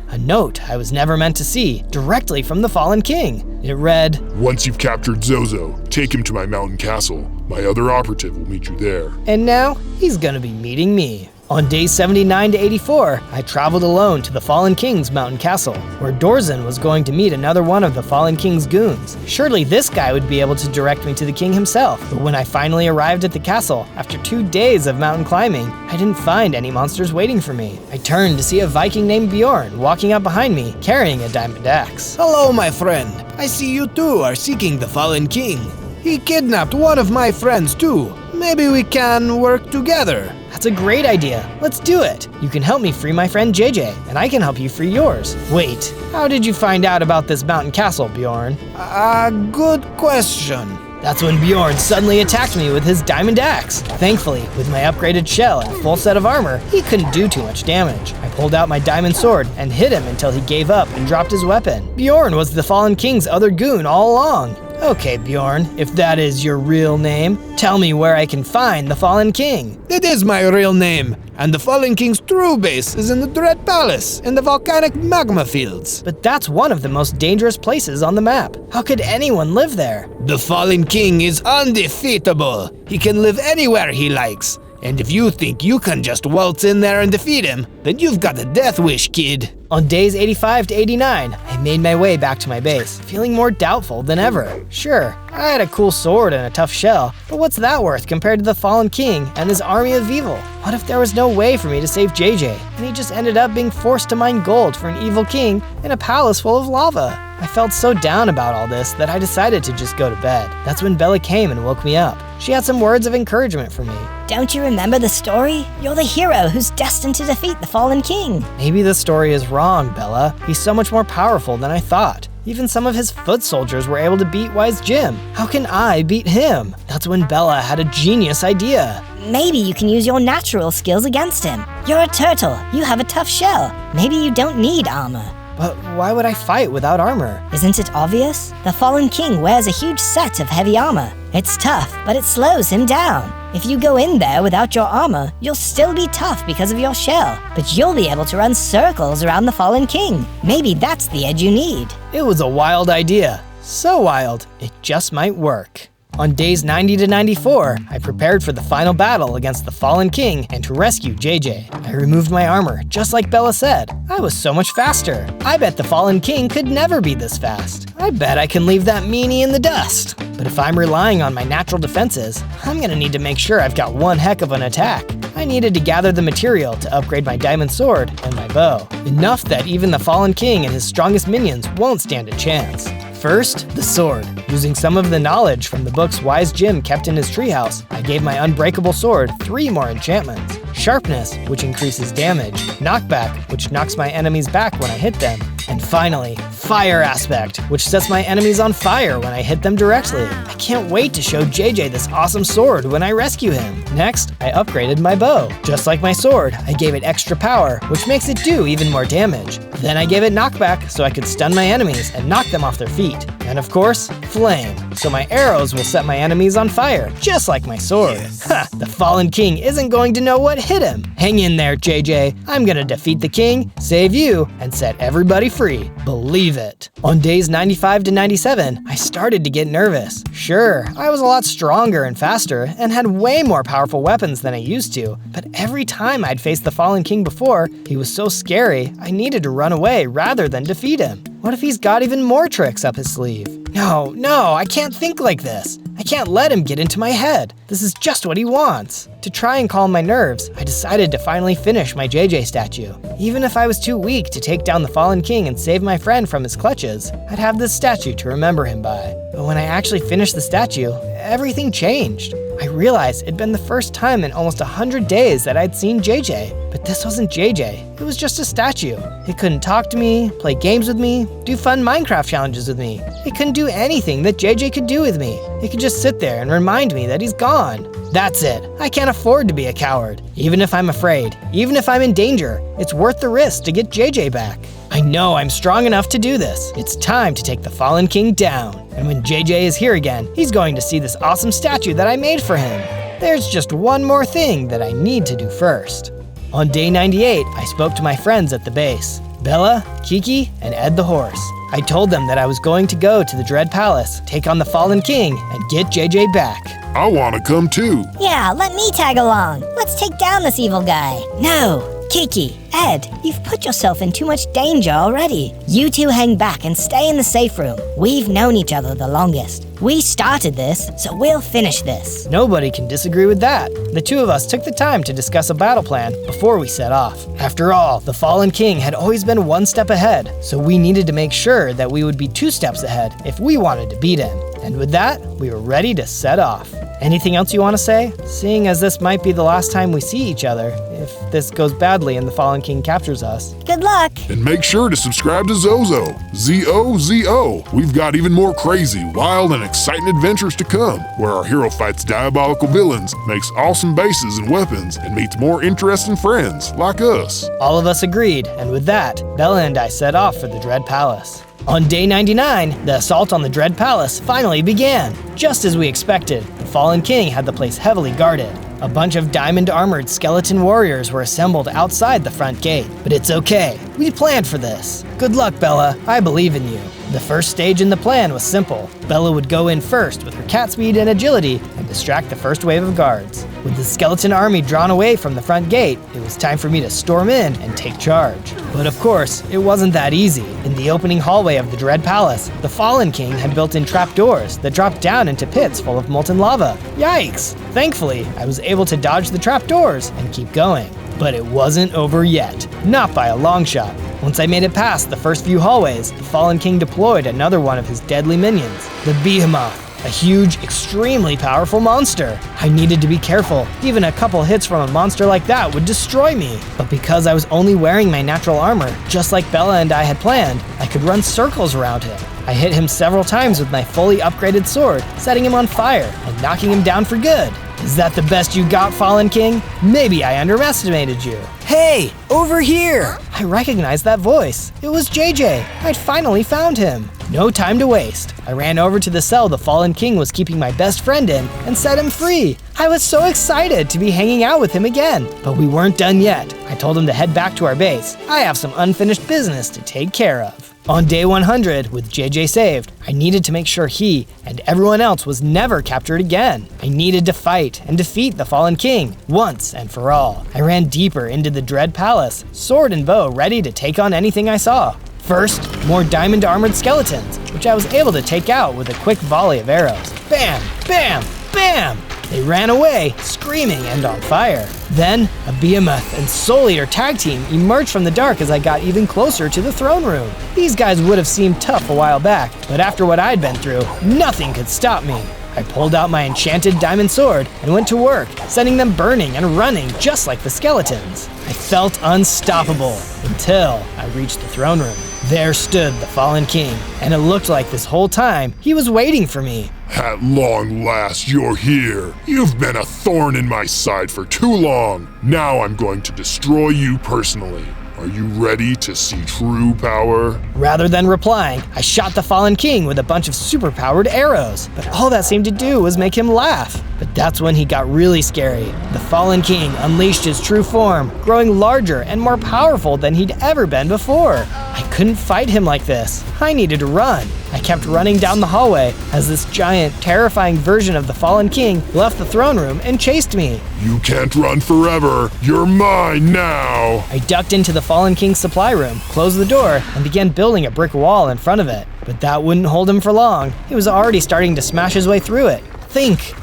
I was never meant to see, directly from the Fallen King. It read, "Once you've captured Zozo, take him to my mountain castle. My other operative will meet you there." And now he's gonna be meeting me. On days 79 to 84, I traveled alone to the Fallen King's mountain castle, where Dorzon was going to meet another one of the Fallen King's goons. Surely this guy would be able to direct me to the king himself. But when I finally arrived at the castle, after 2 days of mountain climbing, I didn't find any monsters waiting for me. I turned to see a Viking named Bjorn walking up behind me, carrying a diamond axe. "Hello, my friend. I see you too are seeking the Fallen King. He kidnapped one of my friends too. Maybe we can work together." That's a great idea. Let's do it. You can help me free my friend JJ, and I can help you free yours. Wait, how did you find out about this mountain castle, Bjorn? Good question. That's when Bjorn suddenly attacked me with his diamond axe. Thankfully, with my upgraded shell and a full set of armor, he couldn't do too much damage. I pulled out my diamond sword and hit him until he gave up and dropped his weapon. Bjorn was the Fallen King's other goon all along. Okay, Bjorn, if that is your real name, tell me where I can find the Fallen King. It is my real name, and the Fallen King's true base is in the Dread Palace, in the volcanic magma fields. But that's one of the most dangerous places on the map. How could anyone live there? The Fallen King is undefeatable. He can live anywhere he likes. And if you think you can just waltz in there and defeat him, then you've got a death wish, kid. On days 85 to 89, I made my way back to my base, feeling more doubtful than ever. Sure, I had a cool sword and a tough shell, but what's that worth compared to the Fallen King and his army of evil? What if there was no way for me to save JJ, and he just ended up being forced to mine gold for an evil king in a palace full of lava? I felt so down about all this that I decided to just go to bed. That's when Bella came and woke me up. She had some words of encouragement for me. Don't you remember the story? You're the hero who's destined to defeat the Fallen King. Maybe the story is wrong, Bella. He's so much more powerful than I thought. Even some of his foot soldiers were able to beat Wise Jim. How can I beat him? That's when Bella had a genius idea. Maybe you can use your natural skills against him. You're a turtle. You have a tough shell. Maybe you don't need armor. But why would I fight without armor? Isn't it obvious? The Fallen King wears a huge set of heavy armor. It's tough, but it slows him down. If you go in there without your armor, you'll still be tough because of your shell, but you'll be able to run circles around the Fallen King. Maybe that's the edge you need. It was a wild idea. So wild, it just might work. On days 90 to 94, I prepared for the final battle against the Fallen King and to rescue JJ. I removed my armor, just like Bella said. I was so much faster. I bet the Fallen King could never be this fast. I bet I can leave that meanie in the dust. But if I'm relying on my natural defenses, I'm gonna need to make sure I've got one heck of an attack. I needed to gather the material to upgrade my diamond sword and my bow. Enough that even the Fallen King and his strongest minions won't stand a chance. First, the sword. Using some of the knowledge from the books Wise Jim kept in his treehouse, I gave my unbreakable sword 3 more enchantments. Sharpness, which increases damage, knockback, which knocks my enemies back when I hit them, and finally, fire aspect, which sets my enemies on fire when I hit them directly. I can't wait to show JJ this awesome sword when I rescue him. Next, I upgraded my bow. Just like my sword, I gave it extra power, which makes it do even more damage. Then I gave it knockback so I could stun my enemies and knock them off their feet. And of course, flame, so my arrows will set my enemies on fire, just like my sword. Ha! The Fallen King isn't going to know what hit him. Hang in there, JJ. I'm gonna defeat the king, save you, and set everybody free. Believe it. On days 95 to 97, I started to get nervous. Sure, I was a lot stronger and faster, and had way more powerful weapons than I used to, but every time I'd faced the Fallen King before, he was so scary, I needed to run away rather than defeat him. What if he's got even more tricks up his sleeve? No, I can't think like this. I can't let him get into my head. This is just what he wants. To try and calm my nerves, I decided to finally finish my JJ statue. Even if I was too weak to take down the fallen king and save my friend from his clutches, I'd have this statue to remember him by. But when I actually finished the statue, everything changed. I realized it'd been the first time in almost 100 days that I'd seen JJ. But this wasn't JJ, it was just a statue. It couldn't talk to me, play games with me, do fun Minecraft challenges with me. It couldn't do anything that JJ could do with me. It could just sit there and remind me that he's gone. That's it. I can't afford to be a coward. Even if I'm afraid, even if I'm in danger, it's worth the risk to get JJ back. I know I'm strong enough to do this. It's time to take the fallen king down. And when JJ is here again, he's going to see this awesome statue that I made for him. There's just one more thing that I need to do first. On day 98, I spoke to my friends at the base, Bella, Kiki, and Ed the horse. I told them that I was going to go to the Dread Palace, take on the fallen king, and get JJ back. I want to come too. Yeah, let me tag along. Let's take down this evil guy. No, Kiki, Ed, you've put yourself in too much danger already. You two hang back and stay in the safe room. We've known each other the longest. We started this, so we'll finish this. Nobody can disagree with that. The two of us took the time to discuss a battle plan before we set off. After all, the fallen king had always been one step ahead, so we needed to make sure that we would be 2 steps ahead if we wanted to beat him. And with that, we were ready to set off. Anything else you want to say? Seeing as this might be the last time we see each other, if this goes badly and the fallen king captures us. Good luck! And make sure to subscribe to Zozo. Z-O-Z-O. We've got even more crazy, wild, and exciting adventures to come, where our hero fights diabolical villains, makes awesome bases and weapons, and meets more interesting friends, like us. All of us agreed, and with that, Bella and I set off for the Dread Palace. On day 99, the assault on the Dread Palace finally began. Just as we expected, the fallen king had the place heavily guarded. A bunch of diamond-armored skeleton warriors were assembled outside the front gate. But it's okay, we planned for this. Good luck, Bella, I believe in you. The first stage in the plan was simple. Bella would go in first with her cat speed and agility and distract the first wave of guards. With the skeleton army drawn away from the front gate, it was time for me to storm in and take charge. But of course, it wasn't that easy. In the opening hallway of the Dread Palace, the Fallen King had built in trapdoors that dropped down into pits full of molten lava. Yikes! Thankfully, I was able to dodge the trapdoors and keep going. But it wasn't over yet, not by a long shot. Once I made it past the first few hallways, the Fallen King deployed another one of his deadly minions, the Behemoth, a huge, extremely powerful monster. I needed to be careful. Even a couple hits from a monster like that would destroy me. But because I was only wearing my natural armor, just like Bella and I had planned, I could run circles around him. I hit him several times with my fully upgraded sword, setting him on fire and knocking him down for good. Is that the best you got, Fallen King? Maybe I underestimated you. Hey, over here! I recognized that voice. It was JJ. I'd finally found him. No time to waste. I ran over to the cell the Fallen King was keeping my best friend in and set him free. I was so excited to be hanging out with him again. But we weren't done yet. I told him to head back to our base. I have some unfinished business to take care of. On day 100, with JJ saved, I needed to make sure he and everyone else was never captured again. I needed to fight and defeat the Fallen King once and for all. I ran deeper into the Dread Palace, sword and bow ready to take on anything I saw. First, more diamond-armored skeletons, which I was able to take out with a quick volley of arrows. Bam! Bam! Bam! They ran away, screaming and on fire. Then, a Behemoth and Soul Eater tag team emerged from the dark as I got even closer to the throne room. These guys would have seemed tough a while back, but after what I'd been through, nothing could stop me. I pulled out my enchanted diamond sword and went to work, setting them burning and running just like the skeletons. I felt unstoppable until I reached the throne room. There stood the Fallen King, and it looked like this whole time he was waiting for me. At long last, you're here. You've been a thorn in my side for too long. Now I'm going to destroy you personally. Are you ready to see true power? Rather than replying, I shot the Fallen King with a bunch of super-powered arrows, but all that seemed to do was make him laugh. But that's when he got really scary. The Fallen King unleashed his true form, growing larger and more powerful than he'd ever been before. I couldn't fight him like this. I needed to run. I kept running down the hallway as this giant, terrifying version of the fallen king left the throne room and chased me. You can't run forever. You're mine now. I ducked into the fallen king's supply room, closed the door, and began building a brick wall in front of it. But that wouldn't hold him for long. He was already starting to smash his way through it. Think!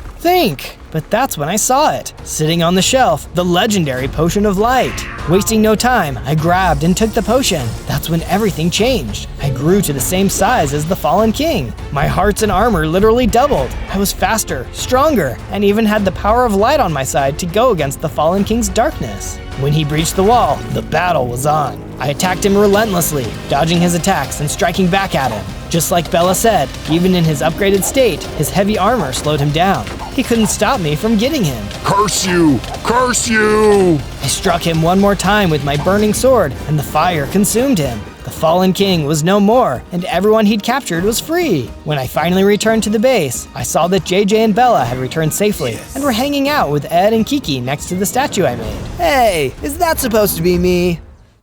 But that's when I saw it. Sitting on the shelf, the legendary potion of light. Wasting no time, I grabbed and took the potion. That's when everything changed. I grew to the same size as the fallen king. My hearts and armor literally doubled. I was faster, stronger, and even had the power of light on my side to go against the fallen king's darkness. When he breached the wall, the battle was on. I attacked him relentlessly, dodging his attacks and striking back at him. Just like Bella said, even in his upgraded state, his heavy armor slowed him down. He couldn't stop me from getting him. Curse you! Curse you! I struck him one more time with my burning sword, and the fire consumed him. The fallen king was no more, and everyone he'd captured was free. When I finally returned to the base, I saw that JJ and Bella had returned safely and were hanging out with Ed and Kiki next to the statue I made. Hey, is that supposed to be me?